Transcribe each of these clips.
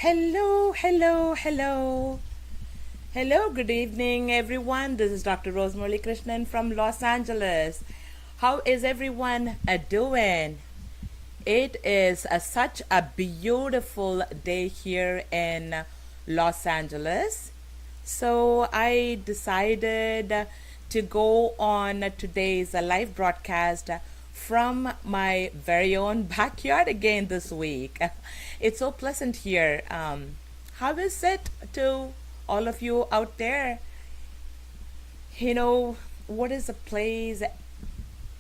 Hello, hello, hello. Hello, good evening, everyone. This is Dr. Muralikrishnan from Los Angeles. How is everyone doing? It is such a beautiful day here in Los Angeles. So I decided to go on today's live broadcast from my very own backyard again this week. It's so pleasant here. How is it to all of you out there? What is the place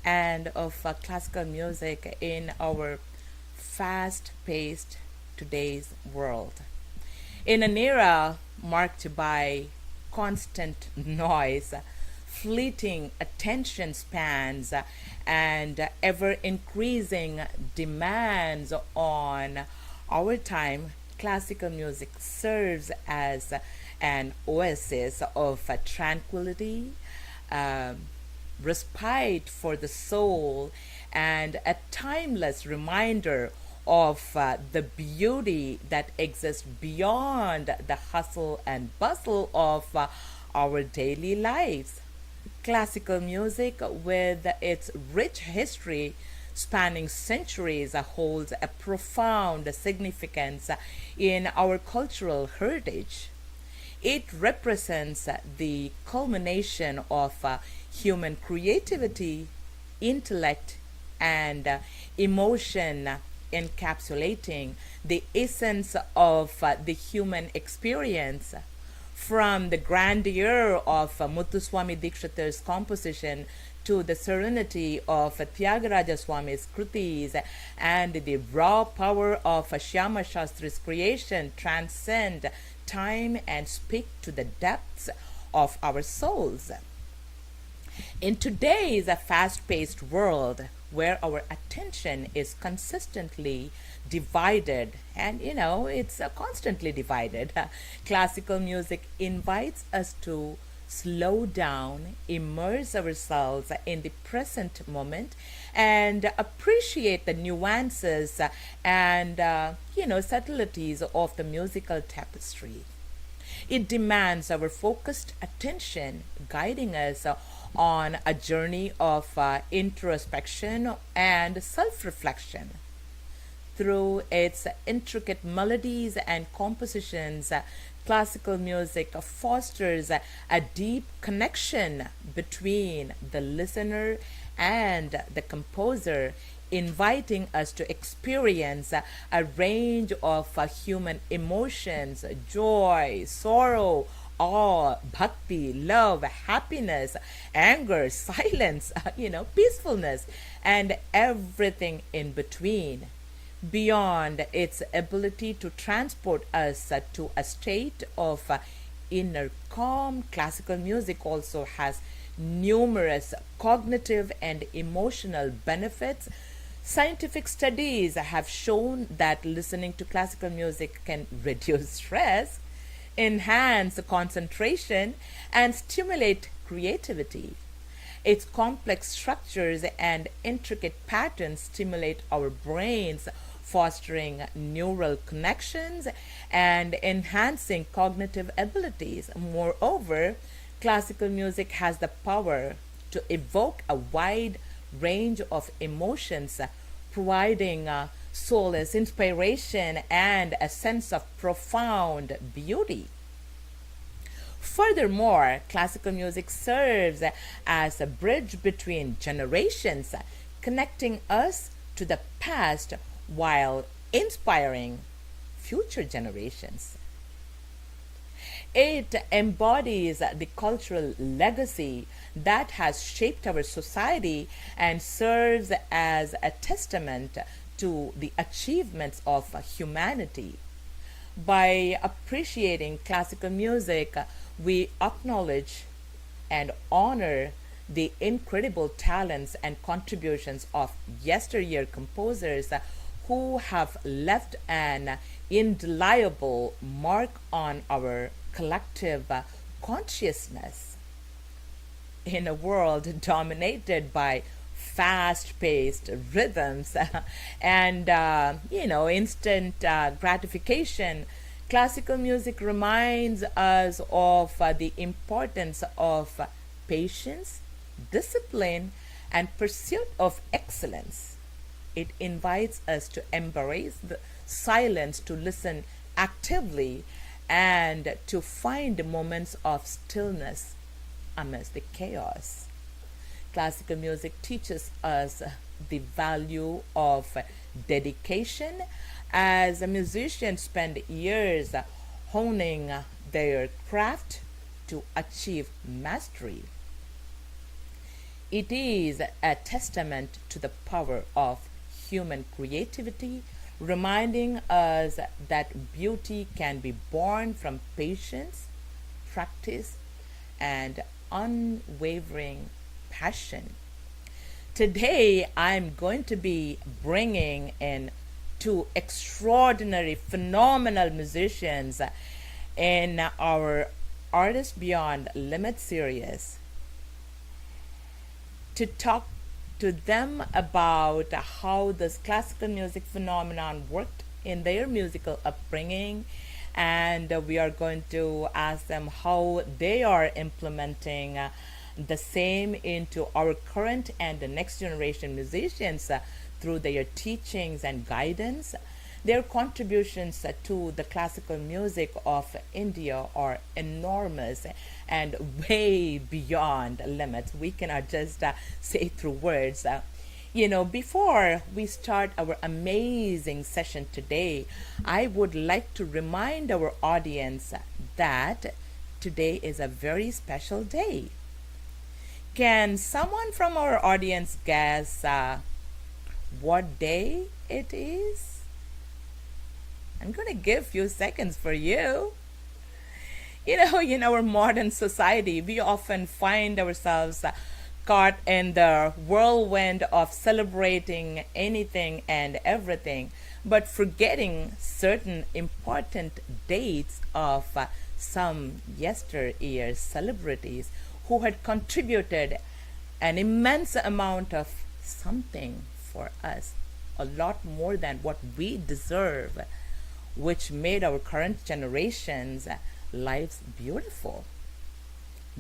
and of classical music in our fast-paced today's world? In an era marked by constant noise, fleeting attention spans, and ever increasing demands on our time, classical music serves as an oasis of tranquility, respite for the soul, and a timeless reminder of the beauty that exists beyond the hustle and bustle of our daily lives. Classical music, with its rich history spanning centuries, holds a profound significance in our cultural heritage. It represents the culmination of human creativity, intellect, and emotion, encapsulating the essence of the human experience. From the grandeur of Muthuswami Dikshitar's composition to the serenity of Tyagaraja Swami's Kritis and the raw power of Shyama Shastri's creation transcend time and speak to the depths of our souls. In today's fast-paced world, where our attention is consistently divided, and it's constantly divided, classical music invites us to slow down, immerse ourselves in the present moment, and appreciate the nuances and subtleties of the musical tapestry. It demands our focused attention, guiding us on a journey of introspection and self reflection. Through its intricate melodies and compositions, classical music fosters a deep connection between the listener and the composer, inviting us to experience a range of human emotions: joy, sorrow, awe, bhakti, love, happiness, anger, silence, peacefulness, and everything in between. Beyond its ability to transport us to a state of inner calm, classical music also has numerous cognitive and emotional benefits. Scientific studies have shown that listening to classical music can reduce stress, enhance concentration, and stimulate creativity. Its complex structures and intricate patterns stimulate our brains, fostering neural connections and enhancing cognitive abilities. Moreover, classical music has the power to evoke a wide range of emotions, providing solace, inspiration, and a sense of profound beauty. Furthermore, classical music serves as a bridge between generations, connecting us to the past while inspiring future generations. It embodies the cultural legacy that has shaped our society and serves as a testament to the achievements of humanity. By appreciating classical music, we acknowledge and honor the incredible talents and contributions of yesteryear composers who have left an indelible mark on our collective consciousness. In a world dominated by fast-paced rhythms and instant gratification, Classical music reminds us of the importance of patience, discipline, and pursuit of excellence. It invites us to embrace the silence, to listen actively, and to find moments of stillness amidst the chaos. Classical music teaches us the value of dedication, as musicians spend years honing their craft to achieve mastery. It is a testament to the power of human creativity, reminding us that beauty can be born from patience, practice, and unwavering passion. Today, I'm going to be bringing in two extraordinary, phenomenal musicians in our Artists Beyond Limit series to talk to them about how this classical music phenomenon worked in their musical upbringing, and we are going to ask them how they are implementing the same into our current and the next generation musicians through their teachings and guidance. Their contributions to the classical music of India are enormous and way beyond limits. We cannot just say through words. Before we start our amazing session today, I would like to remind our audience that today is a very special day. Can someone from our audience guess what day it is? I'm going to give a few seconds for you. In our modern society, we often find ourselves caught in the whirlwind of celebrating anything and everything, but forgetting certain important dates of some yesteryear celebrities who had contributed an immense amount of something for us, a lot more than what we deserve, which made our current generation's lives beautiful.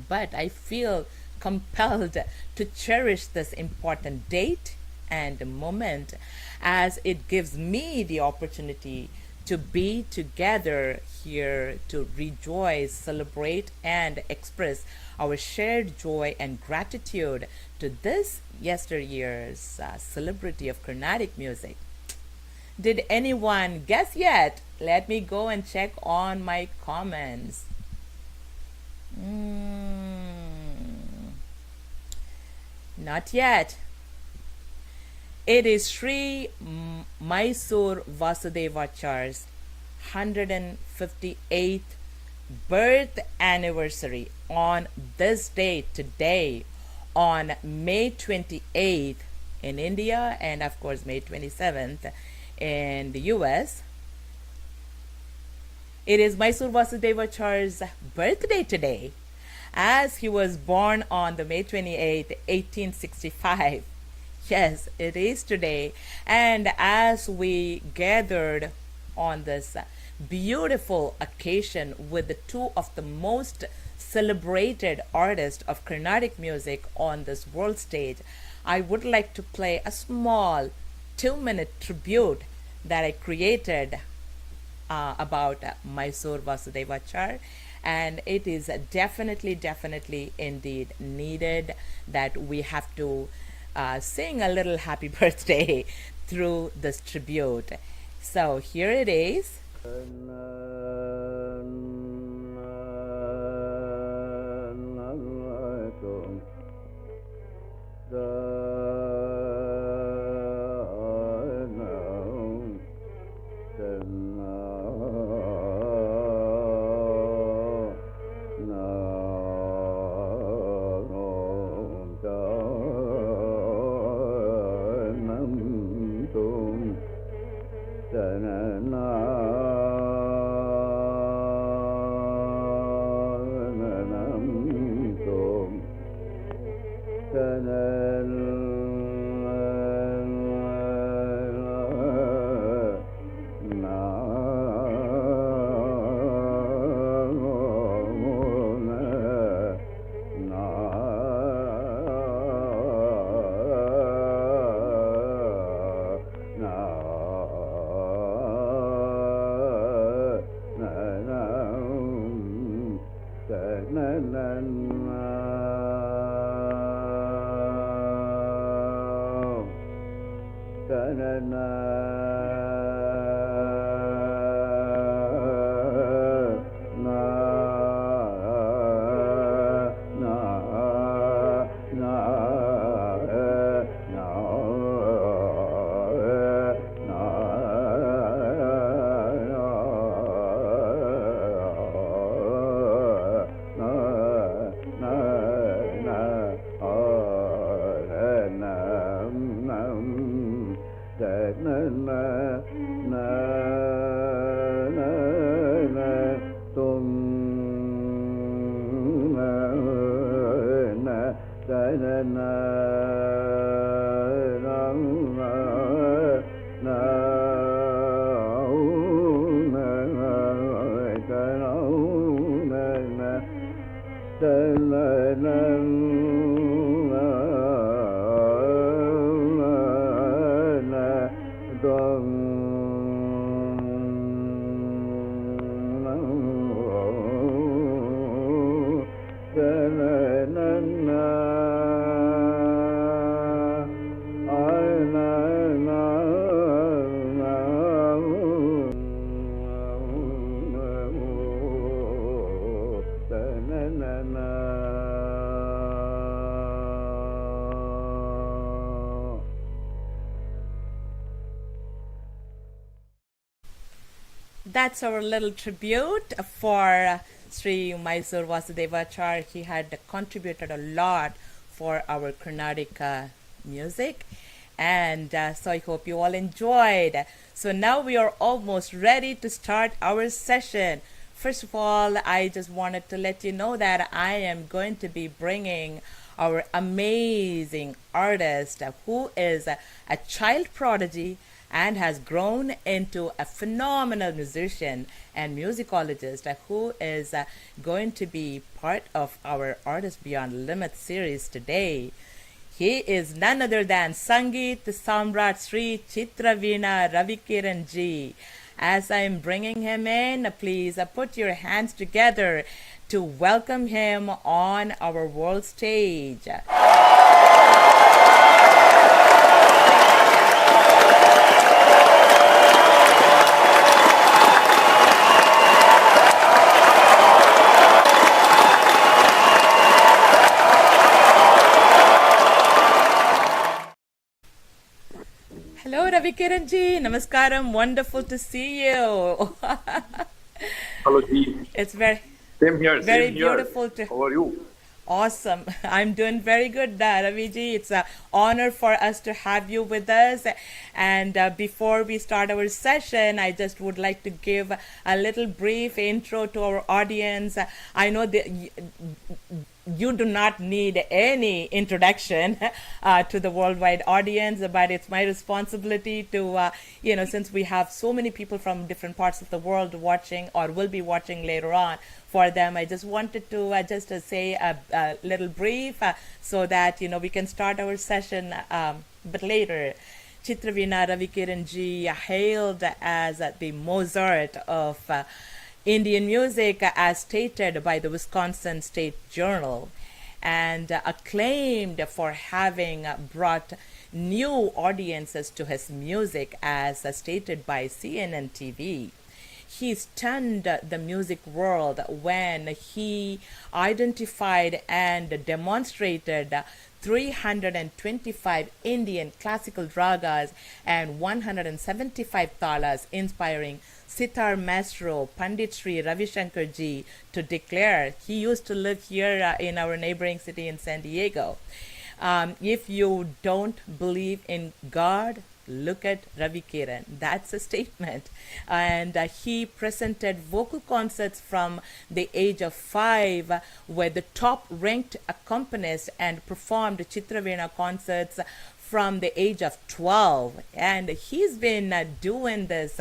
But I feel compelled to cherish this important date and moment, as it gives me the opportunity to be together here to rejoice, celebrate, and express our shared joy and gratitude to this yesteryear's celebrity of Carnatic music. Did anyone guess yet? Let me go and check on my comments. Not yet. It is Sri Mysore Vasudevachar's 158th birth anniversary on this day today, on May 28th in India, and of course May 27th in the US. It is Mysore Vasudevachar's birthday today, as he was born on the May 28th, 1865. Yes, it is today. And as we gathered on this beautiful occasion with the two of the most celebrated artists of Carnatic music on this world stage, I would like to play a small 2-minute tribute that I created about Mysore Vasudevachar, and it is definitely indeed needed that we have to sing a little happy birthday through this tribute. So here it is. na That's our little tribute for Sri Mysore Vasudevachar. He had contributed a lot for our Carnatic music, and so I hope you all enjoyed. So now we are almost ready to start our session. First of all, I just wanted to let you know that I am going to be bringing our amazing artist who is a child prodigy and has grown into a phenomenal musician and musicologist who is going to be part of our Artist Beyond Limits series today. He is none other than Sangeet Samrat Sri Chitravina Ravikiran ji. As I am bringing him in, please put your hands together to welcome him on our world stage. Hello, Ravikiran ji. Namaskaram. Wonderful to see you. Hello, Ji. It's very Same here. very Same here. beautiful to. How are you? Awesome. I'm doing very good, Raviji. It's an honor for us to have you with us. And before we start our session, I just would like to give a little brief intro to our audience. I know that you do not need any introduction to the worldwide audience, but it's my responsibility to, since we have so many people from different parts of the world watching or will be watching later on, for them, I just wanted to say a little brief so that, we can start our session but later. Chitravina Ravikiran ji hailed as the Mozart of Indian music as stated by the Wisconsin State Journal, and acclaimed for having brought new audiences to his music as stated by CNN TV. He stunned the music world when he identified and demonstrated 325 Indian classical ragas and 175 talas, inspiring sitar maestro Pandit Sri Ravishankar ji to declare. He used to live here in our neighboring city in San Diego. If you don't believe in God, look at Ravikiran. That's a statement. And he presented vocal concerts from the age of 5 with the top ranked accompanist and performed Chitravina concerts from the age of 12, and he's been doing this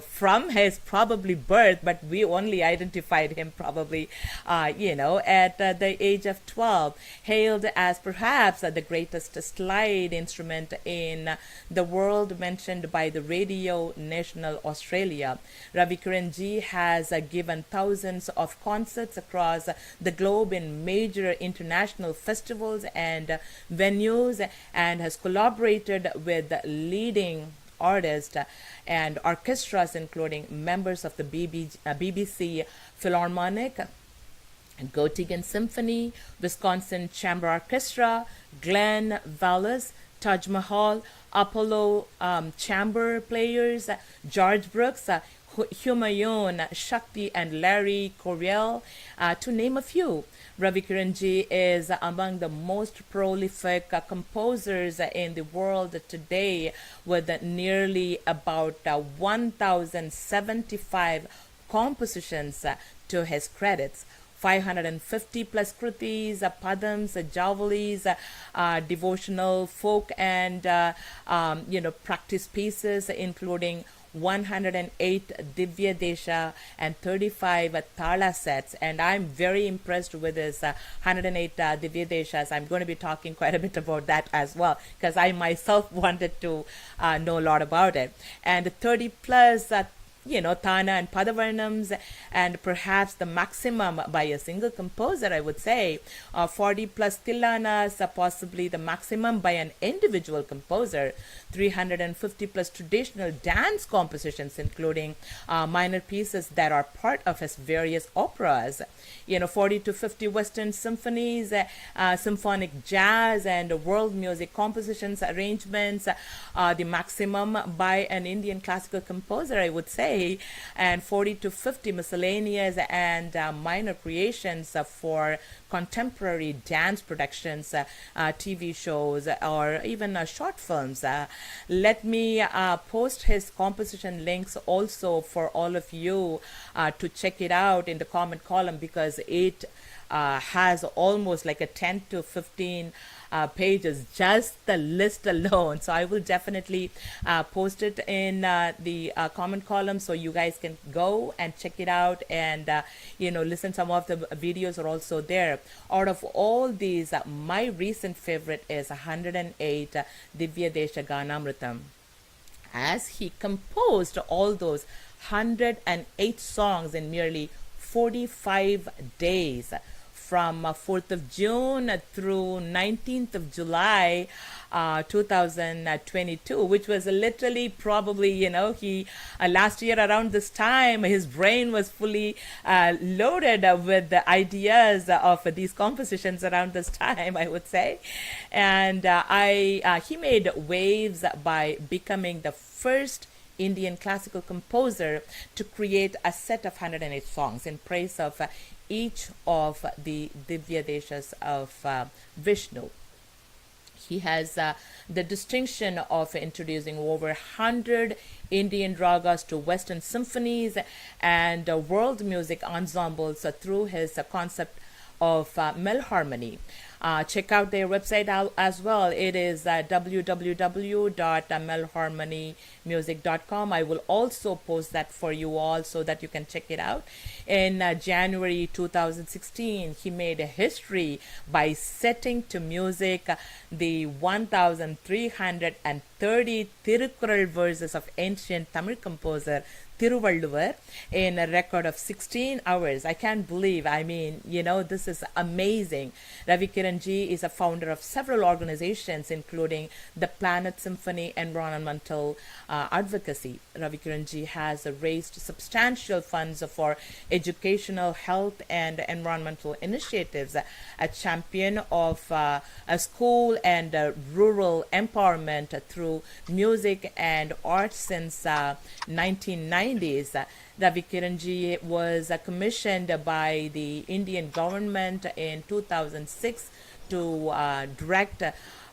from his probably birth, but we only identified him probably at the age of 12. Hailed as perhaps the greatest slide instrument in the world, mentioned by the Radio National Australia. Ravikiran ji has given thousands of concerts across the globe in major international festivals and venues, and and has collaborated with leading artists and orchestras, including members of the BBC Philharmonic, Göttingen Symphony, Wisconsin Chamber Orchestra, Glenn Vallis, Taj Mahal, Apollo Chamber Players, George Brooks, Humayun, Shakti, and Larry Coryell, to name a few. Ravikiran ji is among the most prolific composers in the world today, with nearly about 1,075 compositions to his credits. 550 plus kritis, padams, javalis, devotional, folk, and practice pieces, including 108 Divya Desha and 35 Tala sets. And I'm very impressed with his 108 Divya Deshas. I'm going to be talking quite a bit about that as well, because I myself wanted to know a lot about it. And 30 plus Tana and Padavarnams, and perhaps the maximum by a single composer, I would say, 40 plus Tillanas, possibly the maximum by an individual composer, 350 plus traditional dance compositions, including minor pieces that are part of his various operas, 40 to 50 Western symphonies, symphonic jazz and world music compositions, arrangements, the maximum by an Indian classical composer, I would say, and 40 to 50 miscellaneous and minor creations for contemporary dance productions, TV shows, or even short films. Let me post his composition links also for all of you to check it out in the comment column, because it has almost like a 10 to 15 pages, just the list alone. So I will definitely post it in the comment column, so you guys can go and check it out and listen. Some of the videos are also there. Out of all these, my recent favorite is 108 Divya Desha Ganamritam, as he composed all those 108 songs in merely 45 days, from 4th of June through 19th of July 2022, which was literally probably, he last year around this time, his brain was fully loaded with the ideas of these compositions around this time, I would say. And he made waves by becoming the first Indian classical composer to create a set of 108 songs in praise of each of the Divya Deshas of Vishnu. He has the distinction of introducing over 100 Indian ragas to Western symphonies and world music ensembles through his concept of Melharmony. Check out their website as well. It is www.melharmonymusic.com. I will also post that for you all so that you can check it out. In January 2016, he made a history by setting to music the 1,330 Tirukkural verses of ancient Tamil composer Thiruvalluvar in a record of 16 hours. I can't believe, this is amazing. Ravikiran ji is a founder of several organizations, including the Planet Symphony Environmental Advocacy. Ravikiran ji has raised substantial funds for educational, health, and environmental initiatives, a champion of a school and rural empowerment through music and art since 1990s. Ravikiran ji was commissioned by the Indian government in 2006 to direct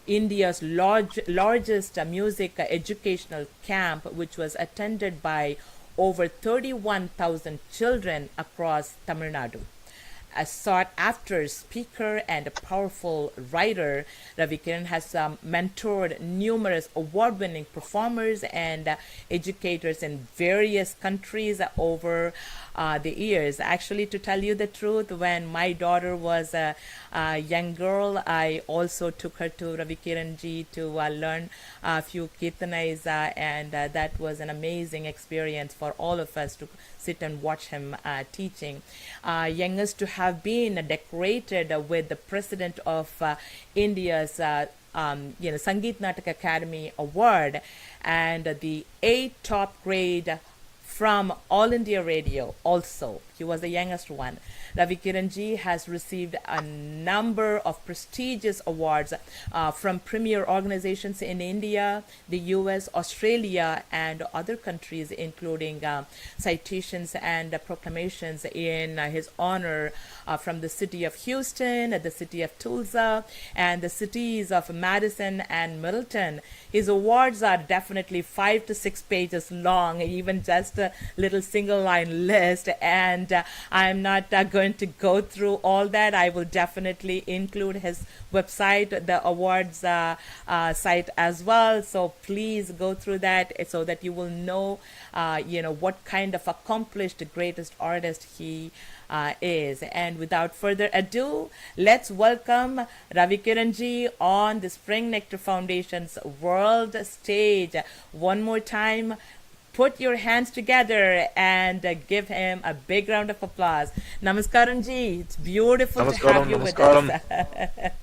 India's largest music educational camp, which was attended by over 31,000 children across Tamil Nadu. A sought-after speaker and a powerful writer, Ravikiran has mentored numerous award-winning performers and educators in various countries over the years. Actually, to tell you the truth, when my daughter was a young girl, I also took her to Ravikiran ji to learn a few kirtanais, and that was an amazing experience for all of us to sit and watch him teaching. Youngest to have been decorated with the President of India's Sangeet Natak Academy Award and the 8 top grade from All India Radio also. He was the youngest one. Ravikiran ji has received a number of prestigious awards from premier organizations in India, the US, Australia, and other countries, including citations and proclamations in his honor from the city of Houston, the city of Tulsa, and the cities of Madison and Middleton. His awards are definitely 5 to 6 pages long, even just a little single line list, and I'm not going to go through all that. I will definitely include his website, the awards site as well, so please go through that so that you will know what kind of accomplished greatest artist he is. And without further ado, let's welcome Ravikiran ji on the Spring Nectar Foundation's world stage. One more time, put your hands together and give him a big round of applause. Namaskaram ji, it's beautiful to have you with us.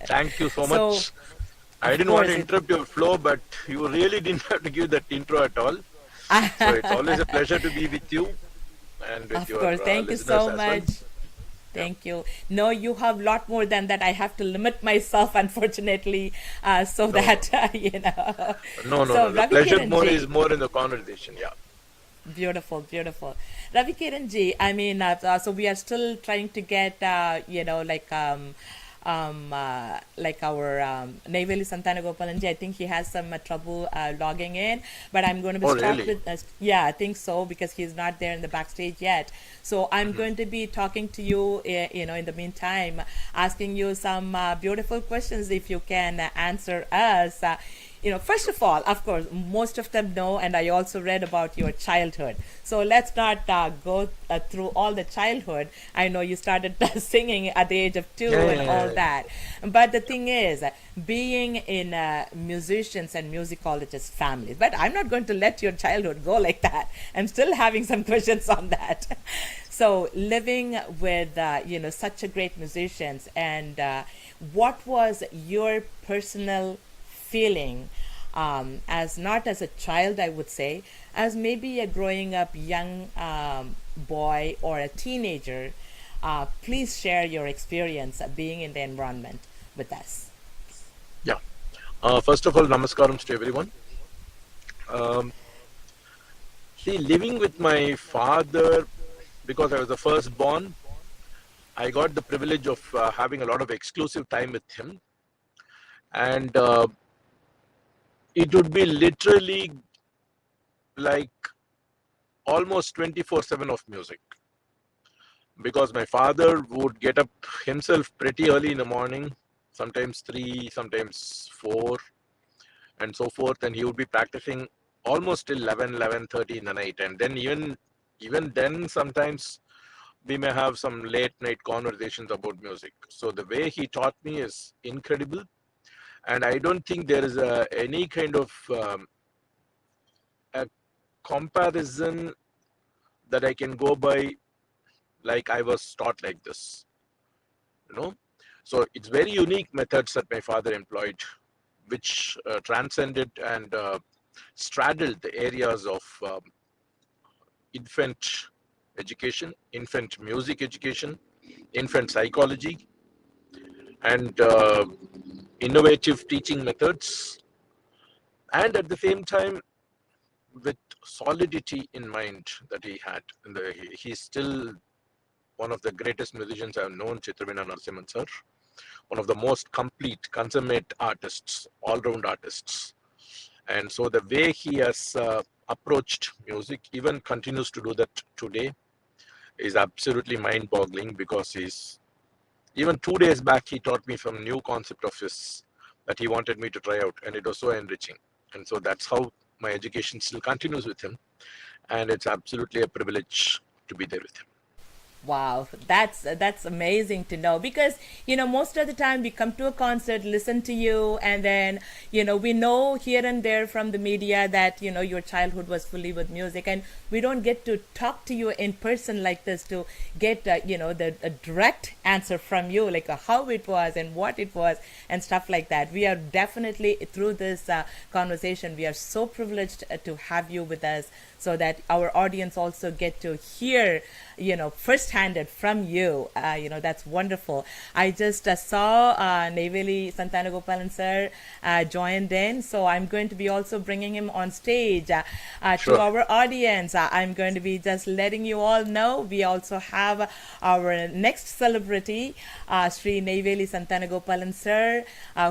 Thank you so much. I didn't want to interrupt your flow, but you really didn't have to give that intro at all. So it's always a pleasure to be with you and with your listeners. Of course, thank you so much. Well. Thank you. No, you have a lot more than that. I have to limit myself, unfortunately, No. that, No. The pleasure is more in the conversation, yeah. Beautiful, beautiful. Ravikiran ji, I mean, so we are still trying to get, like our Neyveli Santhanagopalan ji. I think he has some trouble logging in, but I'm going to be really? with yeah, I think so, because he's not there in the backstage yet. So I'm going to be talking to you, in the meantime, asking you some beautiful questions if you can answer us. First of all, of course, most of them know, and I also read about your childhood. So let's not go through all the childhood. I know you started singing at the age of 2 that. But the thing is, being in musicians and musicologists' families, but I'm not going to let your childhood go like that. I'm still having some questions on that. So living with, such a great musicians, and what was your personal feeling as not as a child, I would say, as maybe a growing up young boy or a teenager? Please share your experience of being in the environment with us. Yeah. First of all, namaskarams to everyone. Living with my father, because I was the firstborn, I got the privilege of having a lot of exclusive time with him. And it would be literally like almost 24/7 of music, because my father would get up himself pretty early in the morning, sometimes 3, sometimes 4, and so forth, and he would be practicing almost till 11:30 in the night. And then even then, sometimes we may have some late night conversations about music. So the way he taught me is incredible. And I don't think there is any kind of a comparison that I can go by, like I was taught like this, So it's very unique methods that my father employed, which transcended and straddled the areas of infant education, infant music education, infant psychology, and innovative teaching methods, and at the same time with solidity in mind that he had. And he's still one of the greatest musicians I've known, Chitraveena Narasimhan sir, one of the most complete, consummate artists, all-round artists. And so the way he has approached music, even continues to do that today, is absolutely mind-boggling, because even 2 days back, he taught me some new concept of his that he wanted me to try out, and it was so enriching. And so that's how my education still continues with him, and it's absolutely a privilege to be there with him. Wow, that's amazing to know, because most of the time we come to a concert, listen to you, and then we know here and there from the media that your childhood was fully with music, and we don't get to talk to you in person like this to get the a direct answer from you, like how it was and what it was and stuff like that. We are definitely, through this conversation, we are so privileged to have you with us, so that our audience also get to hear first-handed from you. That's wonderful. I just saw Neyveli Santhanagopalan sir joined in, so I'm going to be also bringing him on stage Sure. to our audience. I'm going to be just letting you all know we also have our next celebrity, Sri Neyveli Santhanagopalan sir,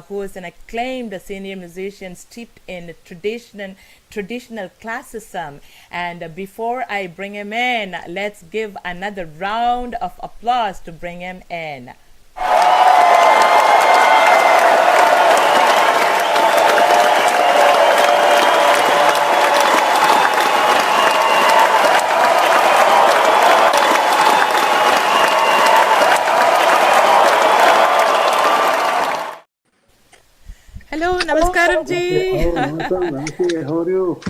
who is an acclaimed senior musician steeped in traditional classicism. And before I bring him in, let's give another round of applause to bring him in. Hello, namaskaram ji. Namaste, how are you?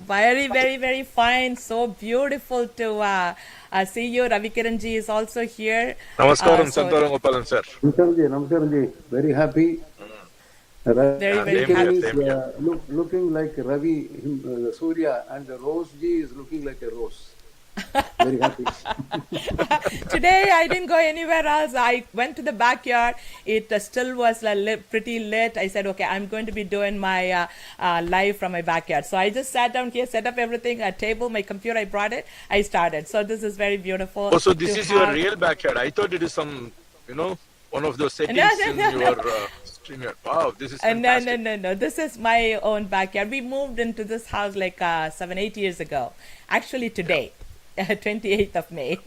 Very, very, very fine. So beautiful to see you. Ravikiran ji is also here. Namaskaram, So Santhanagopalan sir. Namaskaram, very happy. very, very Same happy. here, same here. Looking like Ravi, Surya, and the Rose ji is looking like a rose. Very happy. Today I didn't go anywhere else. I went to the backyard. It still was pretty lit. I said, okay, I'm going to be doing my live from my backyard. So I just sat down here, set up everything, a table, my computer, I brought it, I started. So this is very beautiful. Oh, so this to is your have- real backyard. I thought it is some, one of those settings in your StreamYard. Wow, this is No, fantastic. no. This is my own backyard. We moved into this house like 7-8 years ago. Actually, today, 28th of May.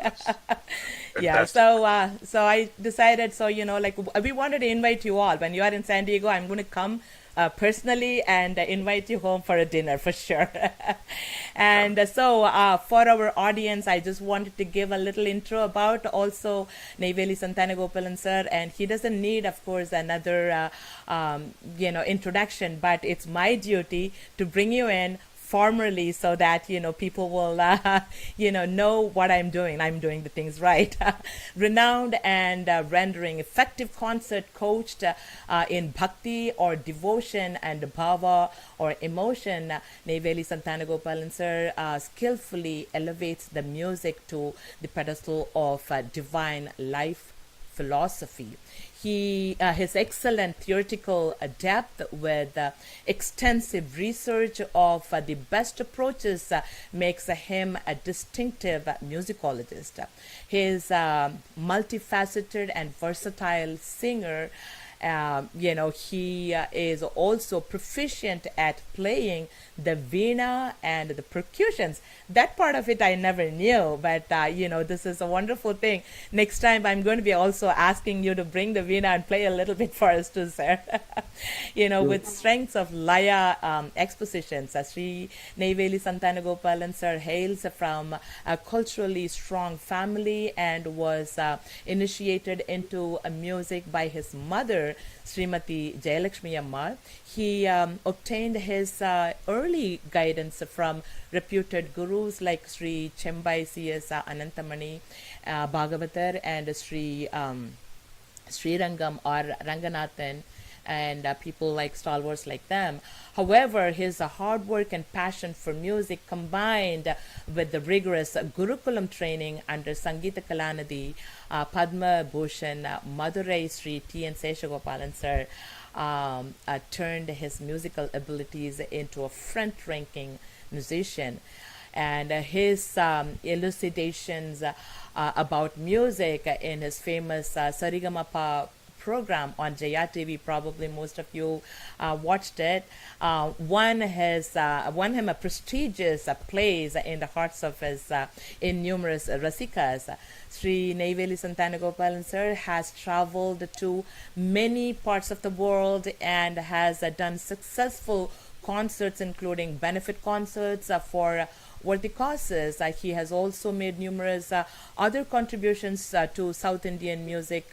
Yeah. Fantastic. So I decided. So we wanted to invite you all. When you are in San Diego, I'm going to come personally and invite you home for a dinner for sure. And so for our audience, I just wanted to give a little intro about also Neyveli Santhanagopalan sir, and he doesn't need, of course, another introduction, but it's my duty to bring you in formally, so that people will know what I'm doing. I'm doing the things right. Renowned and rendering effective concert coached in bhakti or devotion and bhava or emotion, Neyveli Santhanagopalan sir skillfully elevates the music to the pedestal of divine life philosophy. His excellent theoretical depth with extensive research of the best approaches makes him a distinctive musicologist. His multifaceted and versatile singer, he is also proficient at playing the veena and the percussions. That part of it I never knew, but this is a wonderful thing. Next time I'm going to be also asking you to bring the veena and play a little bit for us too, sir. With strengths of laya expositions. Sri Neyveli Santhanagopalan sir hails from a culturally strong family and was initiated into music by his mother, Srimati Jayalakshmi Amma. He obtained his early guidance from reputed gurus like Sri Chembai C.S. Anantamani Bhagavatar and Sri Rangam or Ranganathan, and people like stalwarts like them. However, his hard work and passion for music, combined with the rigorous Gurukulam training under Sangeeta Kalanidhi, Padma Bhushan, Madurai Sri T.N. Seshagopalan sir, turned his musical abilities into a front-ranking musician. And his elucidations about music in his famous Sarigamapa program on Jaya TV, probably most of you watched it, won him a prestigious place in the hearts of his innumerous rasikas. Sri Neyveli Santhanagopalan sir has traveled to many parts of the world and has done successful concerts, including benefit concerts for worthy causes. He has also made numerous other contributions to South Indian music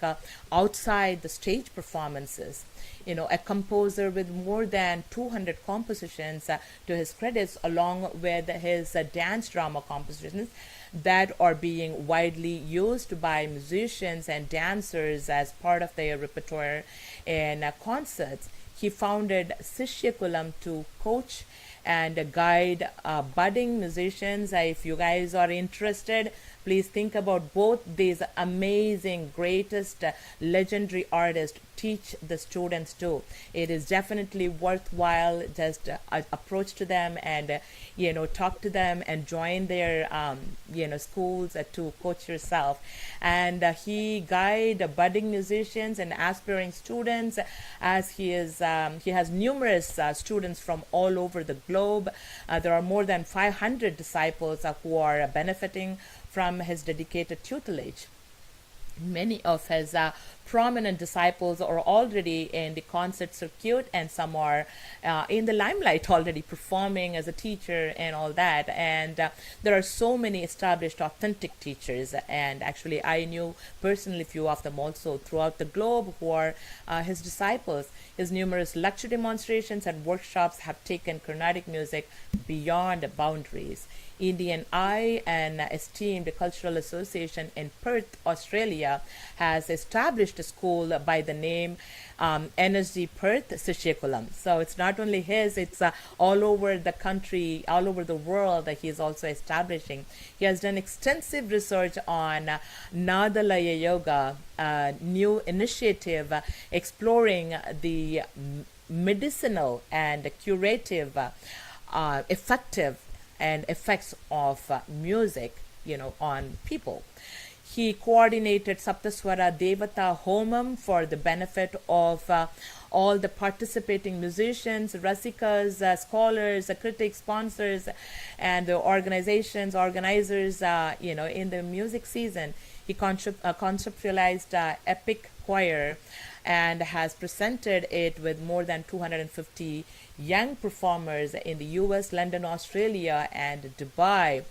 outside the stage performances. A composer with more than 200 compositions to his credits, along with his dance drama compositions that are being widely used by musicians and dancers as part of their repertoire in concerts. He founded Sishyakulam to coach and guide budding musicians. If you guys are interested, please think about both these amazing, greatest, legendary artists. Teach the students too. It is definitely worthwhile. Just approach to them and talk to them and join their schools to coach yourself. And he guide budding musicians and aspiring students, as he has numerous students from all over the globe. There are more than 500 disciples who are benefiting from his dedicated tutelage. Many of his prominent disciples are already in the concert circuit, and some are in the limelight already, performing as a teacher and all that. And there are so many established, authentic teachers, and actually I knew personally few of them also throughout the globe who are his disciples. His numerous lecture demonstrations and workshops have taken Carnatic music beyond boundaries. Indian Eye, an esteemed cultural association in Perth, Australia, has established a school by the name NSG Perth Sishyakulam. So it's not only his, it's all over the country, all over the world that he is also establishing. He has done extensive research on Nadalaya Yoga, a new initiative exploring the medicinal and curative effective and effects of music, on people. He coordinated Saptaswara Devata Homam for the benefit of all the participating musicians, rasikas, scholars, critics, sponsors, and the organizers, in the music season. He conceptualized epic choir and has presented it with more than 250 young performers in the US, London, Australia, and Dubai.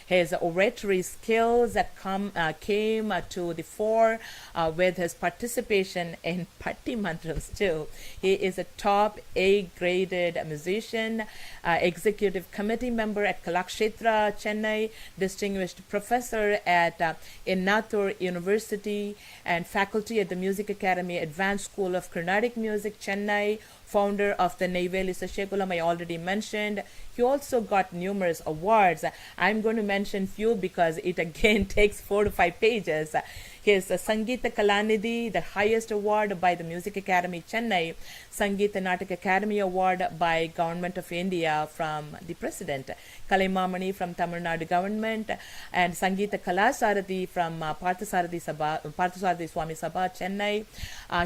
His oratory skills came to the fore with his participation in Patti Mantras too. He is a top A-graded musician, executive committee member at Kalakshetra, Chennai, distinguished professor at Innathur University, and faculty at the Music Academy Advanced School of Carnatic Music, Chennai, founder of the Neyveli Sishyakulam I already mentioned. He also got numerous awards. I'm going to mention few because it again takes 4 to 5 pages. His Sangeeta Kalanidhi, the highest award by the Music Academy Chennai, Sangeeta Natak Academy Award by Government of India from the President, Kalaimamani from Tamil Nadu government, and Sangeeta Kalasarathi from Parthasarathi Swami Sabha, Chennai.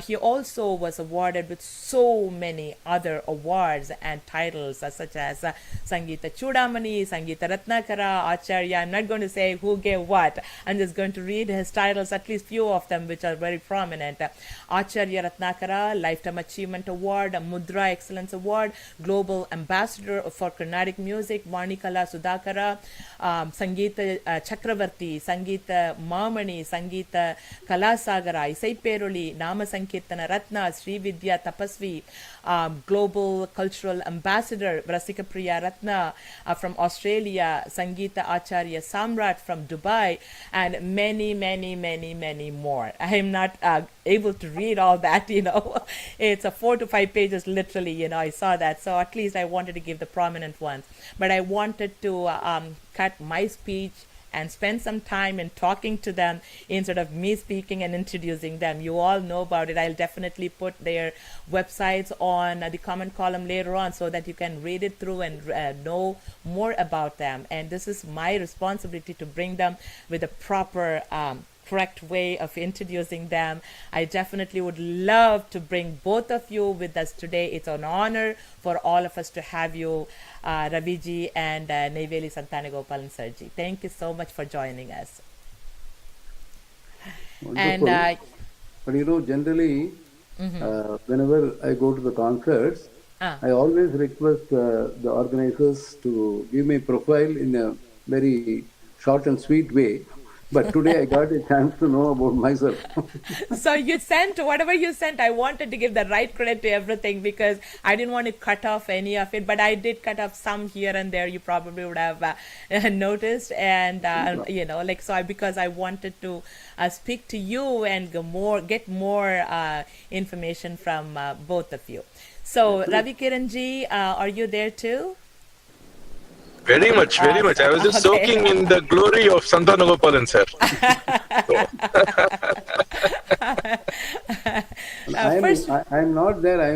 He also was awarded with so many other awards and titles such as Sangeeta Chudamani, Sangeeta Ratnakara, Acharya. I'm not going to say who gave what. I'm just going to read his titles, at least few of them which are very prominent. Acharya Ratnakara, Lifetime Achievement Award, Mudra Excellence Award, Global Ambassador for Carnatic Music, Vanikala Sudhakara, Sangeeta Chakravarti, Sangeeta Mamani, Sangeeta Kalasagara, Isai Peruli, Nama Sankirtana Ratna, Sri Vidya Tapasvi, Global Cultural Ambassador, Rasika Priya Ratna from Australia, Sangeeta Acharya Samrat from Dubai, and many more. I am not able to read all that, It's a 4 to 5 pages, literally, I saw that. So at least I wanted to give the prominent ones. But I wanted to cut my speech and spend some time in talking to them instead of me speaking and introducing them. You all know about it. I'll definitely put their websites on the comment column later on so that you can read it through and know more about them. And this is my responsibility to bring them with a proper correct way of introducing them. I definitely would love to bring both of you with us today. It's an honor for all of us to have you, Raviji and Neyveli Santhanagopalan Sarji. Thank you so much for joining us. Wonderful. And but generally, whenever I go to the concerts, Ah. I always request the organizers to give me profile in a very short and sweet way. But today I got a chance to know about myself. So you sent whatever you sent. I wanted to give the right credit to everything because I didn't want to cut off any of it, but I did cut off some here and there. You probably would have noticed, and like so. Because I wanted to speak to you and get more information from both of you. So Ravikiran ji, are you there too? Very much, very much. I was just soaking in the glory of Santhanagopalan, sir. I'm not there. I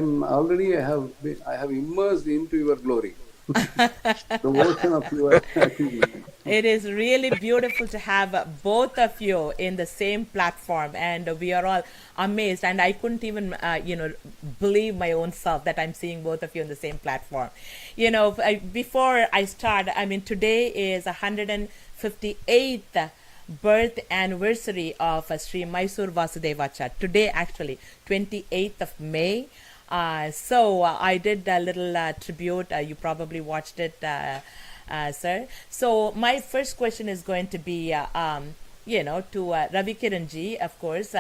have immersed into your glory. The ocean of your achievement. It is really beautiful to have both of you in the same platform, and we are all amazed. And I couldn't even, believe my own self that I'm seeing both of you in the same platform. Before I start, today is 158th birth anniversary of Sri Mysore Vasudevacharya. Today, actually, 28th of May. So I did a little tribute. You probably watched it, sir. So my first question is going to be, to Ravikiran ji, of course,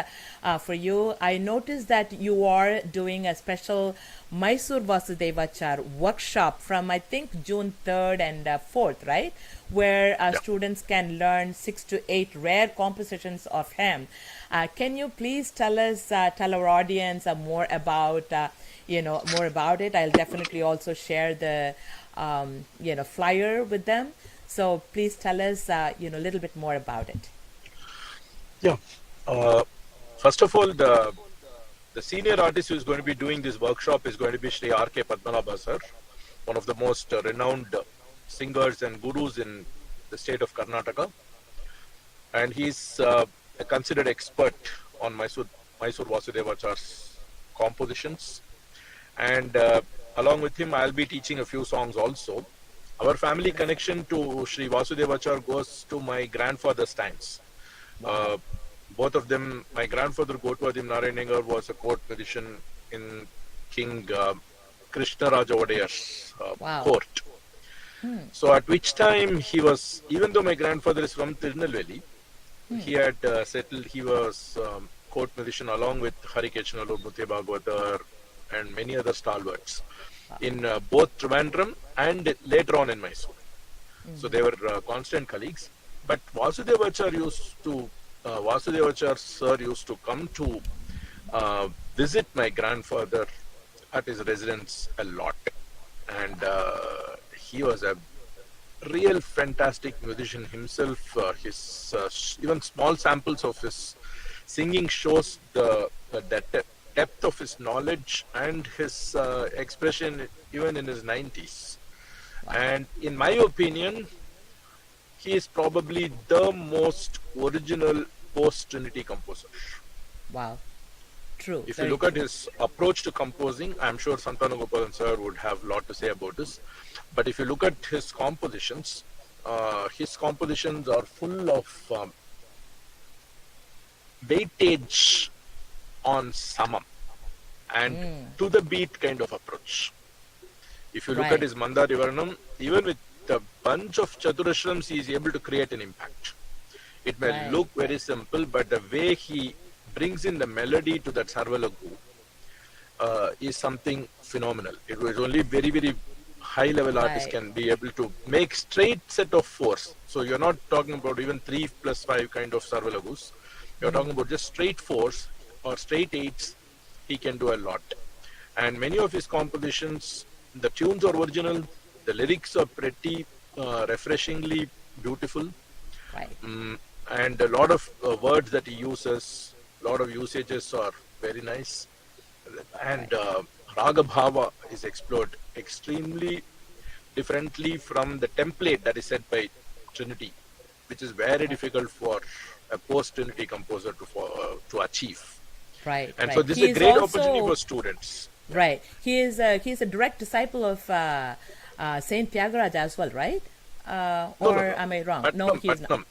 for you. I noticed that you are doing a special Mysore Vasudevacharya workshop from, I think, June 3rd and 4th, right? Where students can learn 6 to 8 rare compositions of him. Can you please tell our audience more about it? I'll definitely also share the flyer with them. So please tell us a little bit more about it. Yeah. First of all, the senior artist who is going to be doing this workshop is going to be Sri R.K. Padmanabha sir, one of the most renowned singers and gurus in the state of Karnataka. And he's a considered expert on Mysore Vasudevacharya's compositions. And along with him, I'll be teaching a few songs also. Our family connection to Sri Vasudevacharya goes to my grandfather's times. Both of them, my grandfather Gotwadim Narayanengar was a court musician in King Krishna Raja Odayar's court. So at which time he was, even though my grandfather is from Neyveli, he had settled, he was court musician along with Harikeshanalu, Muthe Bhagavatar and many other stalwarts in both Trivandrum and later on in Mysore. So they were constant colleagues. But Vasudevacharya sir used to come to visit my grandfather at his residence a lot. And he was a real fantastic musician himself. His even small samples of his singing shows the depth of his knowledge and his expression even in his 90s. And in my opinion, he is probably the most original post-Trinity composer. Wow. True. If you look at his approach to composing, I'm sure Santhanagopalan sir would have a lot to say about this. But if you look at his compositions are full of weightage on samam and to the beat kind of approach. If you look at his Mandarivarnam, even with a bunch of Chaturashrams, he is able to create an impact. It may look very simple, but the way he brings in the melody to that Sarvalagu is something phenomenal. It was only very, very high level artists can be able to make straight set of fours. So you're not talking about even 3 plus 5 kind of Sarvalagus. You're talking about just straight fours or straight eights. He can do a lot. And many of his compositions, the tunes are original, the lyrics are pretty refreshingly beautiful. And a lot of words that he uses, a lot of usages are very nice. And Raga Bhava is explored extremely differently from the template that is set by Trinity, which is very difficult for a post-Trinity composer to achieve. And so this is a great opportunity for students. Right. He is a direct disciple of Saint Tyagaraja as well, right? Or am I wrong? Patnam, no, he's Patnam.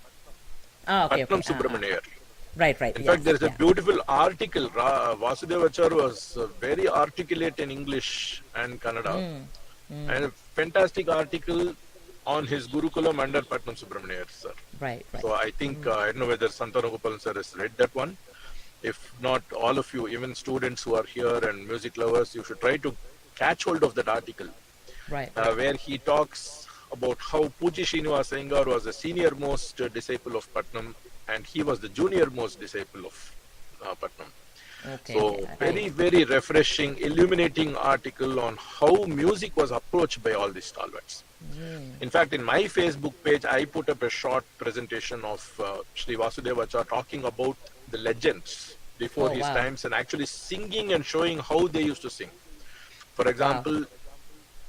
not. Okay. Patnam Subramaniar. Right. In Yes. fact, there is a Yeah. beautiful article. Vasudevachar was very articulate in English and Kannada, and a fantastic article on his Gurukulam under Patnam Subramaniar sir. Right. So I think I don't know whether Santhanagopalan sir has read that one. If not, all of you, even students who are here and music lovers, you should try to catch hold of that article, Right. where he talks about how Puji Srinivas Iyengar was the senior most disciple of Patnam, and he was the junior most disciple of Patnam. Okay. So Right. very refreshing, illuminating article on how music was approached by all these stalwarts. In fact, in my Facebook page, I put up a short presentation of Sri Vasudevachar talking about the legends before Oh, his wow. times and actually singing and showing how they used to sing. For example,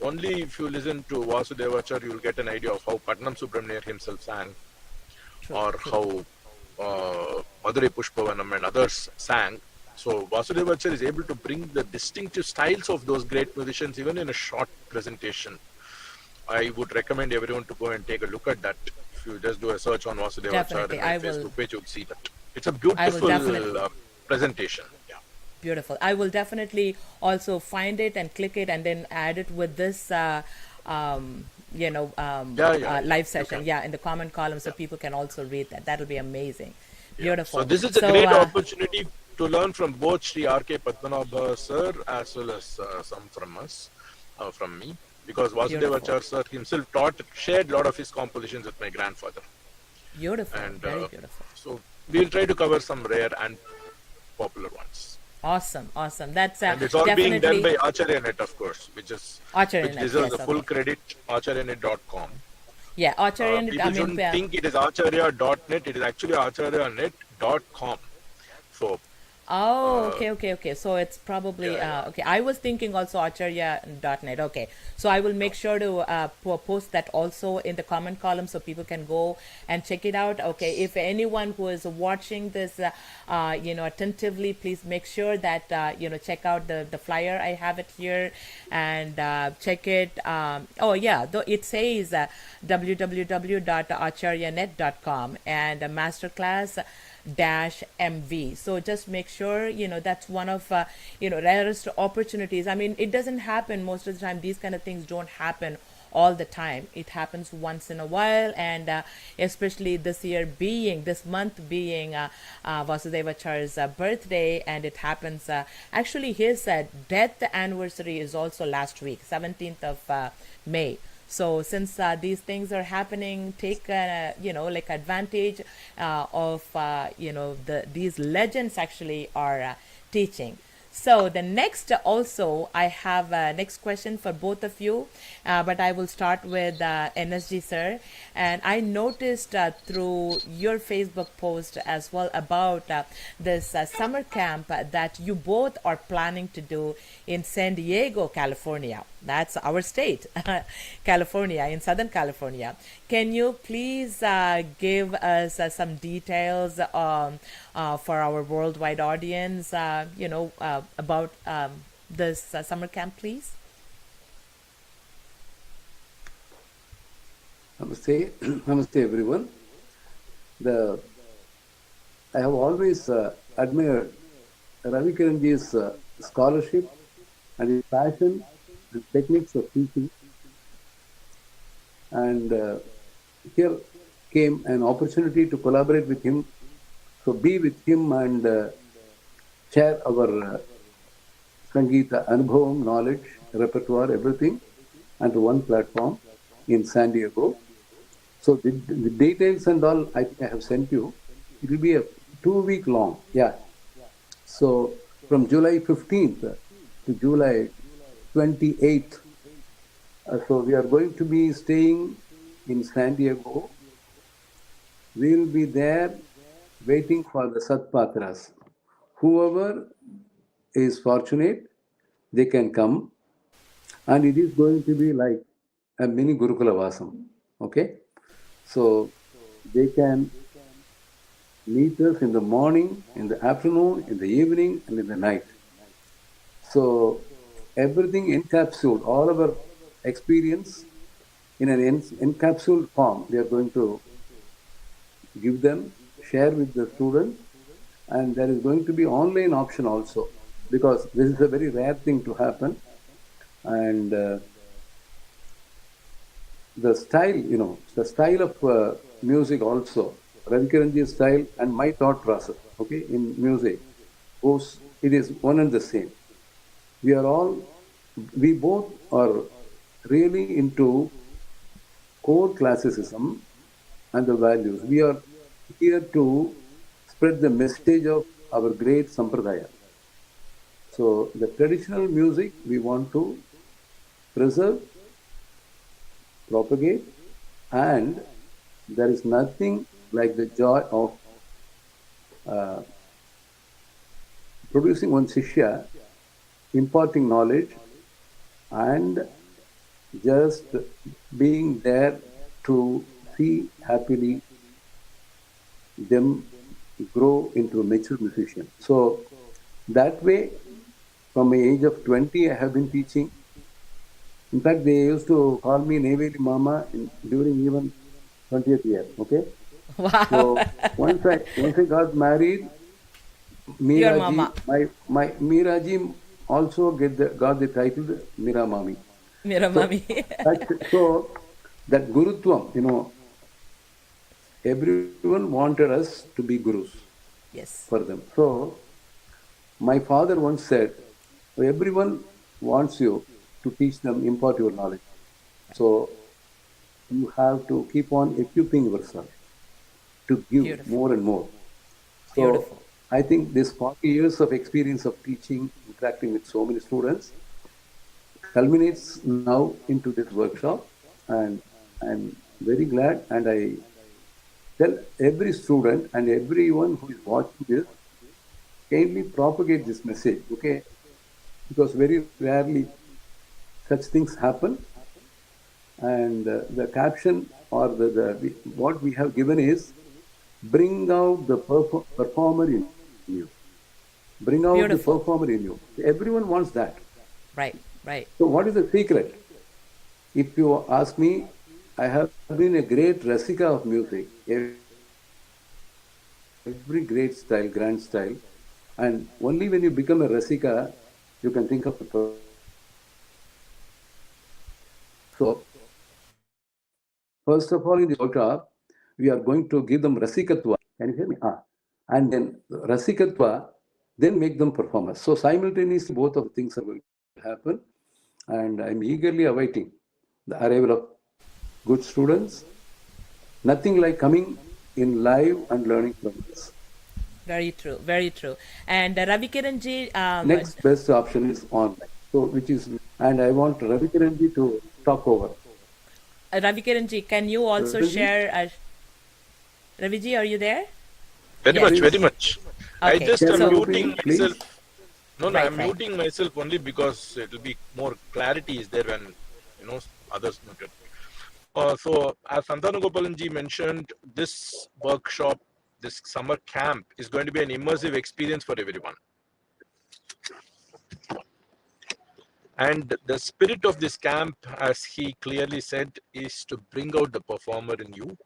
only if you listen to Vasudevachar, you will get an idea of how Patnam Subramaniar himself sang, or how Madurai Pushpavanam and others sang. So Vasudevachar is able to bring the distinctive styles of those great musicians even in a short presentation. I would recommend everyone to go and take a look at that. If you just do a search on Vasudevachar Definitely, in my I will. Facebook page, you'll see that. It's a I will beautiful definitely. presentation. Yeah. Beautiful. I will definitely also find it and click it and then add it with this, live session. Yeah, in the comment column, so people can also read that. That'll be amazing. Beautiful. So this is a great opportunity to learn from both Sri R.K. Padmanabha sir as well as some from us, from me, because Vasudevachar sir himself shared a lot of his compositions with my grandfather. Beautiful. And Very beautiful. so we'll try to cover some rare and popular ones. Awesome. That's And it's all being done by AcharyaNet, of course, which AcharyaNet, deserves yes, the full okay. credit, acharyanet.com. Yeah, AcharyaNet. People shouldn't think it is acharya.net, it is actually acharyanet.com. So, Oh, okay. So it's probably okay. I was thinking also acharya.net. Okay, so I will make sure to post that also in the comment column so people can go and check it out. Okay, if anyone who is watching this, attentively, please make sure that check out the flyer. I have it here and check it. It says www.acharyanet.com and masterclass -MV. So just make sure that's one of rarest opportunities. I mean, it doesn't happen most of the time. These kind of things don't happen all the time. It happens once in a while, and especially this month being Vasudevachar's birthday, and it happens actually his death anniversary is also last week, 17th of May. So since these things are happening, take advantage of these legends actually are teaching. So the next also I have a next question for both of you, but I will start with NSG sir. And I noticed through your Facebook post as well about this summer camp that you both are planning to do in San Diego, California. That's our state, California, in Southern California. Can you please give us some details for our worldwide audience, about this summer camp, please? Namaste, namaste everyone. I have always admired Ravikiranji's scholarship and his passion and techniques of teaching. And here came an opportunity to collaborate with him, so be with him and share our Sangeeta Anubhavam, knowledge, repertoire, everything onto one platform in San Diego. So the details and all I think I have sent you. It will be a 2-week long. Yeah. So from July 15th to July 28th. So we are going to be staying in San Diego. We will be there waiting for the Satpatras. Whoever is fortunate, they can come. And it is going to be like a mini Gurukula Vasam. Okay? So they can meet us in the morning, in the afternoon, in the evening, and in the night. So everything encapsulated, all our experience in an encapsulated form, we are going to give them, share with the students, and there is going to be online option also, because this is a very rare thing to happen. And the style, the style of music also, Ravikiranji's style and my thought process, okay, in music, it is one and the same. We both are really into core classicism and the values. We are here to spread the message of our great Sampradaya. So the traditional music we want to preserve, propagate, and there is nothing like the joy of producing one Shishya, imparting knowledge, and just being there to see happily them grow into a mature musician. So that way, from the age of 20, I have been teaching. In fact, they used to call me Neyveli Mama during even 20th year. Okay. Wow. So once I got married, Your mama. my Miraji also got the title Mira Mami. Mera mami. So that Gurutvam, everyone wanted us to be gurus Yes. for them. So my father once said, everyone wants you to teach them, impart your knowledge. So you have to keep on equipping yourself to give Beautiful. more and more. So Beautiful. I think this 40 years of experience of teaching, interacting with so many students, culminates now into this workshop, and I'm very glad, and I tell every student and everyone who is watching this, kindly propagate this message, okay? Because very rarely such things happen, and the caption or what we have given is, bring out the performer in you. Bring out Beautiful. the performer in you. Everyone wants that. Right. Right. So what is the secret? If you ask me, I have been a great rasika of music, every great style, grand style, and only when you become a rasika, you can think of the. So, first of all, in the workshop, we are going to give them rasikatva. Can you hear me? And then rasikatva, then make them performers. So simultaneously, both of the things are going to happen. And I'm eagerly awaiting the arrival of good students. Nothing like coming in live and learning from this. Very true. Very true. And Ravikiran ji, Next best option is online. So, and I want Ravikiran ji to talk over. Ravikiran ji, can you also Ravi ji? share? Ravi ji, are you there? Very Yes. much, very much. I Okay. just am So- muting Please. myself. No, Right, I'm right. muting myself only because it will be more clarity is there when others muted. So as Santhanagopalan ji mentioned, this workshop, this summer camp is going to be an immersive experience for everyone. And the spirit of this camp, as he clearly said, is to bring out the performer in you.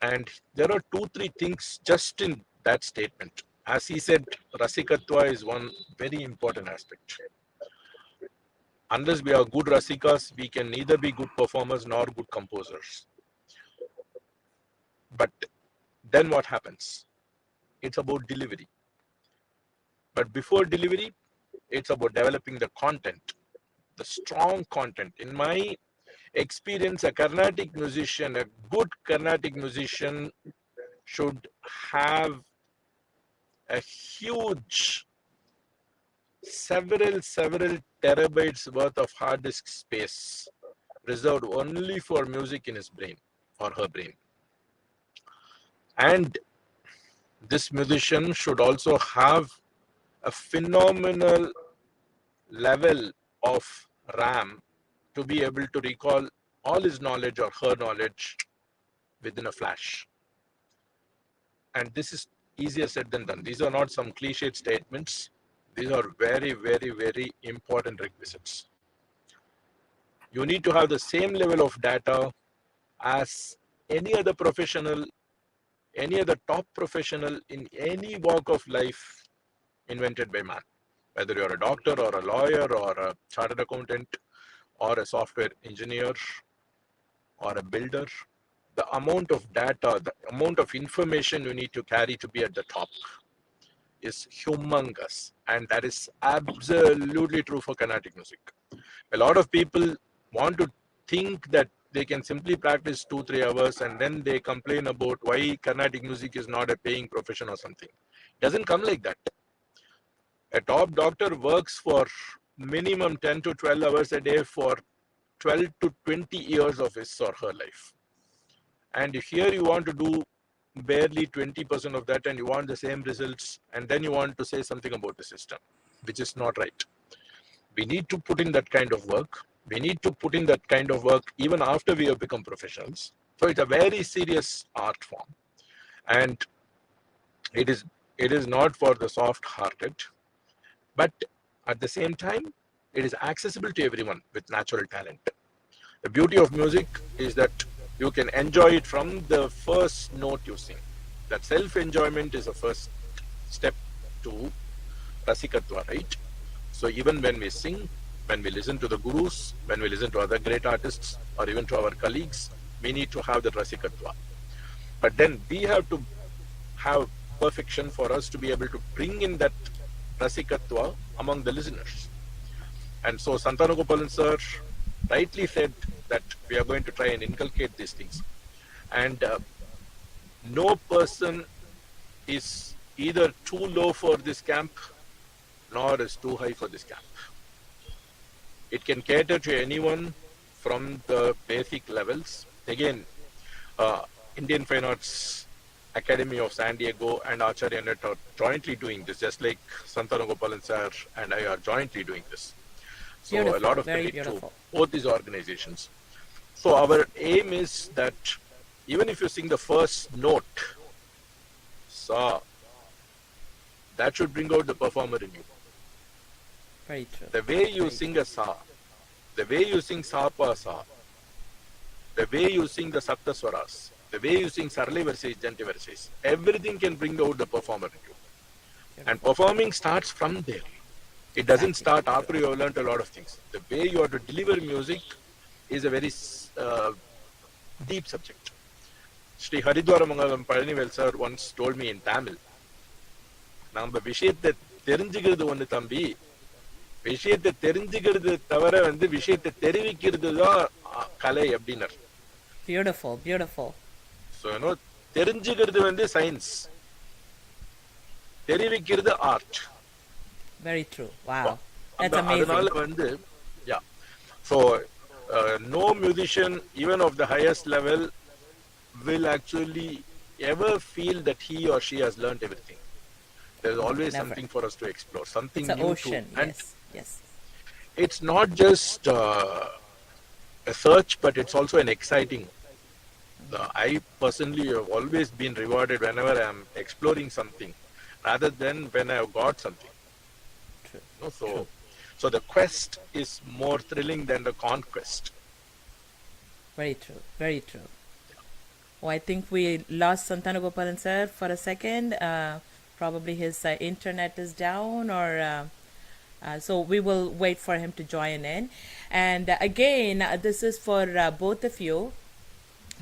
And there are 2-3 things just in that statement. As he said, Rasikatva is one very important aspect. Unless we are good Rasikas, we can neither be good performers nor good composers. But then what happens? It's about delivery. But before delivery, it's about developing the content, the strong content. In my experience, a Carnatic musician, a good Carnatic musician should have a huge several terabytes worth of hard disk space reserved only for music in his brain or her brain. And this musician should also have a phenomenal level of RAM to be able to recall all his knowledge or her knowledge within a flash. And this is easier said than done. These are not some cliched statements. These are very, very, very important requisites. You need to have the same level of data as any other professional any other top professional in any walk of life invented by man. Whether you're a doctor or a lawyer or a chartered accountant or a software engineer or a builder, the amount of data, the amount of information you need to carry to be at the top is humongous. And that is absolutely true for Carnatic music. A lot of people want to think that they can simply practice 2-3 hours and then they complain about why Carnatic music is not a paying profession or something. It doesn't come like that. A top doctor works for minimum 10 to 12 hours a day for 12 to 20 years of his or her life. And here you want to do barely 20% of that and you want the same results, and then you want to say something about the system, which is not right. We need to put in that kind of work. We need to put in that kind of work even after we have become professionals. So it's a very serious art form. And it is not for the soft-hearted, but at the same time, it is accessible to everyone with natural talent. The beauty of music is that you can enjoy it from the first note you sing. That self-enjoyment is the first step to Rasikatva, right? So even when we sing, when we listen to the gurus, when we listen to other great artists, or even to our colleagues, we need to have that Rasikatva. But then we have to have perfection for us to be able to bring in that Rasikatva among the listeners. And so Santhanagopalan sir rightly said that we are going to try and inculcate these things. And no person is either too low for this camp, nor is too high for this camp. It can cater to anyone from the basic levels. Again, Indian Fine Arts Academy of San Diego and Acharya Net are jointly doing this, just like Santhanagopalan sir and I are jointly doing this. So Beautiful, a lot of very credit to beautiful. both these organizations. So our aim is that even if you sing the first note, sa, that should bring out the performer in you. Very true. The way you sing a sa, the way you sing sa pa sa, the way you sing the saptaswaras, the way you sing sarli verses, janti verses, everything can bring out the performer in you. And performing starts from there. It doesn't start after you have learned a lot of things. The way you have to deliver music is a very deep subject. Sri Haridwaramangalam Palanivel sir once told me in Tamil, நம்ம விஷயத்தை தெரிஞ்சுக்கிறது ஒண்ணு தம்பி, விஷயத்தை தெரிஞ்சுக்கிறது தவிர விஷயத்தை தெரிவிக்கிறது தான் கலை அப்படின்னார். Beautiful, beautiful. So தெரிஞ்சுக்கிறது சயின்ஸ், தெரிவிக்கிறது art. Very true. Wow. That's amazing. Yeah. So no musician, even of the highest level, will actually ever feel that he or she has learned everything. There's always something for us to explore, something It's an new ocean. to. And Yes, yes. it's not just a search, but it's also an exciting. I personally have always been rewarded whenever I'm exploring something, rather than when I've got something. True. So the quest is more thrilling than the conquest. Very true. Very true. Oh, I think we lost Santhanagopalan sir for a second. Probably his internet is down, or so we will wait for him to join in. And again, this is for both of you.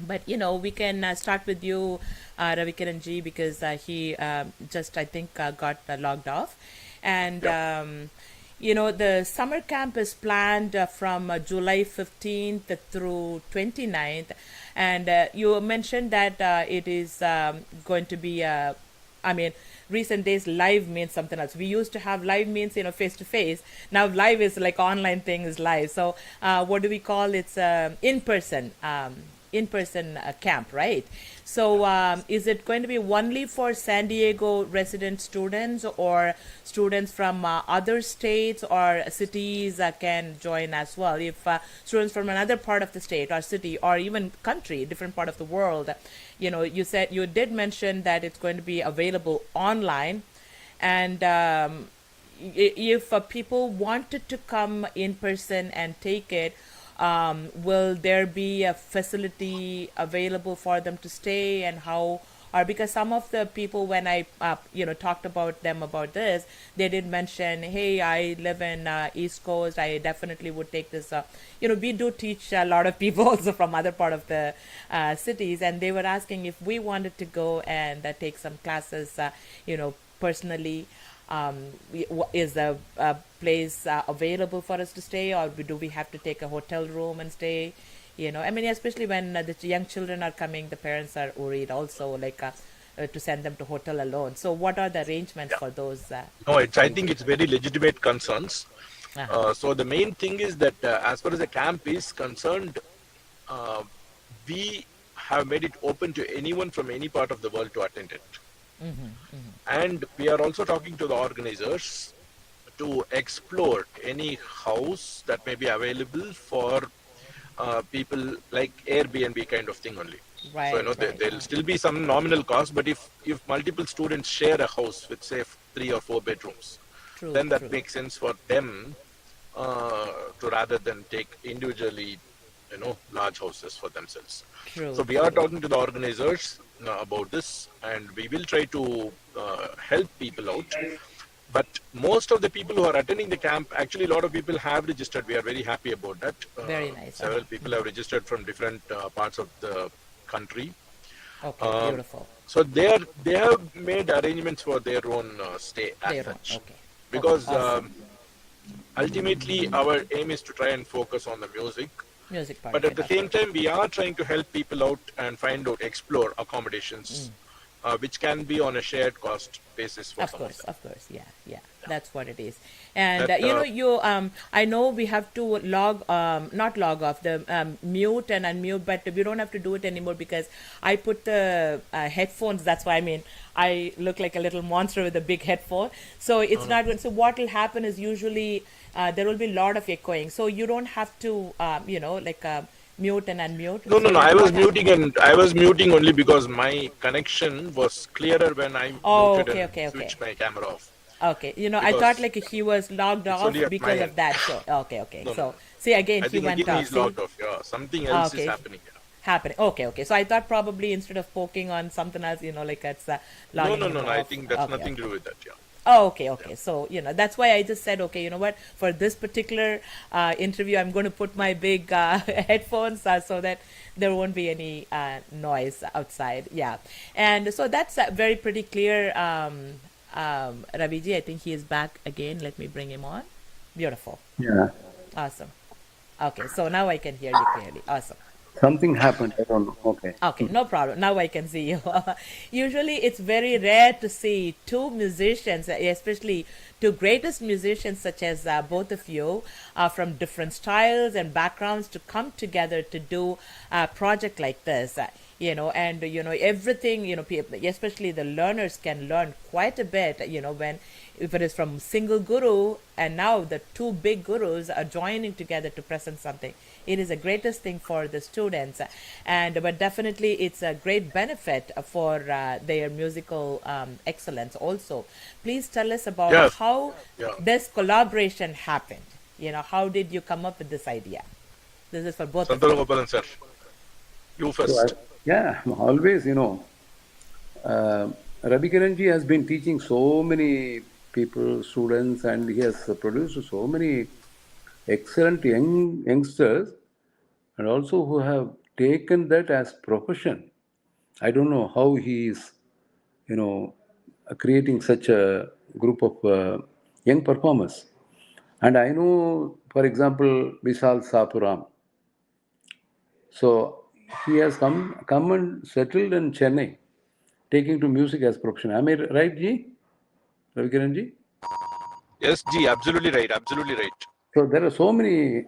But we can start with you, Ravikiran ji, because he just, I think, got logged off. And the summer camp is planned from July 15th through 29th. And you mentioned that it is going to be, recent days live means something else. We used to have live means, face to face. Now live is like online thing is live. So what do we call it? It's in-person camp, right? So is it going to be only for San Diego resident students, or students from other states or cities can join as well? If students from another part of the state or city or even country, different part of the world, you did mention that it's going to be available online. And if people wanted to come in person and take it, will there be a facility available for them to stay, and how or because some of the people when I talked about them about this, they did mention, hey, I live in East Coast, I definitely would take this. We do teach a lot of people also from other part of the cities, and they were asking if we wanted to go and take some classes, personally. Is a place available for us to stay, or do we have to take a hotel room and stay? I mean, especially when the young children are coming, the parents are worried also, like to send them to hotel alone. So, what are the arrangements for those? No, I think it's very legitimate concerns. Uh-huh. So the main thing is that as far as the camp is concerned, we have made it open to anyone from any part of the world to attend it. And we are also talking to the organizers to explore any house that may be available for people, like Airbnb kind of thing only. Right. So there'll still be some nominal cost, but if multiple students share a house with say 3 or 4 bedrooms, then that makes sense for them to rather than take individually large houses for themselves. So we are talking to the organizers about this, and we will try to help people out. But most of the people who are attending the camp, actually a lot of people have registered. We are very happy about that. Very nice. Several people have registered from different parts of the country. Okay, beautiful. So they have made arrangements for their own stay as such. Okay. Because awesome. Ultimately our aim is to try and focus on the music. Part. But at the same time, we are trying to help people out and explore accommodations, which can be on a shared cost basis for some of them. Of course, yeah. That's what it is. And I know we have to not log off the mute and unmute, but we don't have to do it anymore because I put the headphones. That's why I look like a little monster with a big headphone. So it's not good. So what will happen is usually there will be a lot of echoing. So you don't have to mute and unmute. No. I was muting only because my connection was clearer when I muted and switched my camera off. Okay, I thought he was logged off because of that. So okay. No. See again, he went off. He's logged off. Yeah, something else is happening. Okay. So I thought probably instead of poking on something else, it's logging. No. I think that's nothing to do with that. Yeah. Oh, okay. So, that's why I just said, okay, you know what, for this particular interview, I'm going to put my big headphones so that there won't be any noise outside. Yeah. And so that's very pretty clear. Raviji, I think he is back again. Let me bring him on. Beautiful. Yeah. Awesome. Okay. So now I can hear you clearly. Awesome. Something happened. I don't know. Okay. Okay, no problem. Now I can see you. Usually it's very rare to see two musicians, especially two greatest musicians such as both of you from different styles and backgrounds to come together to do a project like this. And everything, especially the learners can learn quite a bit, if it is from single guru and now the two big gurus are joining together to present something. It is the greatest thing for the students, but definitely it's a great benefit for their musical excellence also. Please tell us about how this collaboration happened. How did you come up with this idea? This is for both of you. Santhanagopalan sir, you first. Always, Ravikiran ji has been teaching so many people, students, and he has produced so many excellent youngsters, and also who have taken that as profession. I don't know how he is, creating such a group of young performers. And I know, for example, Vishal Sapuram. So he has come and settled in Chennai, taking to music as profession. Am I right, Ji? Ravikiran ji? Yes, Ji, absolutely right. So there are so many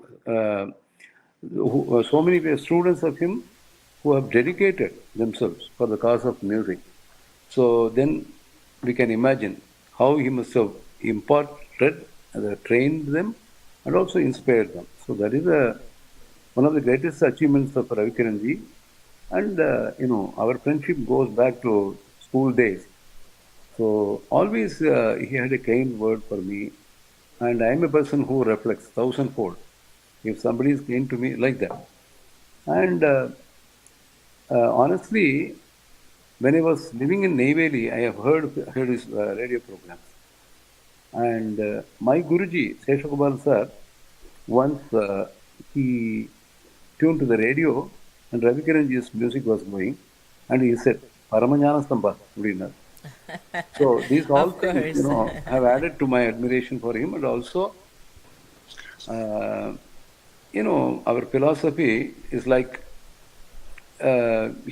students of him who have dedicated themselves for the cause of music. So then we can imagine how he must have imparted, trained them, and also inspired them. So that is one of the greatest achievements of Ravikiran ji. And, our friendship goes back to school days. So always he had a kind word for me. And I am a person who reflects thousandfold if somebody is kind to me like that. And honestly, when I was living in Neyveli, I have heard his radio programs. And my Guruji, Seshagopal sir, once he tuned to the radio and Ravikiranji's music was going, and he said, Paramanyana Stamba, Udina. So these all Of things, course. have added to my admiration for him, and also, our philosophy is like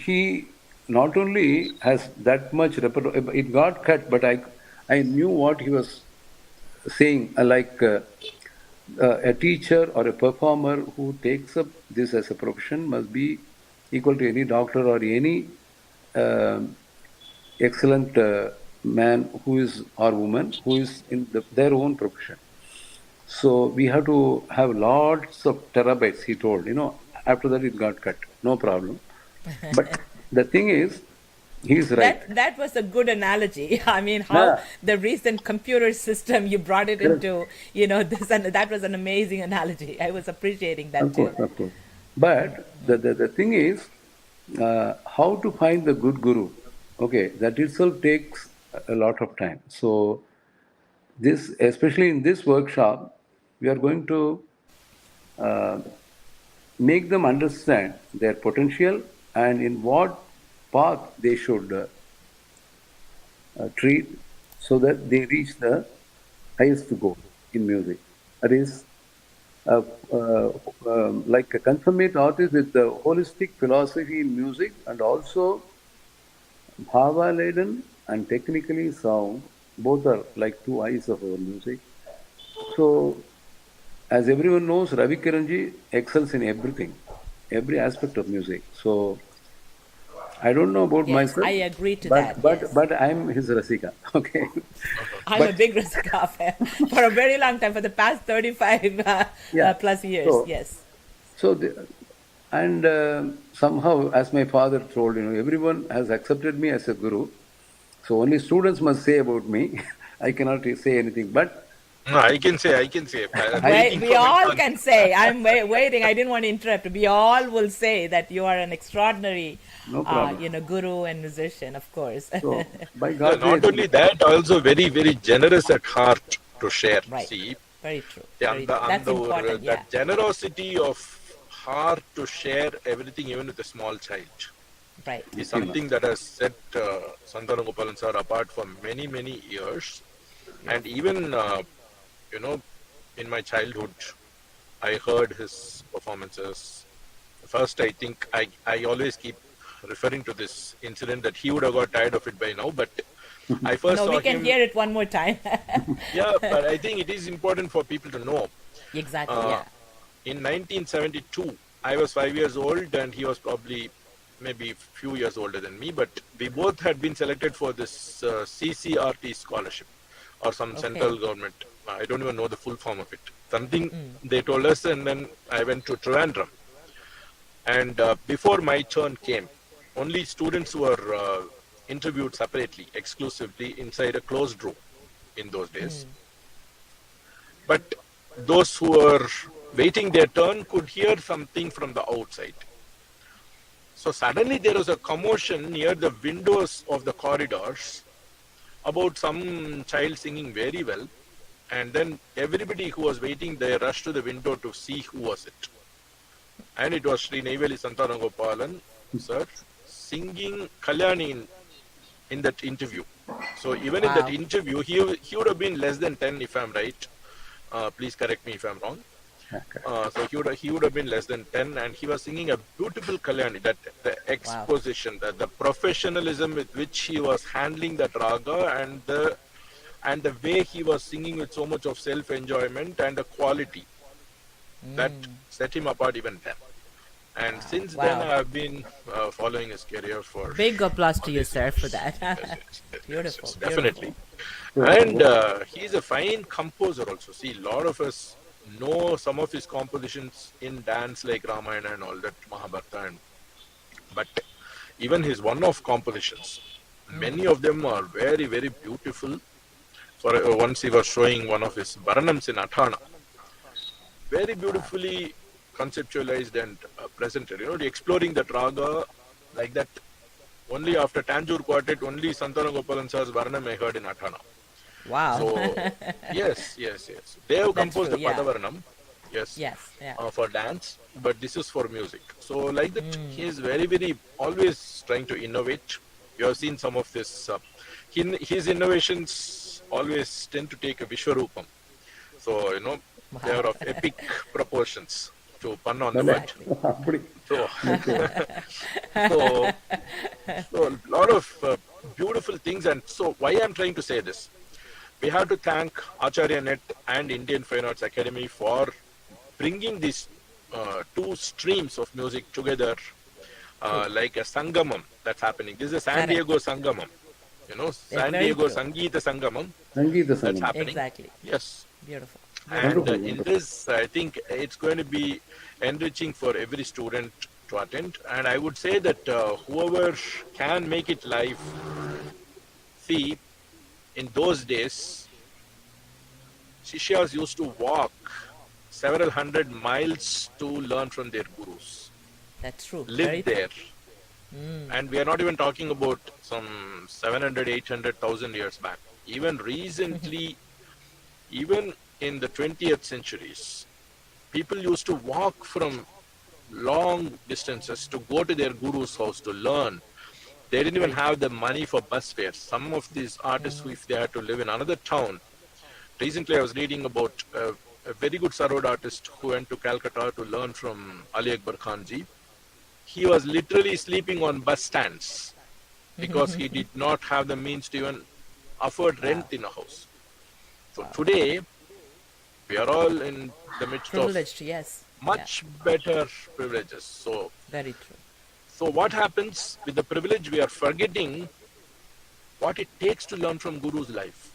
he not only has that much repertoire, it got cut, but I knew what he was saying, a teacher or a performer who takes up this as a profession must be equal to any doctor or any excellent man who is or woman who is in their own profession. So we have to have lots of terabytes, he told. After that it got cut. No problem. But the thing is, he's right. That was a good analogy. I mean, how Yeah. the recent computer system you brought it Correct. into, this, and that was an amazing analogy. I was appreciating that Of too. course, of course. But the thing is, how to find the good guru. Okay, that itself takes a lot of time. So this, especially in this workshop, we are going to make them understand their potential and in what path they should treat so that they reach the highest goal in music. That is, like a consummate artist with the holistic philosophy in music and also bhava laden and technically sound. Both are like two eyes of our music. So, as everyone knows, Ravikiranji excels in everything, every aspect of music. So, I don't know about Yes, myself. I agree to but, that. Yes. But I'm his Rasika. Okay. I'm a big Rasika fan for a very long time, for the past 35 Yeah. plus years. So- Yes. So, somehow, as my father told, everyone has accepted me as a guru. So only students must say about me. I cannot say anything. But No, I can say. I'm waiting We for my all turn. can say, I'm waiting, I didn't want to interrupt. We all will say that you are an extraordinary, No problem. guru and musician, of course. so, by Yeah, God's not grace, only that, also very, very generous at heart to share. Right. See, Very true. yeah, Very true. That's important, yeah. that generosity of heart to share everything, even with a small child, Right. is something that has set Santhanagopalan sir apart for many, many years. And even, in my childhood, I heard his performances. First, I think I always keep referring to this incident that he would have got tired of it by now, but I first No, saw we can him. hear it one more time. Yeah, but I think it is important for people to know. Exactly, Uh, yeah. In 1972, I was 5 years old and he was probably maybe a few years older than me, but we both had been selected for this CCRT scholarship or some central government. I don't even know the full form of it. Something they told us, and then I went to Trivandrum. And before my turn came, only students were interviewed separately, exclusively inside a closed room in those days. But those who were waiting their turn could hear something from the outside. So suddenly there was a commotion near the windows of the corridors about some child singing very well. And then everybody who was waiting there rushed to the window to see who was it. And it was Sri Neyveli Santhanagopalan sir singing Kalyani in that interview. So even in that Wow. interview, he would have been less than 10 if I'm right. Please correct me if I'm wrong. So he would have been less than 10, and he was singing a beautiful Kalyani. That the exposition, the professionalism with which he was handling that raga, and the way he was singing with so much of self-enjoyment and the quality that set him apart even then. And since then, Wow. I have been following his career for Big applause to you, sir, for that. Beautiful, Definitely. And he's a fine composer also. See, a lot of us know some of his compositions in dance like Ramayana and all that, Mahabharata. But even his one-off compositions, many of them are very, very beautiful. For once he was showing one of his Bharanams in Athana. Very beautifully conceptualized and presented. Exploring that raga like that Only after Tanjore Quartet, only Santhanagopalan sir's Varnam I heard in Athana. Wow. So, yes. They have That's composed true, a yeah. Padavarnam, yes, Yes, yeah. for dance, but this is for music. So, like that, he is very, always trying to innovate. You have seen some of this. His innovations always tend to take a Vishwarupam. So, they are of epic proportions, to pun on the word. அப்படி So, so a lot of beautiful things. And so, why I'm trying to say this? We have to thank Acharya Net and Indian Fine Arts Academy for bringing these two streams of music together, like a Sangamam that's happening. This is a San Diego Sangamam. San very Diego true. Sangeeta Sangamam சங்கீத that's சங்கம் happening. Exactly. Yes. Beautiful. And Wonderful, in wonderful. this, I think it's going to be enriching for every student to attend. And I would say that whoever can make it live, see, in those days, Shishyas used to walk several hundred miles to learn from their gurus, That's true. live Very true. there. And we are not even talking about some 700, 800,000 years back. Even recently, even in the 20th centuries, people used to walk from long distances to go to their guru's house to learn. They didn't even have the money for bus fares. Some of these artists, if they had to live in another town, recently I was reading about a very good sarod artist who went to Calcutta to learn from Ali Akbar Khan ji. He was literally sleeping on bus stands because he did not have the means to even afford rent in a house. So today, we are all in the midst Privileged, of yes. much better privileges. Very true. So what happens with the privilege? We are forgetting what it takes to learn from Guru's life.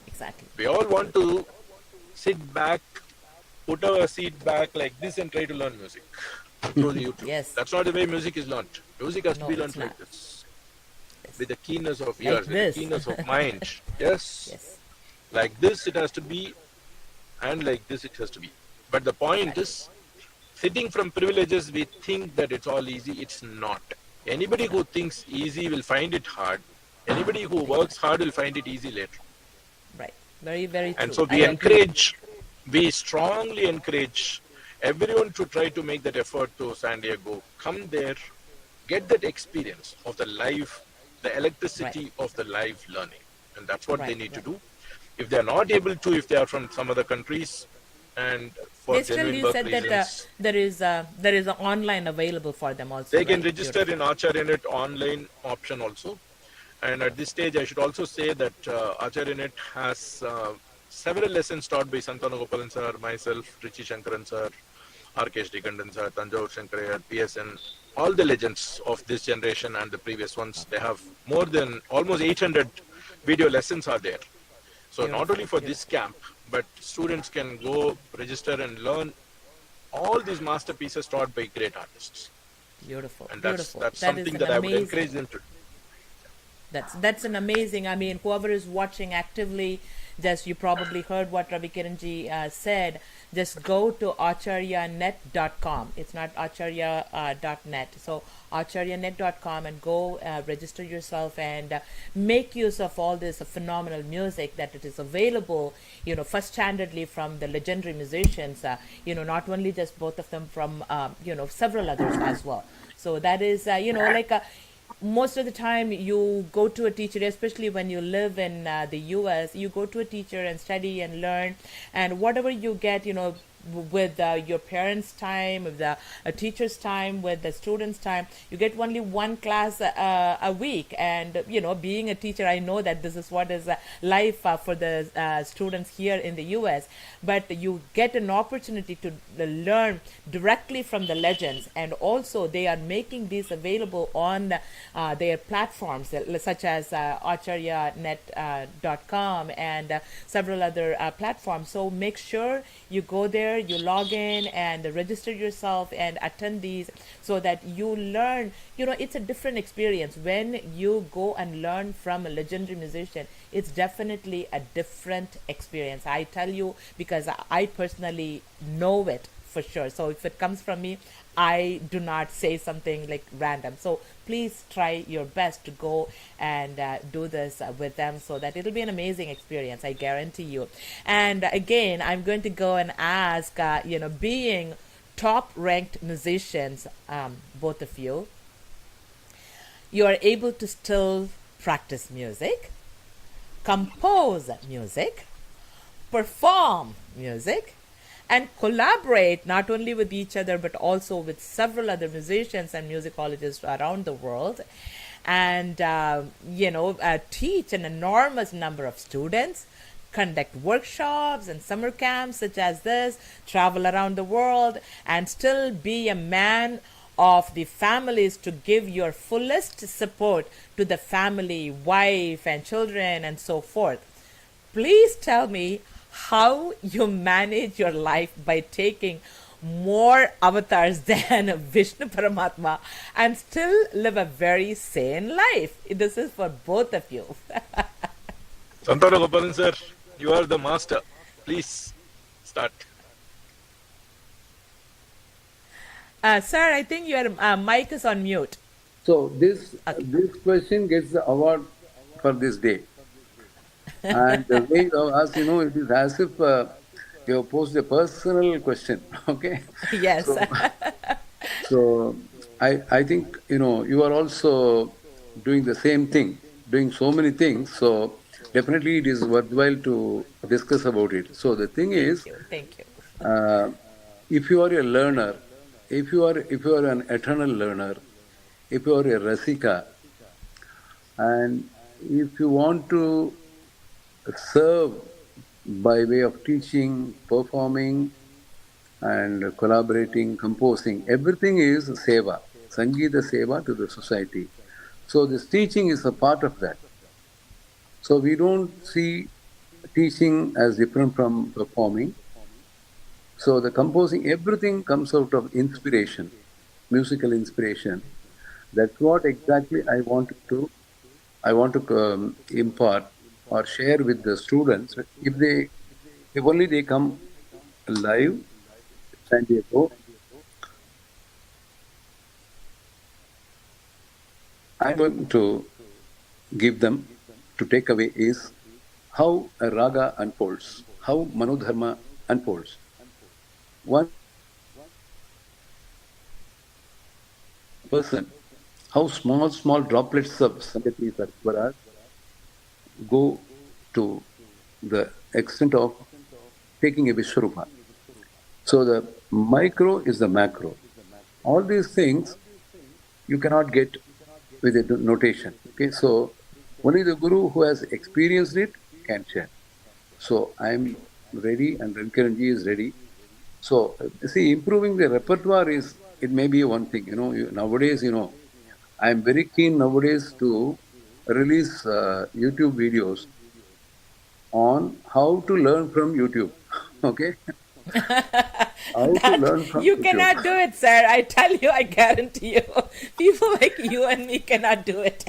Exactly. We all want to sit back, put our seat back like this and try to learn music through the YouTube. Yes. That's not the way music is learned. Music has to No, be it's learned like not. this. Yes. With the keenness of Like ears, with this. the keenness of mind. Yes. Yes. Like this it has to be, and like this it has to be. But the point is, sitting from privileges, we think that it's all easy. It's not. Anybody who thinks easy will find it hard. Anybody who works hard will find it easy later. Right. Very, very true. And so we strongly encourage everyone to try to make that effort to San Diego. Come there, get that experience of the live, the electricity of the live learning. And that's what they need to do. If they are not able to, if they are from some other countries, and for They still, genuine you work said reasons, that there is an online available for them also. they can right? register in AcharyaNet online option also. And at this stage, I should also say that AcharyaNet has several lessons taught by Santhanagopalan sir, myself, Rishi Shankaran sir, R.K.S. Digandan sir, Tanjore Shankarayar, PSN, all the legends of this generation and the previous ones. They have more than almost 800 video lessons are there. So not only for this camp, but students can go register and learn all these masterpieces taught by great artists. Beautiful. And Beautiful. that's That is something an that I would amazing- encourage them to do. That's an amazing. I mean, whoever is watching actively, just you probably heard what Ravikiran ji said. Just go to acharyanet.com. It's not acharya.net. So acharyanet.com and go register yourself and make use of all this phenomenal music that it is available. First-handedly from the legendary musicians. Not only just both of them from several others as well. So that is most of the time you go to a teacher, especially when you live in the US, you go to a teacher and study and learn, and whatever you get, with your parents' time, with the teacher's time, with the students' time, you get only one class a week. And being a teacher, I know that this is what is life for the students here in the US. But you get an opportunity to learn directly from the legends, and also they are making these available on their platforms such as acharyanet.com and several other platforms. So make sure you go there, you log in and register yourself and attend these, so that you learn. It's a different experience when you go and learn from a legendary musician. It's definitely a different experience, I tell you, because I personally know it for sure. So if it comes from me, I do not say something like random. So please try your best to go and do this with them, so that it'll be an amazing experience, I guarantee you. And again, I'm going to go and ask, being top ranked musicians, both of you, you are able to still practice music, compose music, perform music, and collaborate not only with each other but also with several other musicians and musicologists around the world, and teach an enormous number of students, conduct workshops and summer camps such as this, travel around the world, and still be a man of the families to give your fullest support to the family, wife and children and so forth. Please tell me how you manage your life by taking more avatars than Vishnu Paramatma and still live a very sane life. This is for both of you. Santhanagopalan sir, you are the master. Please start. Sir, I think your mic is on mute. So this question gets the award for this day. And the way you ask, it is as if you have posed a personal question. Okay. Yes. So I think you are also doing the same thing, doing so many things. So definitely it is worthwhile to discuss about it. So the thing is, Thank you. if you are a learner, if you are an eternal learner, if you are a rasika, and if you want to serve by way of teaching, performing, and collaborating, composing, everything is seva, Sangeeta seva to the society. So this teaching is a part of that. So we don't see teaching as different from performing. So the composing, everything comes out of inspiration, musical inspiration. That's what exactly I want to impart or share with the students. If only they come live, San Diego, I'm going to give them to take away is how a raga unfolds, how manodharma unfolds. One person, how small droplets of Sangati Saraswaras go to the extent of taking a Vishwarupa. So the micro is the macro. All these things you cannot get with a notation. Okay, so only the Guru who has experienced it can share. So I am ready and Ravikiran ji is ready. So see, improving the repertoire it may be one thing. Nowadays, I am very keen nowadays to release YouTube videos on how to learn from YouTube. Okay? How to learn from You YouTube. cannot do it, sir. I tell you, I guarantee you. People like you and me cannot do it.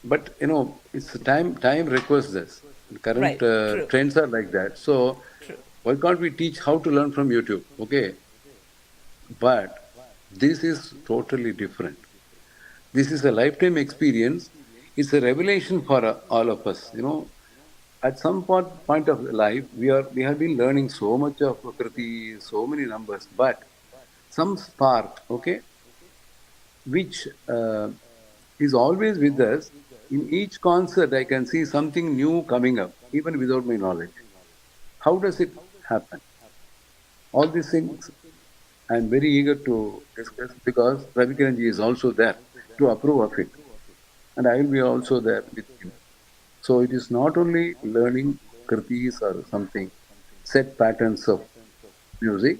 But it's time requires this. Current Right, trends are like that. So why can't we teach how to learn from YouTube? Okay. But this is totally different. This is a lifetime experience. It's a revelation for all of us. At some point of life, we have been learning so much of Prakriti, so many numbers, but some spark, okay, which is always with us. In each concert, I can see something new coming up, even without my knowledge. How does it happen? All these things I am very eager to discuss because Ravikiran ji is also there to approve of it. And I will be also there with him. So it is not only learning kritis or something, set patterns of music.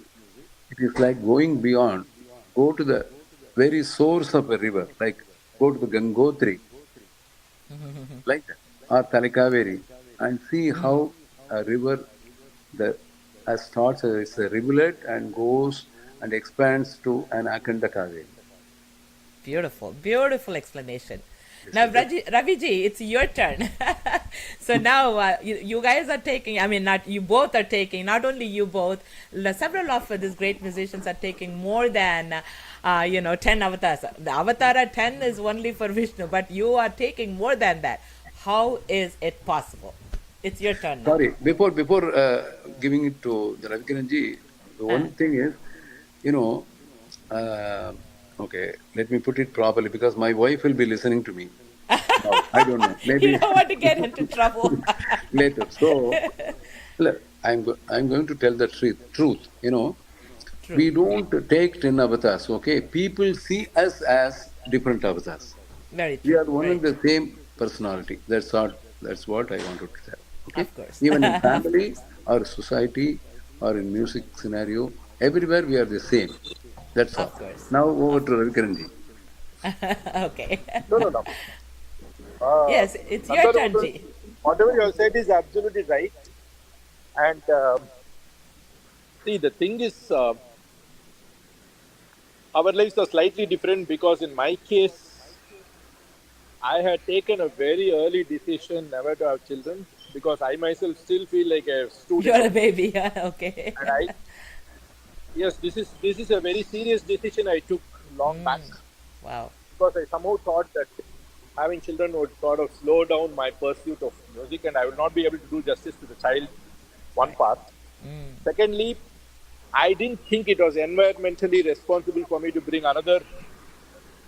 It is like going beyond, go to the very source of a river, like go to the Gangotri, like that, or Talakaveri, and see how a river starts as a rivulet and goes and expands to an Akhanda Kaveri. Beautiful, beautiful explanation. Now, Raviji, it's your turn. So now you guys are taking, I mean, not you both are taking, not only you both, several of these great musicians are taking more than, 10 avatars. The avatar 10 is only for Vishnu, but you are taking more than that. How is it possible? It's your turn now. Sorry, before giving it to the Ravikiran ji, the one thing is, okay, let me put it properly because my wife will be listening to me. No, I don't know. Maybe You don't want to get into trouble. later. So, look, I'm going to tell the truth. True. We don't take 10 avatars, okay? People see us as different avatars. Very true. We are one and the same personality. That's what I wanted to tell. Okay? Of course. Even in family or society or in music scenario, everywhere we are the same. That's all. Of course. Now over to Ravikiran ji. Okay. No. Yes, it's your turn, Ji. Whatever you have said is absolutely right. And see, the thing is, our lives are slightly different because in my case, I had taken a very early decision never to have children because I myself still feel like a student. You're a baby, yeah, okay. And yes, this is a very serious decision I took long back Wow. because I somehow thought that having children would sort of slow down my pursuit of music and I would not be able to do justice to the child, one part. Secondly, I didn't think it was environmentally responsible for me to bring another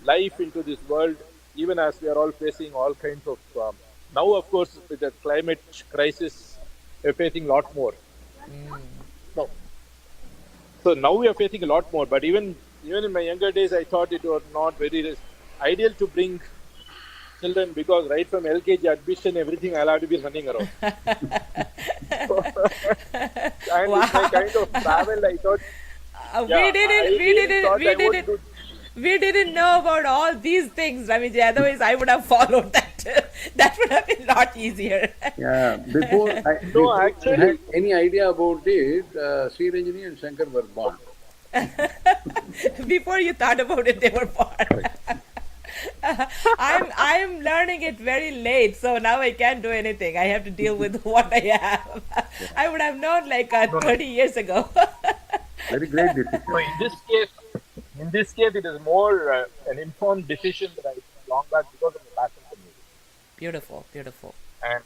life into this world, even as we are all facing all kinds of... now, of course, with the climate crisis, we're facing a lot more. No. So now we are facing a lot more, but even in my younger days, I thought it was not very ideal to bring children because right from LKG admission, everything I'll have to be running around. And with my kind of travel, I thought, we didn't know about all these things, Ramiji. Otherwise, I would have followed that. That would have been a lot easier. Yeah, before I had any idea about it, Sri Ranjani and Shankar were born. Before you thought about it, they were born. I'm learning it very late, so now I can't do anything. I have to deal with what I have. I would have known like 30 years ago. Very great decision. So in this case, it is more an informed decision that I took long back because of the passion for music. Beautiful, beautiful. And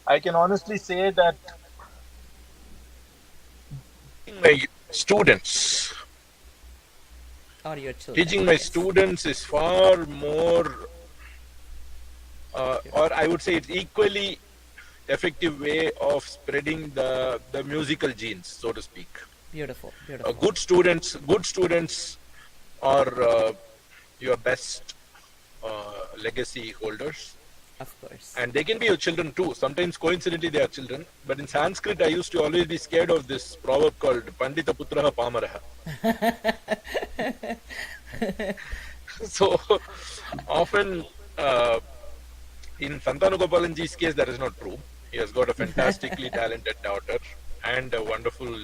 I can honestly say that my students, Or your children. teaching my students is far more, or I would say it's equally effective way of spreading the musical genes, so to speak. Beautiful, beautiful. Good students are your best legacy holders. Of course. And they can be your children too. Sometimes coincidentally they are children. But in Sanskrit I used to always be scared of this proverb called Pandita Putraha Pamaraha. So often in Santhanagopalan ji's case that is not true. He has got a fantastically talented daughter and a wonderful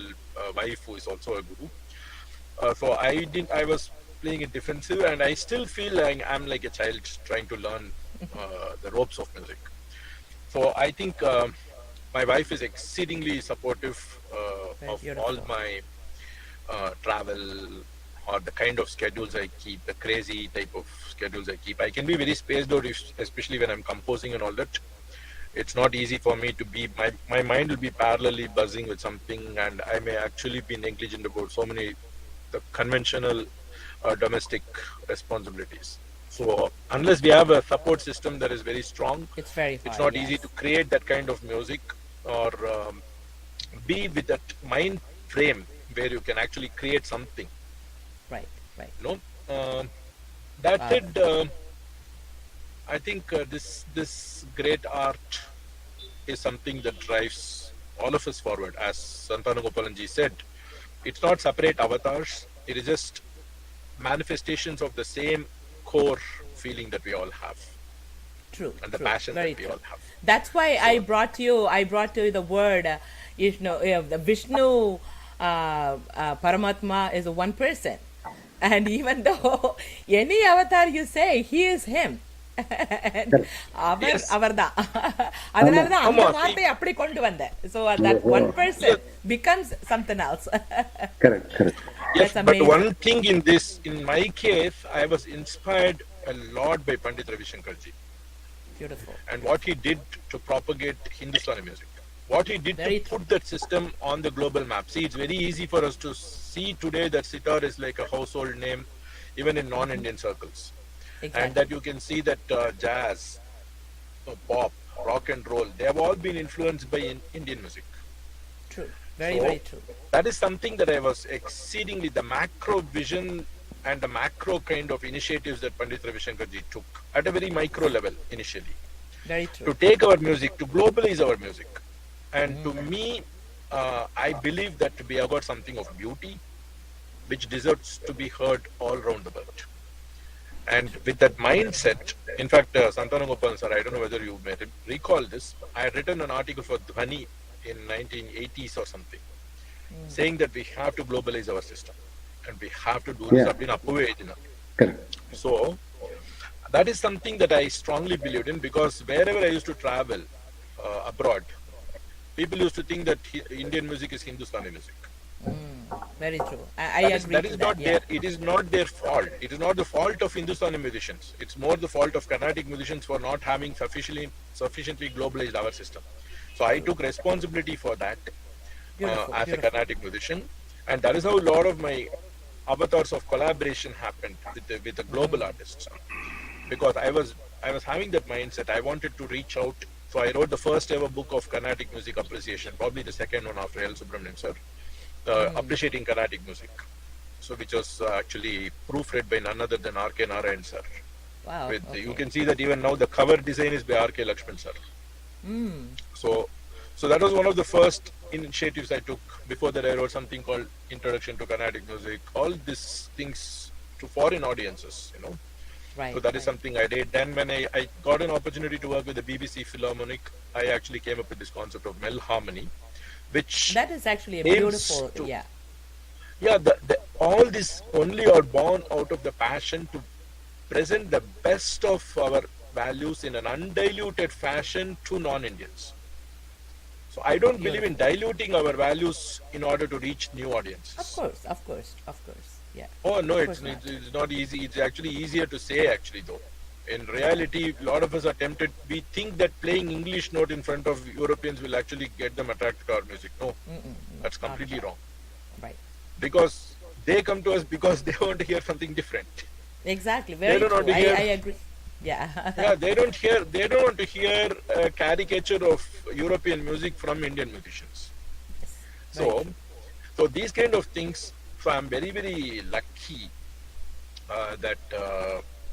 wife who is also a guru. So I was playing it defensive and I still feel like I'm like a child trying to learn the ropes of music. So I think my wife is exceedingly supportive of all my travel or the kind of schedules I keep, the crazy type of schedules I keep. I can be very spaced out, especially when I'm composing and all that. It's not easy for me to be, my mind will be parallelly buzzing with something and I may actually be negligent about so many the conventional domestic responsibilities. So unless we have a support system that is very strong, it's very hard, it's not easy to create that kind of music or be with that mind frame where you can actually create something. Right, right. No, that said, I think this great art is something that drives all of us forward. As Santhanagopalan ji said, it's not separate avatars. It is just manifestations of the same core feeling that we all have. True. And the true, passion very that we true. all have. That's why I brought you the word, the Vishnu Paramatma is a one person. And even though any avatar you say, he is him. And Correct. Our Yes. அவர்தான். ஆமா. அதனாலதான் அந்த Amma, see, வார்த்தையை அப்படி கொண்டு வந்தேன். So that ஓஹோ. one person yes, becomes something else. Correct, correct. yes, That's but amazing. one thing in this, in my case, I was inspired a lot by Pandit Ravikiran ji Beautiful. and what he did to propagate Hindustani music. What he did Very to true. put that system on the global map. See, it's very easy for us to see today that sitar is like a household name, even in non-Indian circles. And Exactly. that you can see that jazz, pop, rock and roll, they have all been influenced by Indian music. True. Very, So very true. that is something that I was exceedingly, the macro vision and the macro kind of initiatives that Pandit Ravikiran ji took at a very micro level initially, Very to true. take our music, to globalize our music. And to me, I believe that we have got something of beauty which deserves to be heard all around the world. And with that mindset, in fact, Santhanagopalan sir, I don't know whether you may recall this, I had written an article for Dhwani in 1980s or something, saying that we have to globalize our system and we have to do this. Yeah. Correct. So that is something that I strongly believed in, because wherever I used to travel abroad, people used to think that Indian music is Hindustani music. Very true. I That is, agree that to is that. not Yeah. their. It is not their fault. It is not the fault of Hindustani musicians. It's more the fault of Carnatic musicians for not having sufficiently globalized our system. So I took responsibility for that Beautiful. as a Beautiful. Carnatic musician, and that is how a lot of my avatars of collaboration happened with the global artists. Because I was having that mindset. I wanted to reach out. So I wrote the first ever book of Carnatic music appreciation, probably the second one after L. Subramanian sir, appreciating Carnatic music. So which was actually proofread by none other than R.K. Narayan sir. Wow. With Okay. you can see that even now the cover design is by R.K. Lakshman sir. So that was one of the first initiatives I took. Before that, I wrote something called Introduction to Carnatic Music. All these things to foreign audiences, you know. Right. So that is right. something I did. Then when I got an opportunity to work with the BBC Philharmonic, I actually came up with this concept of Mel Harmony, which That is actually a aims beautiful. to- Yeah. yeah, all this only are born out of the passion to present the best of our values in an undiluted fashion to non-Indians. So I don't believe in diluting our values in order to reach new audiences. Of course. Of course. Of course. Yeah. Oh no, Of it's, course not. it's not easy. It's actually easier to say actually though. In reality, a lot of us are tempted. We think that playing English note in front of Europeans will actually get them attracted to our music. No, that's completely wrong. Right. Because they come to us because they want to hear something different. Exactly. Very don't true. want to hear- I agree. Yeah. Yeah, they don't want to hear a caricature of European music from Indian musicians. Very So, true. so these kind of things. So I'm very, very lucky that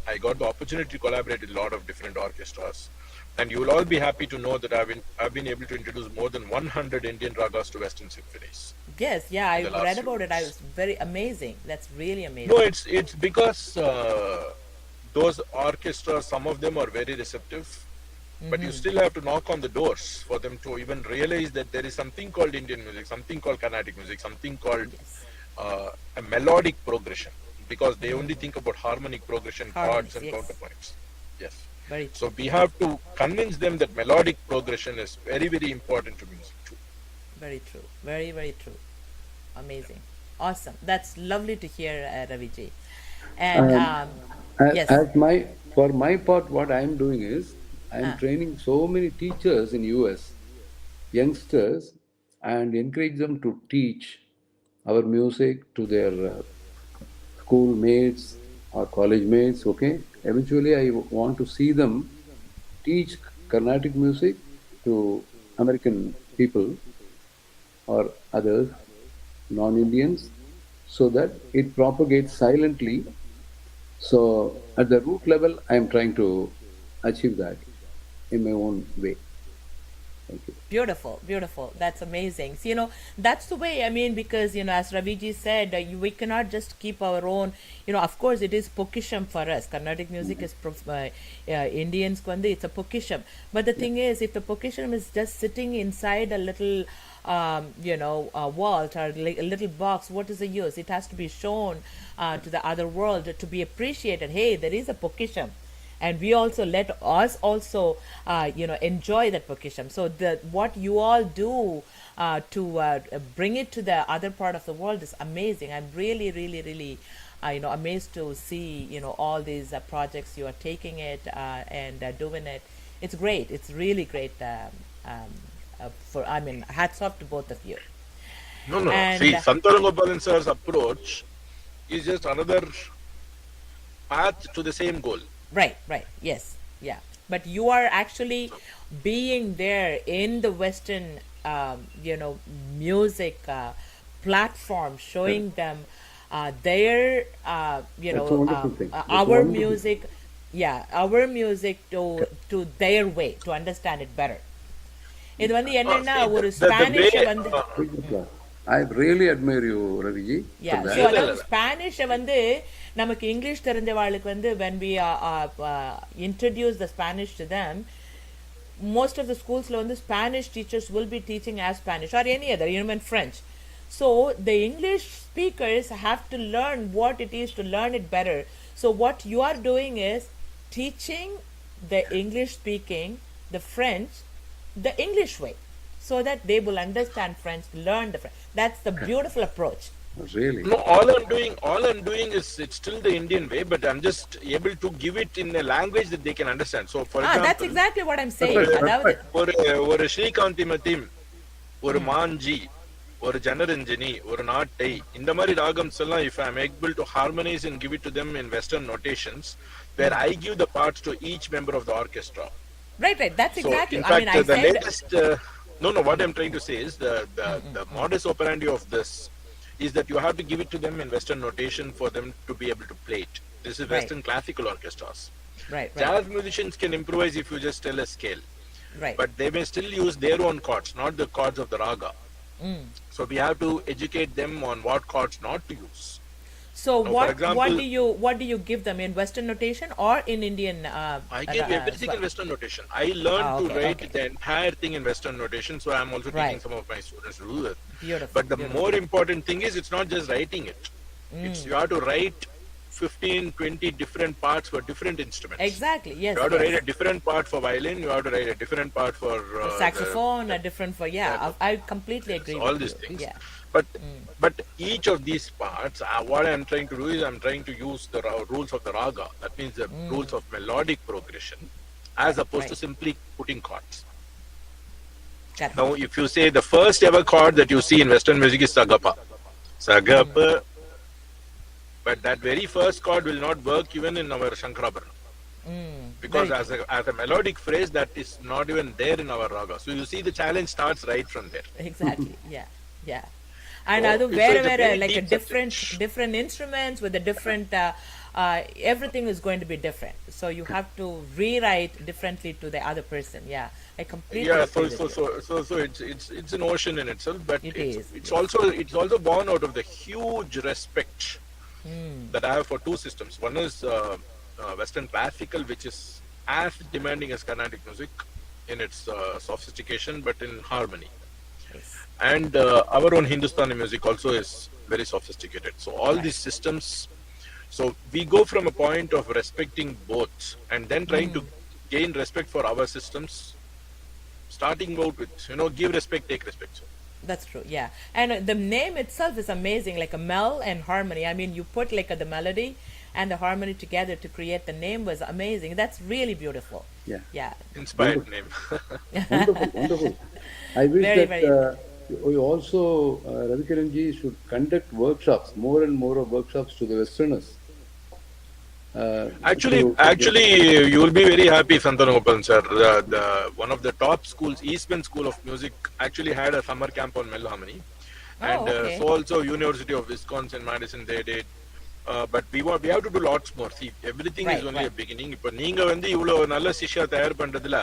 I got the opportunity to collaborate with a lot of different orchestras, and you will all be happy to know that I've been able to introduce more than 100 Indian ragas to Western symphonies. Yes. Yeah. I the last read few about it. I years. was very amazing. That's really amazing. No, it's because those orchestras, some of them are very receptive, but you still have to knock on the doors for them to even realize that there is something called Indian music, something called Carnatic music, something called Yes. a melodic progression, because they only think about harmonic progression, chords Harmonies, and yes. counterpoints. Yes. Very true. So we have to convince them that melodic progression is very, very important to music too. Very true. Very, very true. Amazing. Awesome. That's lovely to hear, Raviji. And yes. For my part, what I am doing is I am training so many teachers in US, youngsters, and encourage them to teach our music to their schoolmates or college mates. Okay, eventually I want to see them teach Carnatic music to American people or others, non-Indians, so that it propagates silently. So at the root level, I am trying to achieve that in my own way. Thank you. Beautiful, beautiful. That's amazing. So, that's the way. I mean, because as Raviji said, we cannot just keep our own. Of course, it is pokisham for us. Carnatic music is Indians. It's a pokisham. But the thing is, if the pokisham is just sitting inside a little, a vault or like a little box, what is the use? It has to be shown to the other world to be appreciated. Hey, there is a pokisham. And we also let us also enjoy that pokisham. So what you all do to bring it to the other part of the world is amazing. I'm really, really, really amazed to see all these projects you are taking it and doing it. It's great. It's really great. Hats off to both of you. No. And, See, Santhanagopalan sir's approach is just another path to the same goal. Right, yes, yeah. But you are actually being there in the Western, music platform, showing them their, our music, our music to their way, to understand it better. இது வந்து என்னன்னா ஒரு Spanish வந்து I really admire you, Raviji. So அதாவது Spanish வந்து நமக்கு English தெரிஞ்சவாளுக்கு வந்து when we introduce the Spanish to them, most of the schools வந்து Spanish teachers will be teaching as Spanish or any other, even French. So the English speakers have to learn what it is to learn it better. So what you are doing is teaching the English speaking, the French, the English way, so that they will understand French, learn the French. That's the beautiful approach. Really? No, all I'm doing is it's still the Indian way, but I'm just able to give it in a language that they can understand. So, for example, that's exactly what I'm saying. ஒரு ஸ்ரீகாந்தி மத்தியம், ஒரு மாஞ்சி, ஒரு ஜனரஞ்சனி, ஒரு நாட்டை, இந்த மாதிரி ராகம்ஸ் எல்லாம் if I'm able to harmonize and give it to them in Western notations, where I give the parts to each member of the orchestra. Right. That's exactly. So, in fact, I the said, latest. What I'm trying to say is the modus operandi of this is that you have to give it to them in Western notation for them to be able to play it. This is Western classical orchestras. Right. Jazz musicians can improvise if you just tell a scale. Right. But they may still use their own chords, not the chords of the raga. So we have to educate them on what chords not to use. So now, what do you give them in Western notation or in Indian? I give everything in Western notation. I learned to write the entire thing in Western notation, so I'm also teaching some of my students to do that. Beautiful. But the more important thing is it's not just writing it. It's you have to write 15-20 different parts for different instruments. Exactly. Yes. You have to write a different part for violin. You have to write a different part for saxophone. A different for I completely agree. All with these you. things. Yeah. But each of these parts, what I'm trying to do is I'm trying to use the rules of the raga. That means the rules of melodic progression, as opposed to simply putting chords. Correct. Now, if you say the first ever chord that you see in Western music is sagapa, but that very first chord will not work even in our Shankarabharana. Because as a melodic phrase, that is not even there in our raga. So you see the challenge starts right from there. Exactly. Yeah. And where like a different instruments with a different everything is going to be different. So you have to rewrite differently to the other person. Yeah, I completely agree with you. So it's an ocean in itself, but it's also born out of the huge respect that I have for two systems. One is Western classical, which is as demanding as Carnatic music in its sophistication, but in harmony. Yes. And our own Hindustani music also is very sophisticated. So all these systems, so we go from a point of respecting both and then trying to gain respect for our systems, starting out with, give respect, take respect. So. That's true, yeah. And the name itself is amazing, like a mel and harmony. I mean, you put like the melody and the harmony together to create the name was amazing. That's really beautiful. Yeah. Inspired name. Wonderful. I wish we also, Ravikiran ji, should conduct workshops, more and more of workshops to the Westerners. Actually, you will be very happy, Santhanagopalan sir. One of the top schools, Eastman School of Music, actually had a summer camp on Mel harmony, and so also University of Wisconsin, Madison, they did. But we have to do lots more. See, everything is only a beginning. இப்போ நீங்க வந்து இவ்வளவு நல்ல சிஷ்யா தயார் பண்றதுல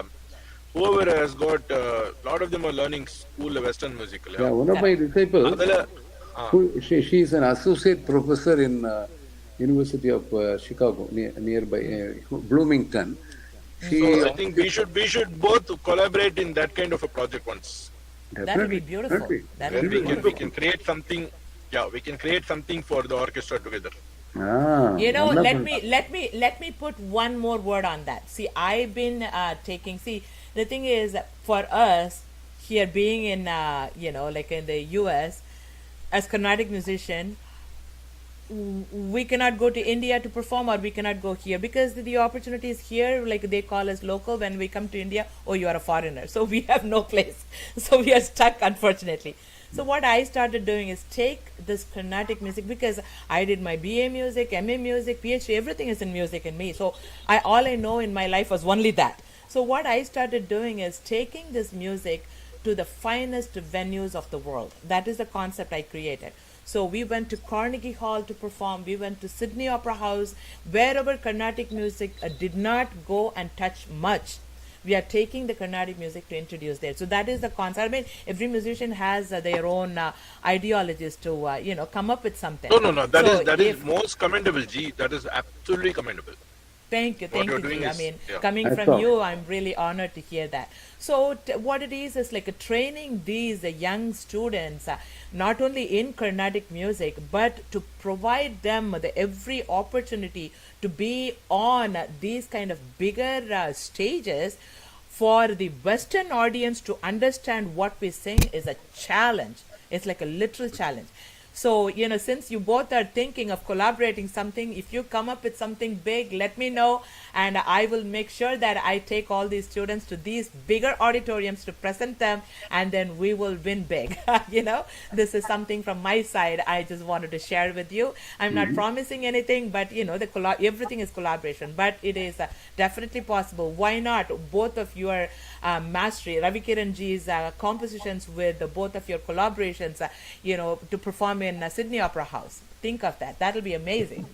whoever has got, a lot of them are learning school Western music. Yeah, one of my disciples, Adala, she is an associate professor in University of Chicago, nearby Bloomington. so I think we should both collaborate in that kind of a project once. That would be beautiful. That would Where be we can create something. Yeah, we can create something for the orchestra together. You know, wonderful. let me put one more word on that. See, I've been taking. See, the thing is, for us here, being in like in the U.S. as Carnatic musician, we cannot go to India to perform, or we cannot go here because the opportunity is here. Like they call us local. When we come to India, oh, you are a foreigner, so we have no place. So we are stuck, unfortunately. So what I started doing is take this Carnatic music, because I did my BA music, MA music, PhD, everything is in music in me. So all I know in my life was only that. So what I started doing is taking this music to the finest venues of the world. That is the concept I created. So we went to Carnegie Hall to perform. We went to Sydney Opera House, wherever Carnatic music did not go and touch much. We are taking the Carnatic music to introduce there. So that is the concept. I mean, every musician has their own ideologies to come up with something. No. That So is most commendable, G. That is absolutely commendable. Thank you, What you're G. doing I is- mean, yeah. coming That's from all. you, I'm really honored to hear that. So, what it is like a training these young students, not only in Carnatic music, but to provide them the every opportunity to be on these kind of bigger stages for the Western audience to understand what we sing is a challenge. It's like a literal challenge. So, since you both are thinking of collaborating something, if you come up with something big, let me know, and I will make sure that I take all these students to these bigger auditoriums to present them, and then we will win big. This is something from my side I just wanted to share with you. I'm not promising anything, but everything is collaboration, but it is definitely possible. Why not both of your mastery, Ravikiran ji's compositions with both of your collaborations, to perform in Sydney Opera House. Think of that. That'll be amazing.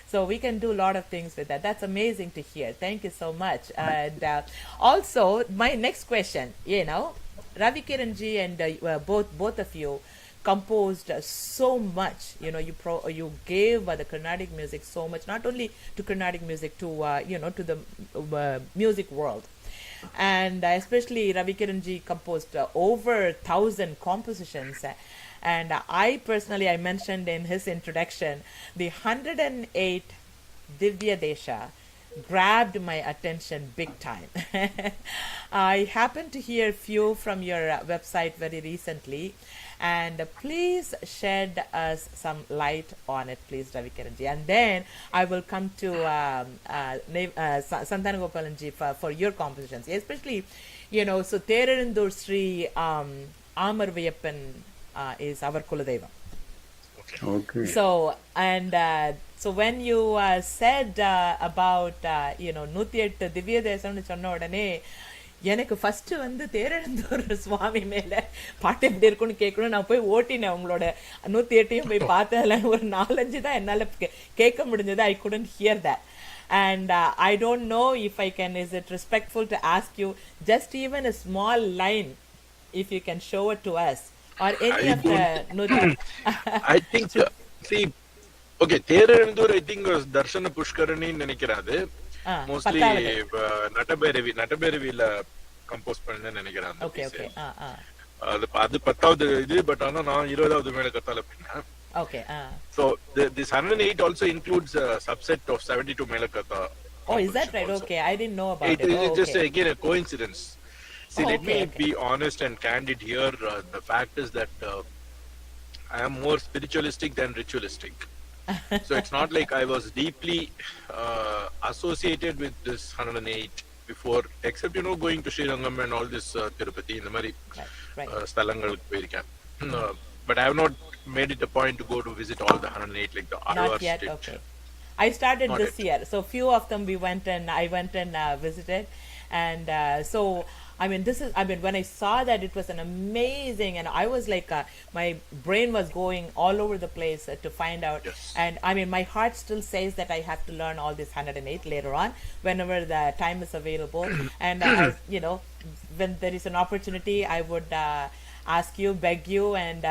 So we can do a lot of things with that. That's amazing to hear. Thank you so much. And also, my next question, Ravikiran ji and both of you composed so much. You gave the Carnatic music so much, not only to Carnatic music, to to the music world. And especially Ravikiran ji composed over 1,000 compositions. And I personally, I mentioned in his introduction, the 108 Divya Desha grabbed my attention big time. I happened to hear few from your website very recently, and please shed us some light on it, please, Ravikiran ji. And then I will come to Santhanagopalan ji for your compositions, especially, so Thererendur Sri Amar Vayappan is our Kuladeva. Okay. So, and so when you said about, 108 திவ்ய தேசம்னு சொன்ன உடனே எனக்கு first வந்து தேரெழுந்தூர் சுவாமி மேல பாட்டு எப்படி இருக்குன்னு கேட்கணும். நான் போய் ஓட்டினேன், உங்களோட 108 போய் பார்த்தேன். அதில் ஒரு 4-5 தான் என்னால் கேட்க முடிஞ்சது. I couldn't hear that. And I don't know if I can, is it respectful to ask you just even a small line, if you can show it to us, or any of the Nutya? I think, see, okay, Thererendur, I think was Darshana Pushkarani நினைக்கிறேன் அது. Mostly நட்டபைரவில compose பண்ண நினைக்கிறேன். Okay. அது 10வது இது, but ஆனா நான் 20வது மேல கத்தால பண்ணேன். Okay. So this 108 also includes a subset of 72 Melakatha. Oh, is that right? Also. Okay, I didn't know about it. It is just okay. again a coincidence. See, let me be honest and candid here. The fact is that I am more spiritualistic than ritualistic. So it's not like I was deeply associated with this 108 before, except going to Srirangam and all this Tirupati in the Mari Stalangal Pirikan. But I have not made it a point to go to visit all the 108 like the Not Arvas yet. did. Okay. I started Not this yet. year, so few of them I went and visited, and so I mean, when I saw that, it was an amazing, and I was like, my brain was going all over the place to find out. Yes. And I mean, my heart still says that I have to learn all this 108 later on, whenever the time is available. And as you know, when there is an opportunity, I would ask you, beg you, and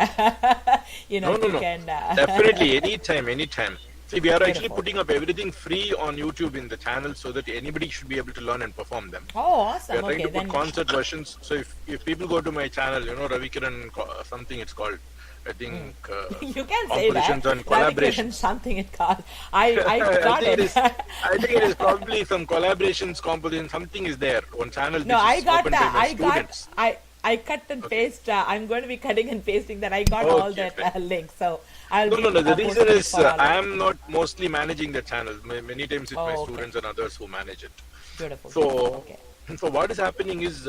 you know, No, if you no. can. Definitely, anytime. See, we are actually Beautiful. putting up everything free on YouTube in the channel so that anybody should be able to learn and perform them. Oh, We awesome. are trying Okay, to put then concert versions. So if people go to my channel, you know, Ravikiran, something it's called, I think, you can say that. compositions and Ravikiran, collaborations. something it calls. I I got think it. I think it is probably some collaborations, composition, something is there. One channel No, which I is got open that. by my students. I cut and paste. I'm going to be cutting and pasting that. I got all Okay, that links. So I'll No, be no, no. The reason posting it is for all I of you. am not mostly managing the channel. Many times it's my Oh, okay. students and others who manage it. Beautiful. So, Okay. so what is happening is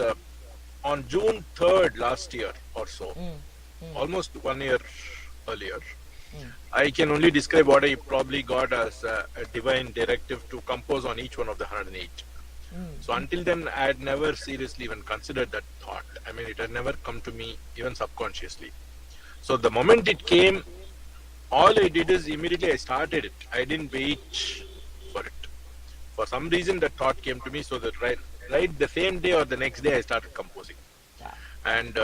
on June 3rd last year or so, almost 1 year earlier, I can only describe what I probably got as a divine directive to compose on each one of the 108. So until then, I had never seriously even considered that thought. I mean, it had never come to me even subconsciously. So the moment it came, all I did is immediately I started it. I didn't wait for it. For some reason, that thought came to me, so that right the same day or the next day, I started composing. Yeah. And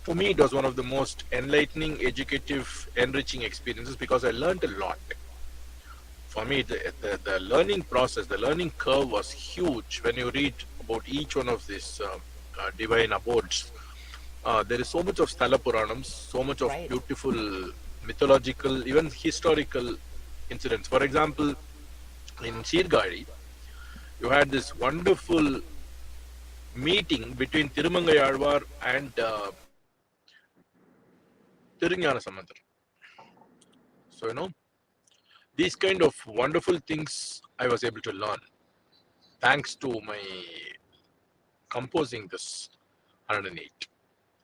for me, it was one of the most enlightening, educative, enriching experiences because I learned a lot. For me, the learning process, the learning curve was huge. When you read about each one of these divine abodes, there is so much of Sthala Puranams, so much of Right. beautiful mythological, even historical incidents. For example, in Sirgari, you had this wonderful meeting between Tirumangayalvar and Thirugnana Sambandar. So, you know, these kind of wonderful things I was able to learn thanks to my composing this 108.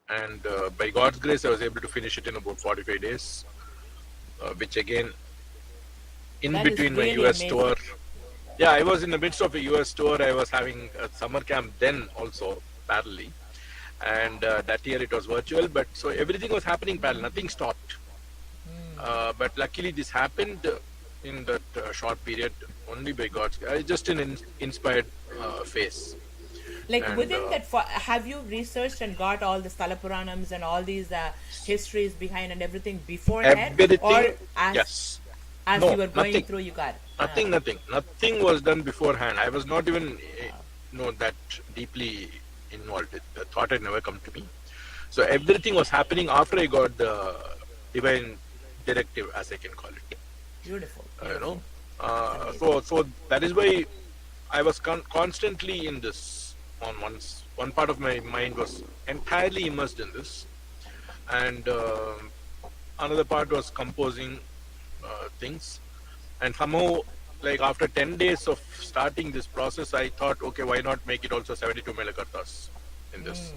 And by God's grace, I was able to finish it in about 45 days, which again, in That is between my really US amazing. tour. Yeah, I was in the midst of a US tour. I was having a summer camp then also, parallelly. And that year it was virtual, but so everything was happening parallel, nothing stopped. But luckily this happened in that short period only by God's grace, just an inspired phase. Like And, within that, have you researched and got all the Sthala Puranams and all these histories behind and everything beforehand? Everything, Or as, yes. as No, you were going nothing. through, you got Nothing was done beforehand. I was not even that deeply involved. The thought had never come to me. So everything was happening after I got the divine directive, as I can call it. Beautiful. You know, so that is why I was constantly in this. On one part of my mind was entirely immersed in this, and another part was composing things. And somehow, like after 10 days of starting this process, I thought, okay, why not make it also 72 Melakartas in this?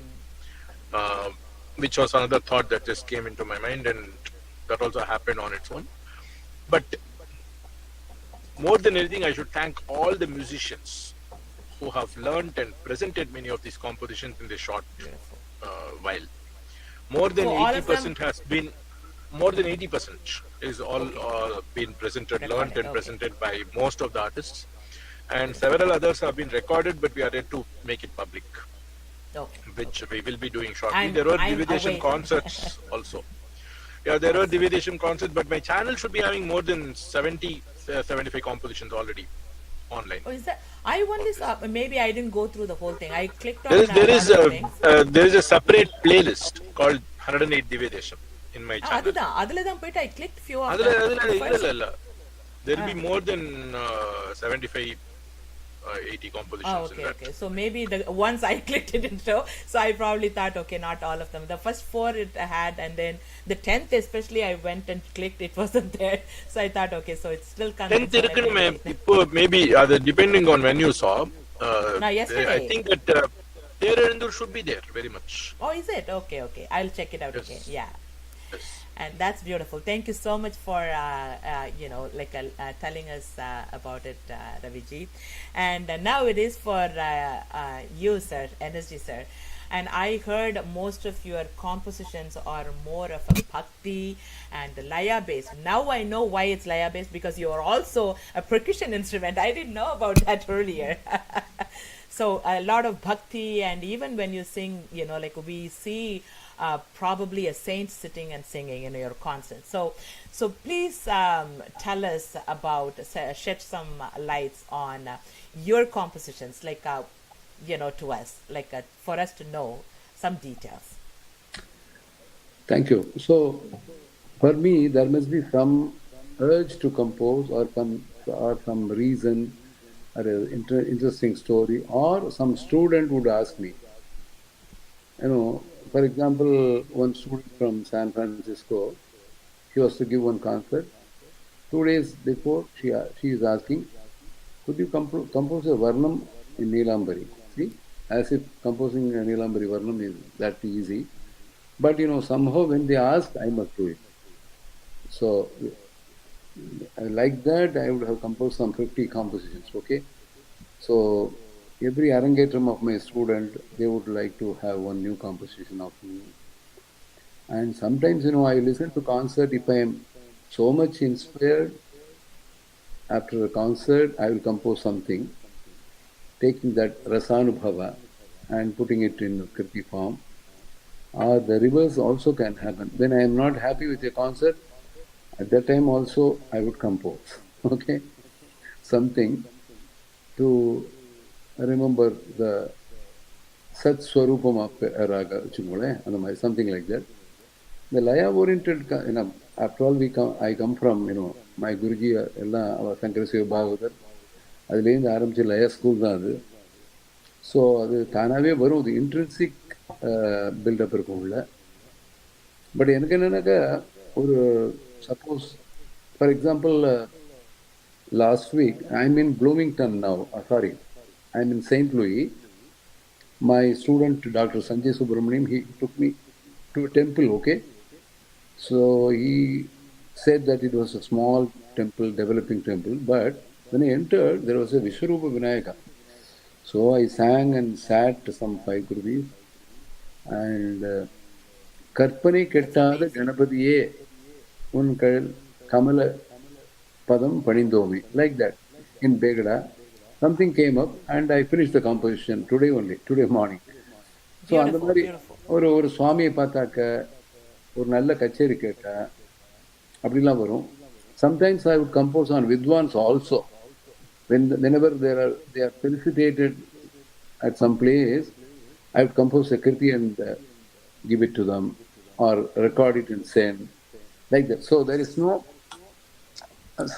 Which was another thought that just came into my mind, and that also happened on its own. But more than anything, I should thank all the musicians who have learned and presented many of these compositions in this short while. More than So all of 80% them- has been, more than 80% is all been presented, learned Recorded, and okay. presented by most of the artists. And several others have been recorded, but we are yet to make it public, Okay. which we will be doing shortly. I'm- There were I'm divination awake. concerts also. Yeah, there were divination concerts, but my channel should be having more than 70, 75 compositions already online. Oh, is that? I only saw. Maybe I didn't go through the whole thing. I clicked on. There is a separate playlist called 108 Divedesham in my channel. அதுதான் அதுல தான் போயிட்டு I clicked few of அதுல- them. அதுல First- இல்ல. There will be more than 75, 80 compositions in okay, that. okay. So maybe the once I clicked it didn't show. So I probably thought, okay, not all of them. The first 4 it had, and then the 10th especially, I went and clicked. It wasn't there. So I thought, okay, so it's still coming. 10th So let இருக்குன்னு me- இப்போ maybe depending on when you saw. No, yesterday. I think that Thererendur should be there very much. Oh, is it? Okay, okay. I'll check it out Yes. again. Yeah. Yes. And that's beautiful. Thank you so much for telling us about it, Raviji. And now it is for you, sir, NSG sir. And I heard most of your compositions are more of a bhakti and laya based. Now I know why it's laya based, because you are also a percussion instrument. I didn't know about that earlier. So a lot of bhakti, and even when you sing, like we see probably a saint sitting and singing in your concert. So please tell us about, shed some lights on your compositions, like to us, like for us to know some details. Thank you. So, for me, there must be some urge to compose, or some reason, or an interesting story, or some student would ask me. For example, one student from San Francisco, she was to give one concert. 2 days before, she is asking, could you compose a Varnam in Neelambari? See, as if composing a Neelambari Varnam is that easy. But somehow when they ask, I must do it. So, like that, I would have composed some 50 compositions, okay? So, every arangetram of my student, they would like to have one new composition of me. And sometimes, I listen to concert. If I am so much inspired, after a concert, I will compose something, taking that rasanubhava and putting it in kriti form. Or the reverse also can happen. When I am not happy with a concert, at that time also I would compose, okay? Something to remember the Sat Swarupam of Raga, something like that. The Laya-oriented, after all, I come from, my Guruji, our Sankarasiva Bhagavatar, அதுலேருந்து ஆரம்பிச்சு லயா school தான் அது. So அது தானாகவே வரும், இது intrinsic build up இருக்கும் உள்ள. பட் எனக்கு என்னன்னாக்கா, ஒரு suppose for example last week I am in Bloomington now, sorry, I am in Saint Louis. My student, Dr. Sanjay Subramaniam, he took me to a temple, okay? So he said that it was a small temple, developing temple, but when I entered, there was a Vishwarupa Vinayaka. So I sang and sat some 5 Guruvis, and Karpane Kettada Ganapatiye Unkal Kamala Padam Panindomi, like that, in Begada. Something came up and I finished the composition today morning. So அந்த மாதிரி ஒரு சுவாமியை பார்த்தாக்க, ஒரு நல்ல கச்சேரி கேட்டா, அப்படிலாம் வரும். Sometimes I would compose on Vidwans also. Whenever they are felicitated at some place, I would compose a kriti and give it to them, or record it and send, like that. So there is no,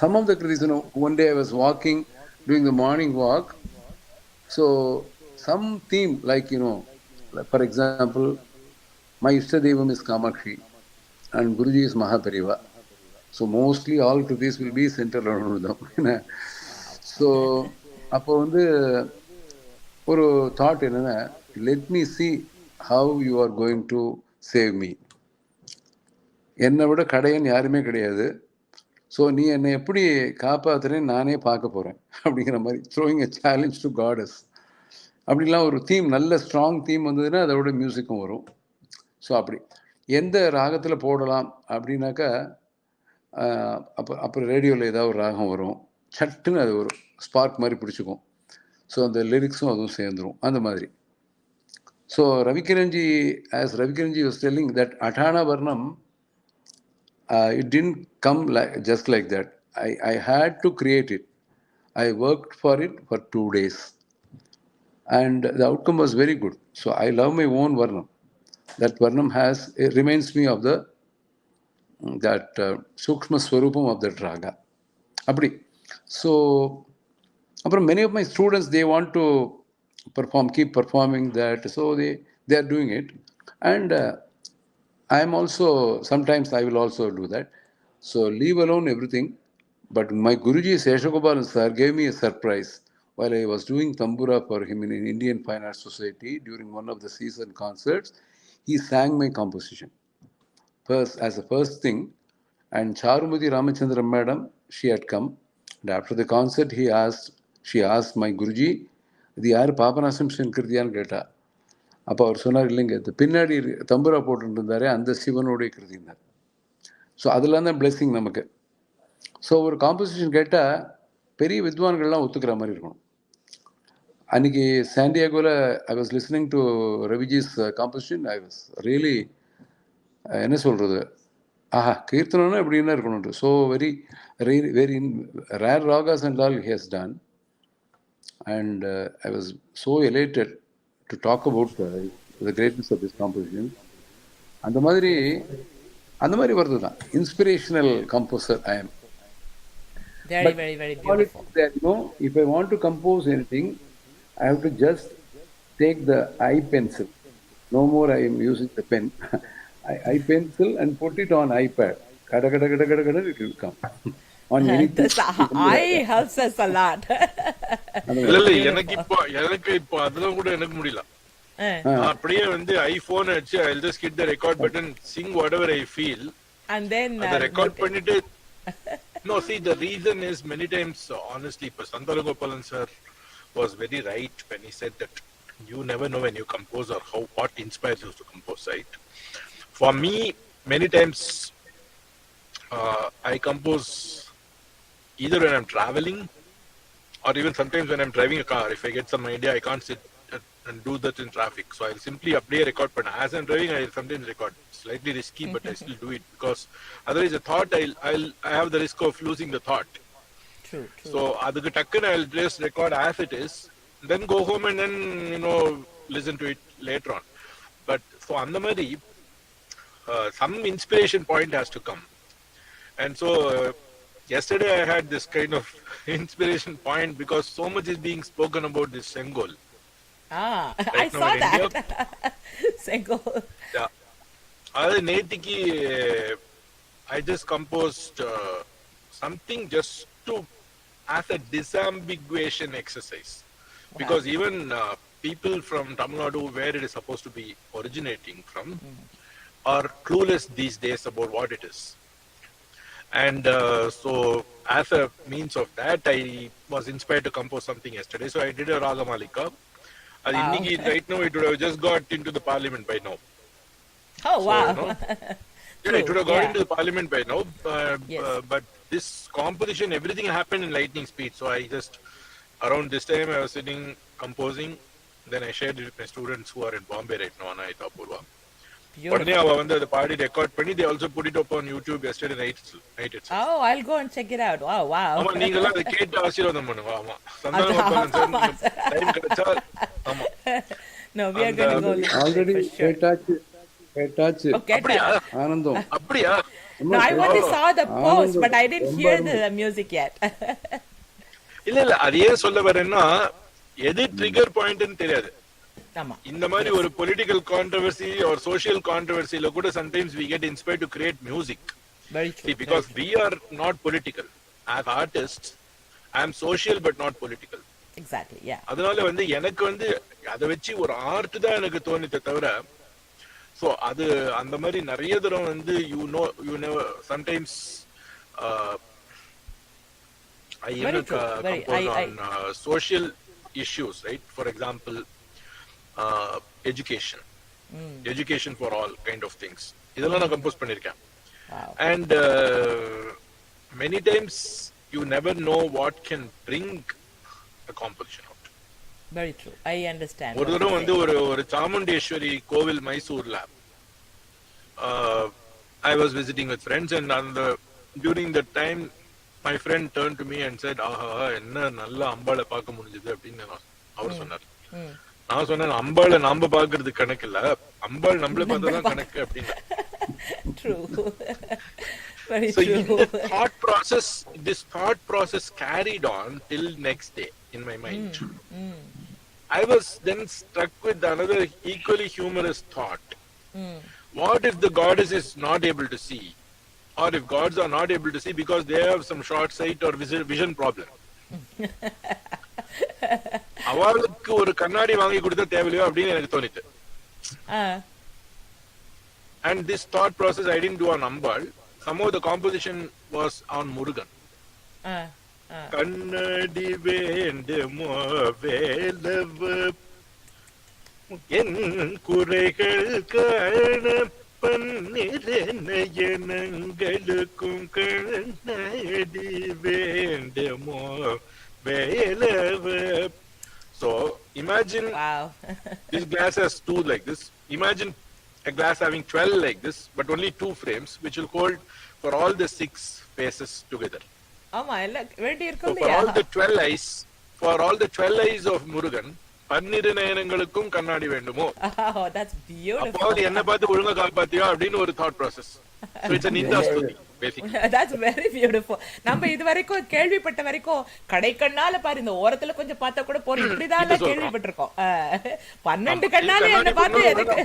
some of the kritis, one day I was walking, doing the morning walk, so some theme, like, for example, my Ishtadevam is Kamakshi and Guruji is Mahapariva. So mostly all kritis will be centered around them. So, அப்போ ஒரு thought என்னன்னா, let me see how you are going to save me. என்னை விட கடையன் யாருமே கிடையாது. So நீ என்னை எப்படி காப்பாற்றுறேன்னு நானே பார்க்க போகிறேன் அப்படிங்கிற மாதிரி, throwing a challenge to gods. அப்படிலாம் ஒரு தீம், நல்ல ஸ்ட்ராங் தீம் வந்ததுன்னா அதோட மியூசிக்கும் வரும். ஸோ அப்படி எந்த ராகத்தில் போடலாம் அப்படின்னாக்கா, அப்புறம் ரேடியோவில் ஏதாவது ஒரு ராகம் வரும், சட்டுன்னு அது ஒரு ஸ்பார்க் மாதிரி பிடிச்சிக்கும். ஸோ அந்த லிரிக்ஸும் அதுவும் சேர்ந்துடும், அந்த மாதிரி. So Ravikiranji, as Ravikiranji was telling that Atana varnam, it didn't come just like that. I had to create it. I worked for it for 2 days. And the outcome was very good. So I love my own Varnam. That Varnam it reminds me of that Sukshma Swarupam of that Raga. Apdi. So, many of my students, they want to keep performing that. So they are doing it. And I am also, sometimes I will also do that. So leave alone everything. But my Guruji Seshagopalan sir gave me a surprise while I was doing Tambura for him in Indian Fine Arts Society during one of the season concerts. He sang my composition. first as the first thing. And Charumati Ramachandran madam, she had come. And after the concert, she asked my Guruji, இது யார் பாபநாசம் கிருதியான்னு கேட்டா. அப்போ அவர் சொன்னார், இல்லைங்க, இந்த பின்னாடி தம்புரா போட்டுருந்தாரே அந்த சிவனுடைய கிருதினார். ஸோ அதெல்லாம் தான் பிளெஸிங் நமக்கு. ஸோ ஒரு காம்போசிஷன் கேட்டால் பெரிய வித்வான்கள்லாம் ஒத்துக்கிற மாதிரி இருக்கணும். அன்றைக்கி சாண்டியாகோவில் I was listening to Raviji's composition. I was really என்ன சொல்கிறது, ஆஹா, கீர்த்தனம்னா எப்படின்னா இருக்கணும். So very very rare ragas and all he has done. And I was so elated to talk about the greatness of this composition. அந்த மாதிரி வருது தான் inspirational composer I am. Very, very, very beautiful. That, if I want to compose anything, I have to just take the eye pencil. No more I am using the pen. I pencil and put it on iPad. Kada, kada, kada, kada, kada, it will come. On anything. Eye helps us a lot. இல்ல எனக்கு இப்போ அதெல்லாம் கூட எனக்கு முடியல. அப்படியே வந்து iPhone வச்சு I'll just hit the record button, sing whatever I feel, And then அதை ரெக்கார்ட் பண்ணிட்டு. No, see, the reason is many times, honestly, Santhanagopalan sir was very right when he said that you never know when you compose or what inspires you to compose, right? For me, many times I compose either when I'm traveling or even sometimes when I'm driving a car. If I get some idea, I can't sit and do that in traffic. So I'll simply update record, but as I'm driving, I'll sometimes record. Slightly risky, but I still do it because otherwise the thought I have the risk of losing the thought. True. So adukku takkana I'll just record as it is, then go home and then listen to it later on. But for andamari some inspiration point has to come. And so yesterday I had this kind of inspiration point because so much is being spoken about this Sengol. Right, I saw that. Sengol. Yeah. நேத்திக்கு I just composed something just to as a disambiguation exercise. Wow. Because even people from Tamil Nadu, where it is supposed to be originating from, are clueless these days about what it is. And so as a means of that, I was inspired to compose something yesterday. So I did a Ragamalika. Wow. Right now it would have just got into the parliament by now. Oh, wow. So, it would have got into the parliament by now. Yes. But this composition, everything happened in lightning speed. So I just, around this time, I was sitting, composing. Then I shared it with my students who are in Bombay right now, and I thought, உடனே அவ வந்து அந்த பாடி record பண்ணி they also put it up on YouTube yesterday night itself. Oh, I'll go and check it out. Oh, wow. ஆமா, நீங்க எல்லாம் அதை கேட்டு ஆசீர்வாதம் பண்ணுங்க. ஆமா, சந்தானகோபாலன் சார் டைம் கிடைச்சா. ஆமா. No, we are going to go listen already for sure. கேட்டாச்சு. அப்படியா? ஆனந்தம். அப்படியா? No, I only saw the post, but I didn't hear the music yet. இல்ல அதே சொல்ல வரேன்னா எது ட்ரிகர் பாயிண்ட்னு தெரியாது. ஆமா. இந்த மாதிரி ஒரு political controversy or social controversy கூட sometimes we get inspired to create music. Very true. See, because we are not political as artists. I am social but not political. Exactly, yeah. அதனால வந்து எனக்கு வந்து அதை வச்சு ஒரு ஆர்ட் தான் எனக்கு தோணித்தே தவிர, ஸோ அது அந்த மாதிரி நிறைய தரம் வந்து you never sometimes I even compose on social issues, right? For example, education for all kind of things. இதெல்லாம் நான் கம்போஸ் பண்ணிருக்கேன். And many times you never know what can bring a composition out. Very true. I understand. ஒரு தடவை வந்து ஒரு சாமுண்டேஸ்வரி கோவில் மைசூர்ல I was visiting with friends, and during that time my friend turned to me and said, ஆஹா, என்ன நல்ல அம்பாளை பார்க்க முடிஞ்சது அப்படின்னு அவர் சொன்னார். நான் சொன்னேன், அம்பாளை நாம பாக்குறது கணக்கு இல்ல, அம்பாள் நம்மள பார்த்ததான் கணக்கு அப்படின்னு. True. Very so true. This thought process carried on till next day in my mind. I was then struck with another equally humorous thought. What if the goddess is not able to see, or if gods are not able to see because they have some short sight or vision problem? அவளுக்கு ஒரு கண்ணாடி வாங்கி கொடுத்தா தேவையில்லையோ அப்படின்னு எனக்கு தோணிட்டு. And this thought process I didn't do on Ambal. Somehow the composition was on Murugan. Kannadi vendumo velava en kureigal kaana pannirayanangalukkum kannadi vendumo velava. So imagine this glass has two like this. Imagine a glass having 12 like this, but only 2 frames, which will hold for all the 6 faces together. So for all the 12 eyes, of Murugan, Panniranayanangalukkum kannadi vendumo. Oh, that's beautiful. Appo enna paathu olunga kaapathiyo அப்படினு ஒரு thought process. So it's a ninda stuti basically. That's very beautiful. நம்ம இது வரைக்கும் கேள்விப்பட்ட வரைக்கும் கடைக்கண்ணால பாரு இந்த ஓரத்துல கொஞ்சம் பார்த்தா கூட போறோம் இப்படிதான் கேள்விப்பட்டிருக்கோம். 12 கண்ணால என்ன பார்த்து எதுக்கு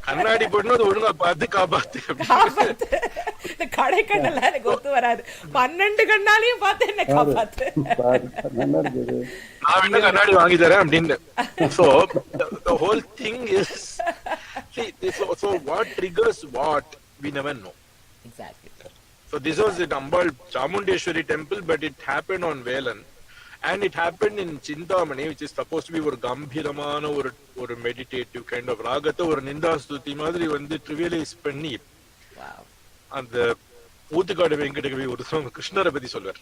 கண்ணாடி போடுறது ஒழுங்கா பார்த்து காப்பாத்து. இந்த கடைக்கண்ணெல்லாம் எனக்கு ஒத்து வராது. 12 கண்ணாலையும் பார்த்து என்ன காப்பாத்து. நான் என்ன கண்ணாடி வாங்கி தரேன் அப்படின்னு. So the whole thing is, see, so what triggers what we never know. Exactly. So this was at Ambal Chamundeshwari temple, but it happened on Velan. And it happened in Chintamani, which is supposed to be ஒரு கம்பீரமான ஒரு meditative kind of ராகத்தை ஒரு நிந்தா ஸ்துதி மாதிரி வந்து trivialize பண்ணி அந்த ஊத்துக்காடு வெங்கடகவி ஒரு கிருஷ்ணரை பத்தி சொல்வார்.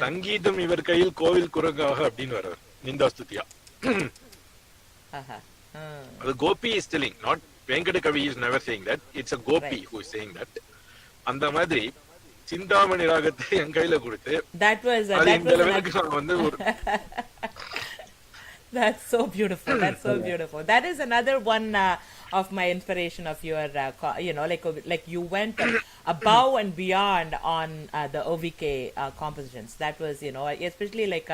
சங்கீதம் இவர் கையில் கோவில் குரங்காக அப்படின்னு வர்றார் நிந்தா ஸ்துதியா. அது Gopi is telling, not Venkatakavi is never saying that. It's a gopi who is saying that. அந்த மாதிரி சிந்தாமணி ராகத்தை என் கையில கொடுத்து that's so beautiful. That's so beautiful. That is another one of my inspiration of your like you went above and beyond on the OVK compositions. That was, especially like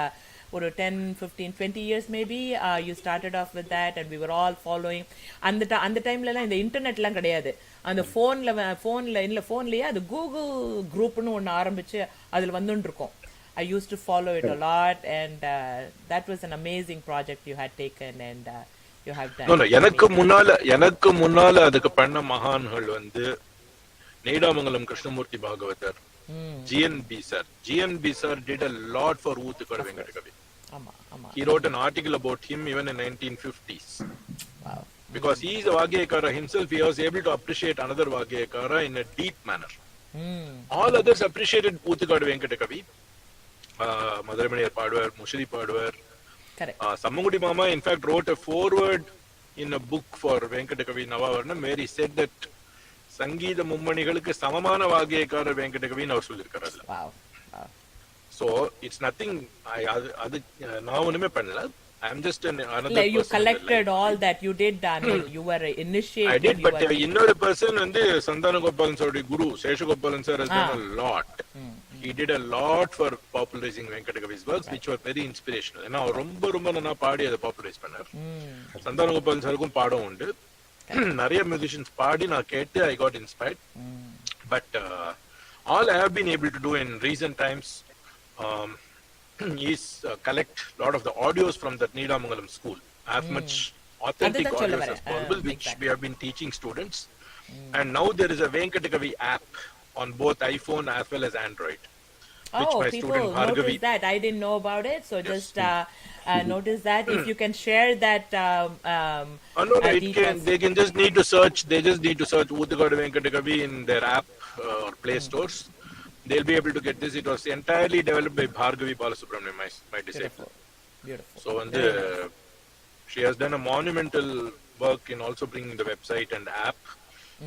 for 10, 15, 20 years maybe, you started off with that and we were all following. அந்த டைம்ல எல்லாம் இந்த இன்டர்நெட்லாம் கிடையாது. அந்த ஃபோன்லயே அது Google குரூப்னு ஒன்று ஆரம்பிச்சு அதில் வந்துட்டு இருக்கோம். I used to follow it a lot, and that was an amazing project you had taken and you have done. No, எனக்கு முன்னால அதுக்கு பண்ண மகான்கள் வந்து நெய்டாமங்கலம் Krishnamurthy Bhagavathar, GNB sir did a lot for Oothukkadu Venkatakavi. He wrote an article about him even in 1950s. Wow. Because he is a Vagyakara himself, he was able to appreciate another Vagyakara in a deep manner. All others appreciated Oothukkadu Venkatakavi. Madhuramaniyar Padwar, Mushri Padwar. Sammangudi Mama in fact wrote a foreword in a book for Venkatakavi Navavarnam where he said that Sangeetha Mummanigalukku samamana Vagyakara Venkatakavi nu sollirukkaru. Wow. So it's nothing na onume pannala. I'm just another like you person. collected all that you did. You were initiated. I did, but another person and Santhanagopalan sorry guru Seshagopalan sir has done a lot. He did a lot for popularizing Venkatakavi's works, which were very inspirational. And now romba na paadi ada popularize pannar. Santhanagopalan sarkum paadam undu. Nariya musicians paadi na kette I got inspired. But all I have been able to do in recent times is collect a lot of the audios from that Needamangalam school, as much authentic audios as possible, which we have been teaching students. And now there is a Venkatakavi app on both iPhone as well as Android. People notice that. I didn't know about it, so yes. Just notice that. If you can share that. They just need to search. They just need to search Oothukkadu Venkatakavi in their app or Play stores. They'll be able to get this. It was entirely developed by Bhargavi Balasubramanian, my disciple. Beautiful. So she has done a monumental work in also bringing the website and app,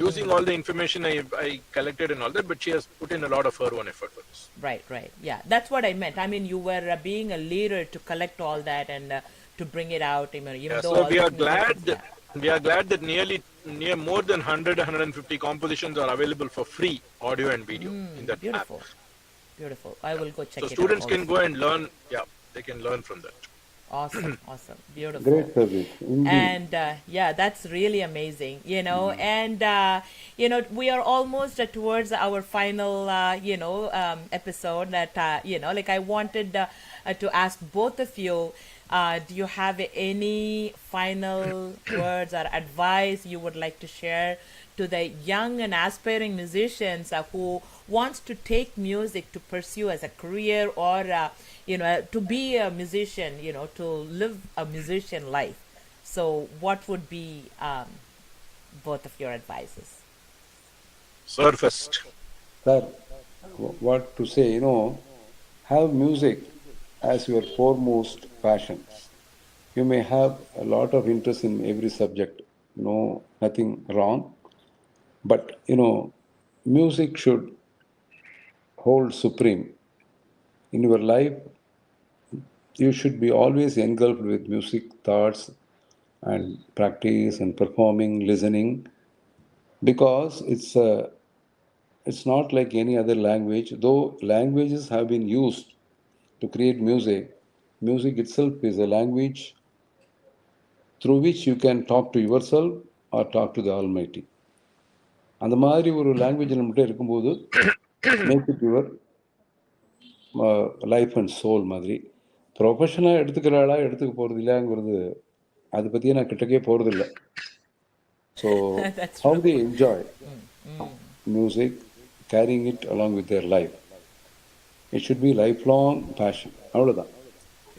using all the information I collected and all that, but she has put in a lot of her own effort for this. Right. Yeah, that's what I meant. I mean, you were being a leader to collect all that and to bring it out. So we are glad that near more than 150 compositions are available for free audio and video in that Beautiful. app. Beautiful. I will go check it out. So students can go and learn. Yeah, they can learn from that. Awesome, awesome, beautiful. Great service, indeed. And yeah, that's really amazing, and we are almost towards our final episode that like I wanted to ask both of you, do you have any final words or advice you would like to share to the young and aspiring musicians who wants to take music to pursue as a career, or to be a musician, to live a musician life? So what would be both of your advices? Sir first. Sir, what to say, have music as your foremost passion. You may have a lot of interest in every subject, nothing wrong. But, music should hold supreme. In your life, you should be always engulfed with music, thoughts, and practice and performing, listening, because it's not like any other language. Though languages have been used to create music, music itself is a language through which you can talk to yourself or talk to the Almighty. அந்த மாதிரி ஒரு லாங்குவேஜில் மட்டும் இருக்கும்போது make it your life and soul மாதிரி. ப்ரொஃபஷனாக எடுத்துக்கிறாளா எடுத்துக்க போகிறது இல்லைங்கிறது அதை பற்றியே நான் கிட்டக்கே போகிறது இல்லை. So how they enjoy music, caring it along with their life. It should be life long passion. அவ்வளோதான்.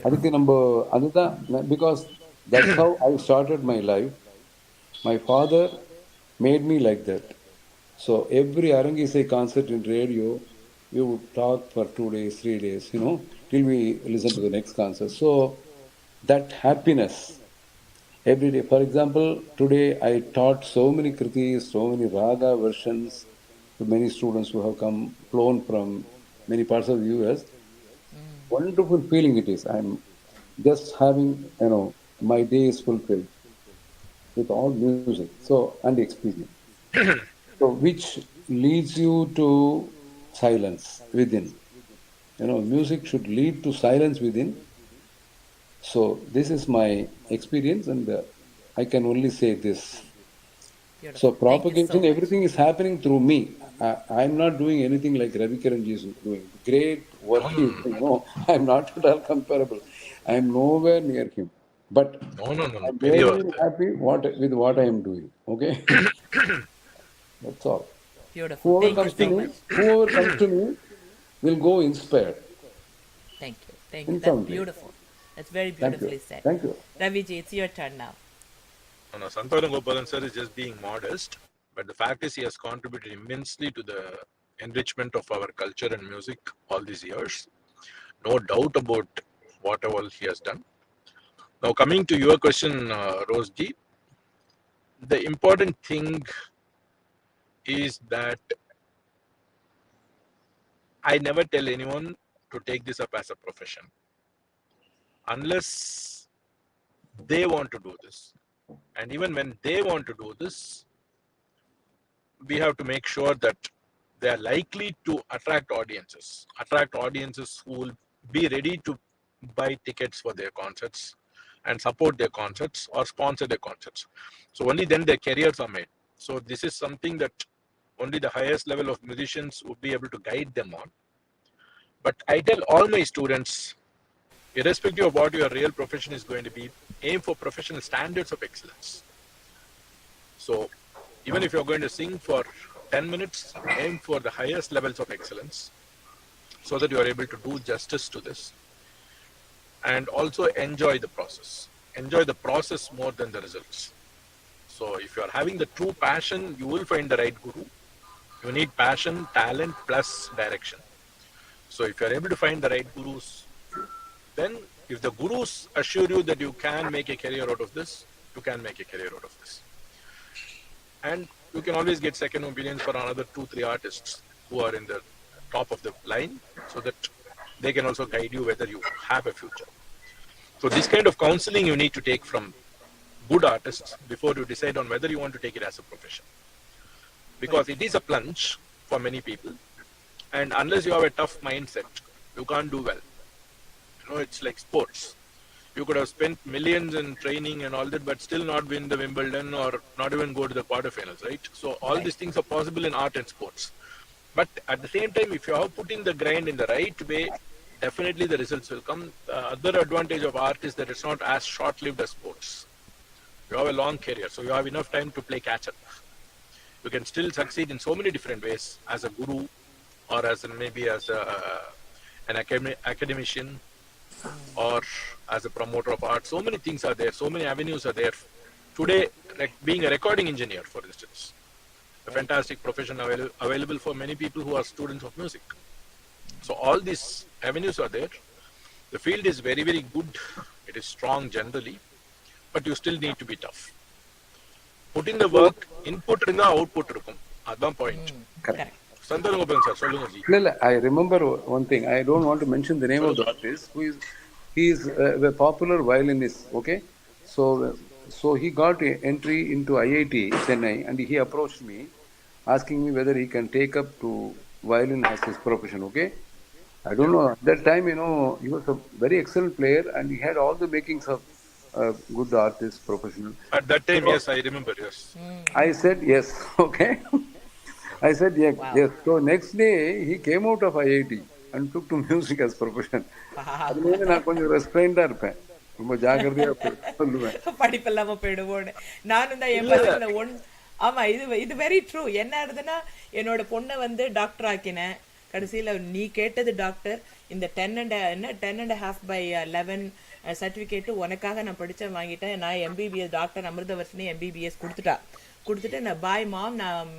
அதுக்கு நம்ம அதுதான், because that's how I started my life. My father made me like that. So every Arangisai concert in radio, we would talk for 2 days, 3 days, till we listen to the next concert. So that happiness every day. For example, today I taught so many kritis, so many raga versions to many students who have come flown from many parts of the US. Wonderful feeling it is. I'm just having, my day is fulfilled with all music, and experience. So which leads you to silence within. Music should lead to silence within. So this is my experience, and I can only say this. Beautiful. So propagation, so everything is happening through me. I'm not doing anything like Ravikiran is doing. Great work, I'm not at all comparable. I'm nowhere near him. But No. I'm very happy with what I am doing. Okay? That's all. Beautiful. Whoever comes to me will go inspired. Thank you. That's beautiful. That's very beautifully said. Thank you. Raviji, it's your turn now. No, Santhanagopalan sir is just being modest, but the fact is he has contributed immensely to the enrichment of our culture and music all these years. No doubt about what all he has done. Now, coming to your question, Roseji, the important thing is that I never tell anyone to take this up as a profession unless they want to do this. And even when they want to do this, we have to make sure that they are likely to attract audiences who will be ready to buy tickets for their concerts and support their concerts or sponsor their concerts. So only then their careers are made. So this is something that only the highest level of musicians would be able to guide them on. But I tell all my students, irrespective of what your real profession is going to be, aim for professional standards of excellence. So even if you're going to sing for 10 minutes, aim for the highest levels of excellence so that you are able to do justice to this. And also enjoy the process. Enjoy the process more than the results. So if you are having the true passion, you will find the right guru. You need passion, talent, plus direction. So if you are able to find the right gurus, then if the gurus assure you that you can make a career out of this, you can make a career out of this. And you can always get second opinions for another 2-3 artists who are in the top of the line, so that they can also guide you whether you have a future. So this kind of counseling you need to take from good artists before you decide on whether you want to take it as a profession. Because it is a plunge for many people, and unless you have a tough mindset, you can't do well. It's like sports. You could have spent millions in training and all that, but still not win the Wimbledon or not even go to the quarterfinals, right? So all these things are possible in art and sports. But at the same time, if you have put in the grind in the right way, definitely the results will come. The other advantage of art is that it's not as short-lived as sports. You have a long career, so you have enough time to play catch-up. You can still succeed in so many different ways as a guru or as maybe as an academician or as a promoter of art. So many things are there, so many avenues are there. Today, like being a recording engineer, for instance, a fantastic profession available for many people who are students of music. So all these avenues are there. The field is very, very good. It is strong generally, but you still need to be tough. Put in the work, input இருந்தா output இருக்கும். அதான் point. Correct. Santhanagopalan sir, சொல்லுங்க G. No, I remember one thing. I don't want to mention the name of the artist. He is a popular violinist. Okay, so he got an entry into IIT Chennai, and he approached me, asking me whether he can take up to violin as his profession. Okay, I don't know. At that time, he was a very excellent player, and he had all the makings of a good artist, professional. At that time, yes, I remember. Yes. I said yes. Okay. I said yes. Wow. Yes. So next day he came out of IIT and took to music as profession. அதுலேருந்து நான் கொஞ்சம் ரெஸ்ட்ரெயின்டா இருப்பேன், ரொம்ப ஜாக்கிரதையா சொல்லுவேன். படிப்பெல்லாம போயிடுவோன்னு நானும் தான் என் பசங்களை ஆமா, இது வெரி ட்ரூ. என்ன ஆகுதுன்னா, என்னோட பொண்ணை வந்து டாக்டர் ஆக்கினேன். கடைசியில நீ கேட்டது டாக்டர், இந்த 10.5/11 சர்டிபிகேட் உனக்காக நான் படிச்சேன், வாங்கிட்டேன். நான் எம்பிபிஎஸ் டாக்டர் அமிர்தவர்ஷினி எம்பிபிஎஸ் கொடுத்துட்டு நான் பாய் மாம், நான்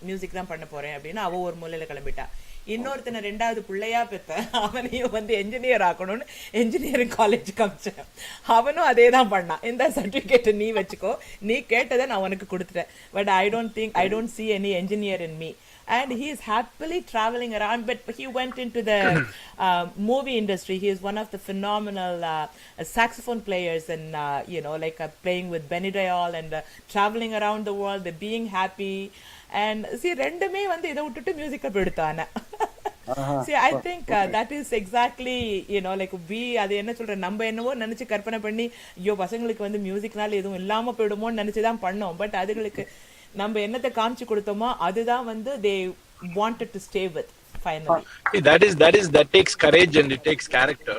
மியூசிக் தான் பண்ண போறேன் அப்படின்னு அவ ஒரு மூலையில கிளம்பிட்டா. இன்னொருத்தனை 2வது பிள்ளையா பெற்றேன், அவனையும் வந்து என்ஜினியர் ஆக்கணும்னு என்ஜினியரிங் காலேஜுக்கு அமிச்சேன். அவனும் அதே தான் பண்ணான். இந்த சர்டிபிகேட்டை நீ வச்சுக்கோ, நீ கேட்டதை நான் உனக்கு கொடுத்துட்டேன். But I don't see any engineer in me. And he is happily traveling around, but he went into the movie industry. He is one of the phenomenal saxophone players, and playing with Benny Dial and traveling around the world, being happy. And see, ரெண்டுமே வந்து இதை விட்டுட்டு மியூசிக்கை போயிடுத்தானே. See, I think that is exactly, அது என்ன சொல்ற, நம்ம என்னவோ நினைச்சு கற்பனை பண்ணி, ஐயோ பசங்களுக்கு வந்து மியூசிக்னால எதுவும் இல்லாம போயிடுமோன்னு நினைச்சுதான் பண்ணோம். பட் அதுகளுக்கு நம்ம என்னத்தை காமிச்சு கொடுத்தோமோ அதுதான் வந்து they wanted to stay with finally. That takes courage and it takes character.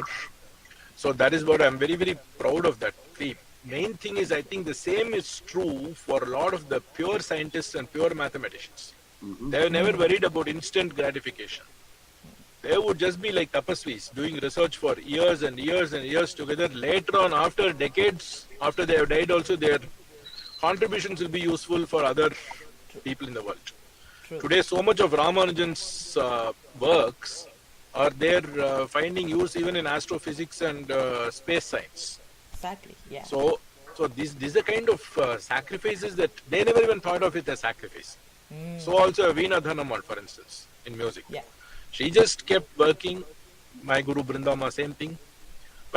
So that is what I'm very, very proud of that. The main thing is, I think the same is true for a lot of the pure scientists and pure mathematicians. They have never worried about instant gratification. They would just be like tapasvis, doing research for years and years and years together. Later on, after decades, after they have died also, their contributions will be useful for other people in the world. True. Today, so much of Ramanujan's works are there finding use even in astrophysics and space science. Exactly, yeah. So these are kind of sacrifices that they never even thought of it as sacrifice. So also Veena Dhanamal, for instance, in music. Yeah. She just kept working. My Guru Brindama, same thing.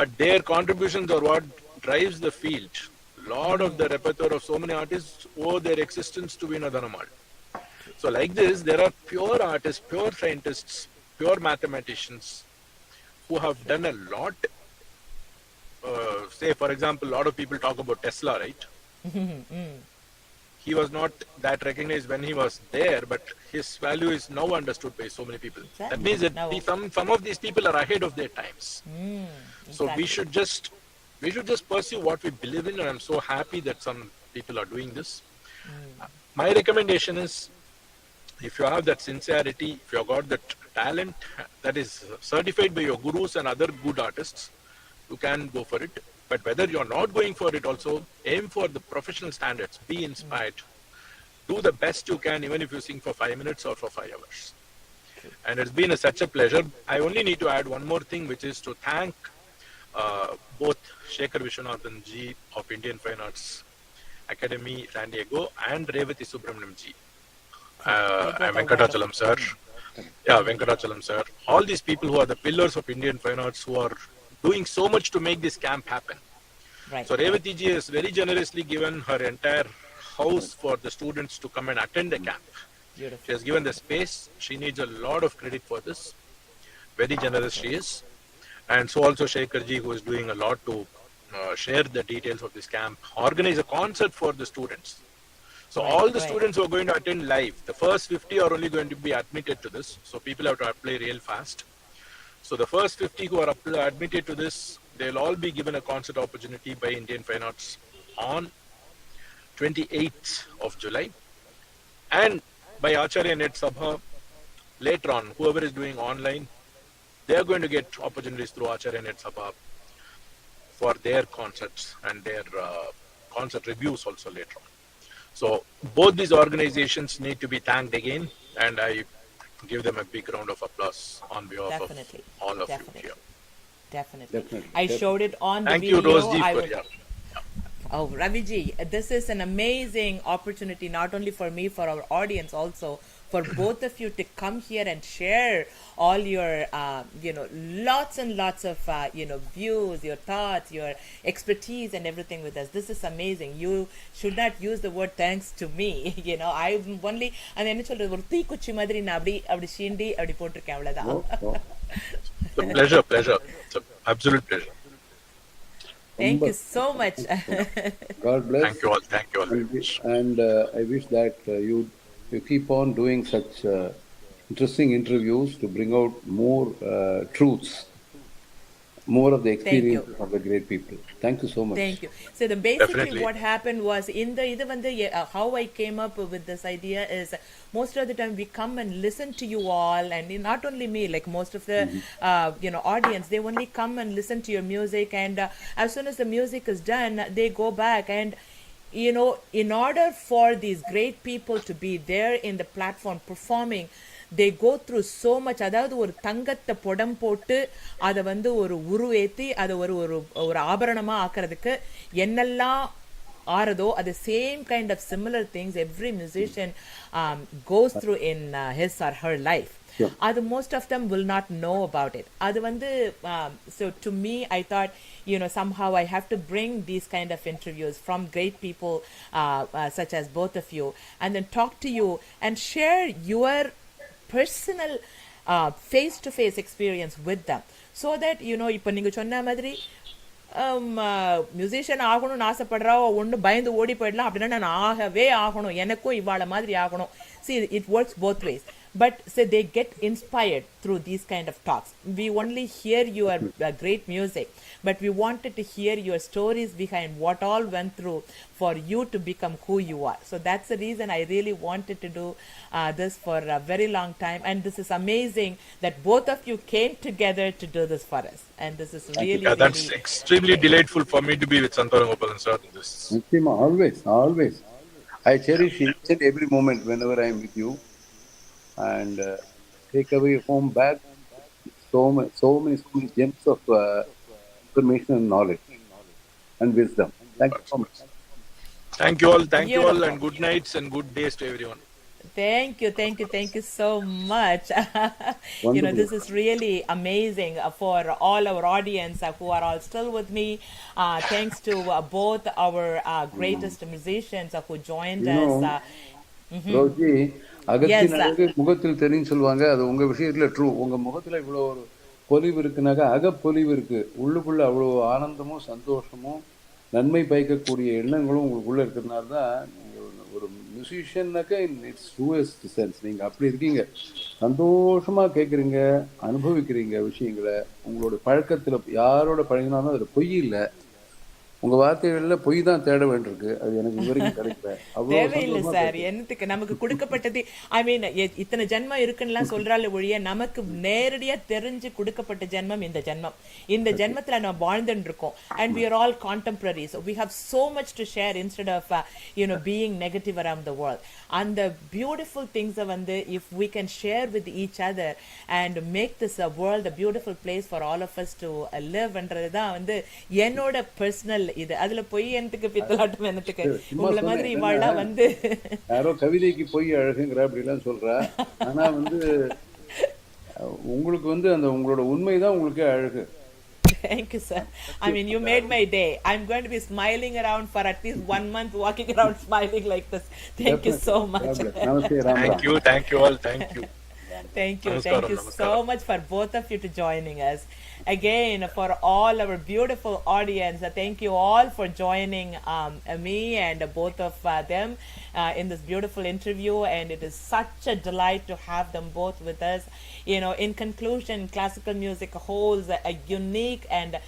But their contributions are what drives the field. Lot of the repertoire of so many artists owe their existence to Veena Dhanamal. So like this, there are pure artists, pure scientists, pure mathematicians who have done a lot. Say, for example, a lot of people talk about Tesla, right? He was not that recognized when he was there, but his value is now understood by so many people. Exactly. That means that some of these people are ahead of their times. So we should just pursue what we believe in, and I'm so happy that some people are doing this. My recommendation is, if you have that sincerity, if you have got that talent that is certified by your gurus and other good artists, you can go for it. But whether you're not going for it also, aim for the professional standards, be inspired, do the best you can, even if you sing for 5 minutes or for 5 hours. And it's been such a pleasure. I only need to add one more thing, which is to thank both Shekhar Vishwanathan ji of Indian Fine Arts Academy, San Diego, and Revati Subramaniam ji. And Venkatachalam sir. Yeah, Venkatachalam sir. All these people who are the pillars of Indian Fine Arts, who are doing so much to make this camp happen. Right. So Revati ji has very generously given her entire house for the students to come and attend the camp. Beautiful. She has given the space. She needs a lot of credit for this. Very generous she is. And so also Shekhar ji, who is doing a lot to share the details of this camp, organize a concert for the students. So Right, all the right. students who are going to attend live, the first 50 are only going to be admitted to this. So people have to apply real fast. So the first 50 who are admitted to this, they'll all be given a concert opportunity by Indian Fine Arts on 28th of July. And by Acharya Net Sabha, later on, whoever is doing online, they are going to get opportunities through Acharya Net Sabha for their concerts and their concert reviews also later on. So both these organizations need to be thanked again, and I give them a big round of applause on behalf Definitely. of all of Definitely. you here. Definitely. Definitely. I showed it on the Thank video. you, Rosie, I for would- yeah. Oh, Raviji, this is an amazing opportunity, not only for me, for our audience also, for both of you to come here and share all your, lots and lots of, views, your thoughts, your expertise and everything with us. This is amazing. You should not use the word thanks to me. I'm only, and என்ன சொல்றது ஒரு தீக்குச்சி மாதிரி நான் அப்படி சீண்டி அப்படி போட்டிருக்கேன் அவ்வளவுதான். Oh, It's a pleasure. It's an absolute pleasure. Thank you so much. God bless. Thank you all very much. And I wish that you keep on doing such interesting interviews to bring out more truths, more of the experiences of the great people. Thank you so much. Thank you. So basically Definitely. what happened was how I came up with this idea is most of the time we come and listen to you all, and not only me, like most of the audience, they only come and listen to your music, and as soon as the music is done, they go back. And in order for these great people to be there in the platform performing, they go through so much. அதாவது ஒரு தங்கத்தை புடம் போட்டு அதை ஒரு உருவேத்தி அதை ஒரு ஆபரணமா ஆக்குறதுக்கு என்னெல்லாம் ஆறதோ அது same kind of similar things every musician goes through in his or her life. Sure. அது most of them will not know about it. அது so to me, I thought, somehow I have to bring these kind of interviews from great people such as both of you, and then talk to you and share your personal face-to-face experience with them, so that இப்போ நீங்க சொன்ன மாதிரி musician ஆகணும்னு ஆசைப்படுறா ஒன்று பயந்து ஓடி போயிடலாம் அப்படின்னா நான் ஆகவே ஆகணும், எனக்கும் இவாள மாதிரி ஆகணும். See, it works both ways. But they get inspired through these kind of talks. We only hear your great music, but we wanted to hear your stories behind what all went through for you to become who you are. So that's the reason I really wanted to do this for a very long time. And this is amazing that both of you came together to do this for us. And this is really, Yeah, that's really extremely delightful for me to be with Santhanagopalan sir in this. Nityama, always. I cherish each and every moment whenever I am with you, and take away home back so many gems of information and knowledge and wisdom. Thank you so much. Thank you all, Beautiful. and good nights and good days to everyone. Thank you so much. Wonderful. This is really amazing for all our audience who are all still with me. Thanks to both our greatest musicians who joined us. Roji, அகத்தின் Yes, அழகு முகத்தில் தெரியும் சொல்லுவாங்க. அது உங்க விஷயத்துல true. உங்க முகத்துல இவ்வளவு ஒரு பொலிவு இருக்குனாக்கா அகப்பொலிவு இருக்கு. உள்ளுக்குள்ள அவ்வளவு ஆனந்தமும் சந்தோஷமும் நன்மை பயக்கக்கூடிய எண்ணங்களும் உங்களுக்குள்ள இருக்கிறதுனால தான் நீங்க ஒரு மியூசிஷியன்னாக்கா இட்ஸ் ட்ரூவஸ்ட் சென்ஸ். நீங்க அப்படி இருக்கீங்க, சந்தோஷமா கேட்குறீங்க, அனுபவிக்கிறீங்க விஷயங்களை. உங்களோட பழக்கத்துல யாரோட பழகினாலும் அதுல பொய் இல்லை. உங்க வார்த்தைகள்ல பொய் தான் தேட வேண்டியிருக்கு. அது எனக்கு இது வரைக்கும் கிடைக்கல. தேவையில்லை சார், என்னத்துக்கு நமக்கு கொடுக்கப்பட்டது. ஐ மீன் இத்தனை ஜென்மம் இருக்குன்னுலாம் சொல்றாள் ஒழிய நமக்கு நேரடியா தெரிஞ்சு கொடுக்கப்பட்ட ஜென்மம் இந்த ஜென்மத்துல நம்ம வாழ்ந்துட்டு இருக்கோம். And we are all contemporaries, so we have so much to share instead of being negative around the world. And the beautiful things if we can share with each other and make this world a beautiful place for all of us to live என்றதுதான் என்னோட personal இது. அதுல போய் எனக்கு பித்தலாட்டம் என்னத்துக்கு உங்களை மாதிரி இவாள்லாம் யாரோ கவிதைக்கு போய் அழகுங்கிற அப்படிலாம் சொல்றா. ஆனா உங்களுக்கு அந்த உங்களோட உண்மைதான் உங்களுக்கு அழகு. Thank you, sir. I mean, you made my day. I'm going to be smiling around for at least 1 month, walking around smiling like this. Thank you so much. Namaste, Ram Ram. Thank you all. Thank you. Thank you. Thank Namaskaram, you so namaskaram. much for both of you to joining us. Again, for all our beautiful audience, thank you all for joining me and both of them in this beautiful interview. And it is such a delight to have them both with us. You know, in conclusion, classical music holds a unique and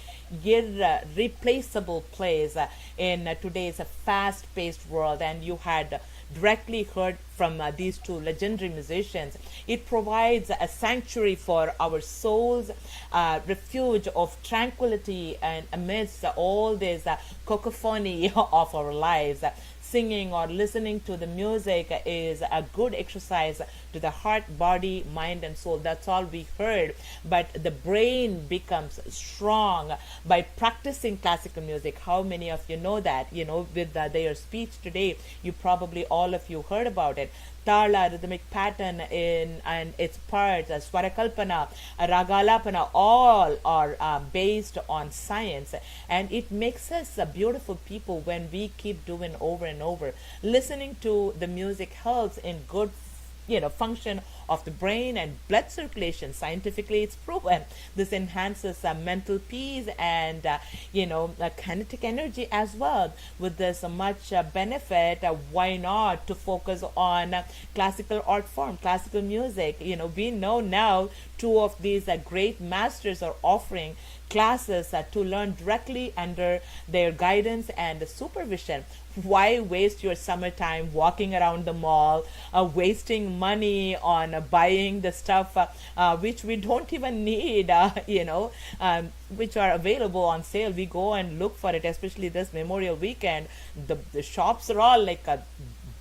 irreplaceable place in today's fast-paced world. And you had directly heard from these two legendary musicians. It provides a sanctuary for our souls, refuge of tranquility, and amidst all this cacophony of our lives. Singing or listening to the music is a good exercise to the heart, body, mind, and soul. That's all we heard. But the brain becomes strong by practicing classical music. How many of you know that? You know, with their speech today, you probably all of you heard about it. Tala, rhythmic pattern in and its parts, swarakalpana, ragalapana, all are based on science, and it makes us beautiful people when we keep doing over and over. Listening to the music helps in good function of the brain and blood circulation. Scientifically, it's proven this enhances mental peace and kinetic energy as well. With this much benefit, why not to focus on classical art form, classical music? We know now two of these great masters are offering classes to learn directly under their guidance and supervision. Why waste your summertime walking around the mall, wasting money on buying the stuff which we don't even need, which are available on sale? We go and look for it, especially this Memorial Weekend. The shops are all like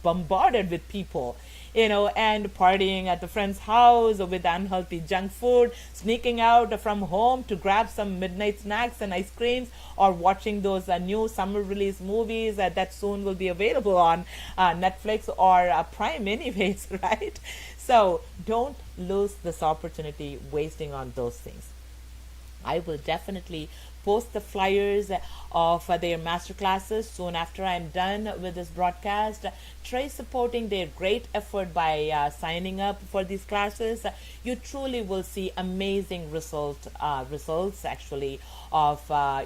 bombarded with people, and partying at the friend's house with unhealthy junk food, sneaking out from home to grab some midnight snacks and ice creams, or watching those new summer release movies that soon will be available on Netflix or Prime anyways, right? So don't lose this opportunity wasting on those things. I will definitely post the flyers of their master classes soon after I'm done with this broadcast. Try supporting their great effort by signing up for these classes. You truly will see amazing results actually of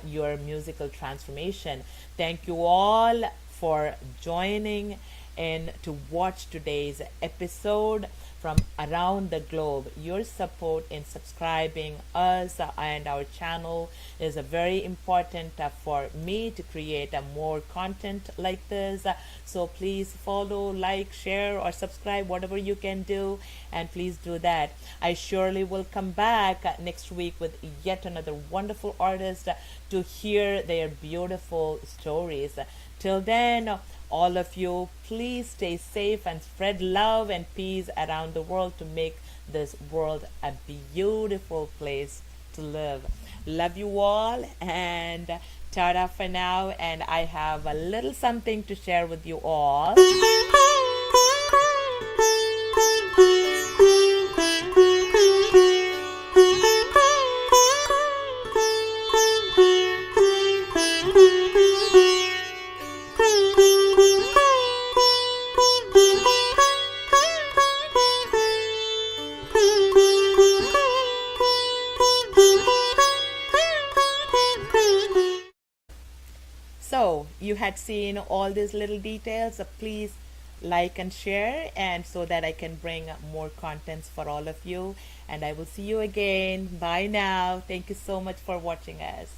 your musical transformation. Thank you all for joining in to watch today's episode from around the globe. Your support in subscribing us and our channel is very important for me to create more content like this. So please follow, like, share, or subscribe, whatever you can do, and please do that. I surely will come back next week with yet another wonderful artist to hear their beautiful stories. Till then, all of you, please stay safe and spread love and peace around the world to make this world a beautiful place to live. Love you all, and ta-da for now. And I have a little something to share with you all. So you had seen all these little details. Please like and share, and so that I can bring more contents for all of you. And I will see you again. Bye now. Thank you so much for watching us.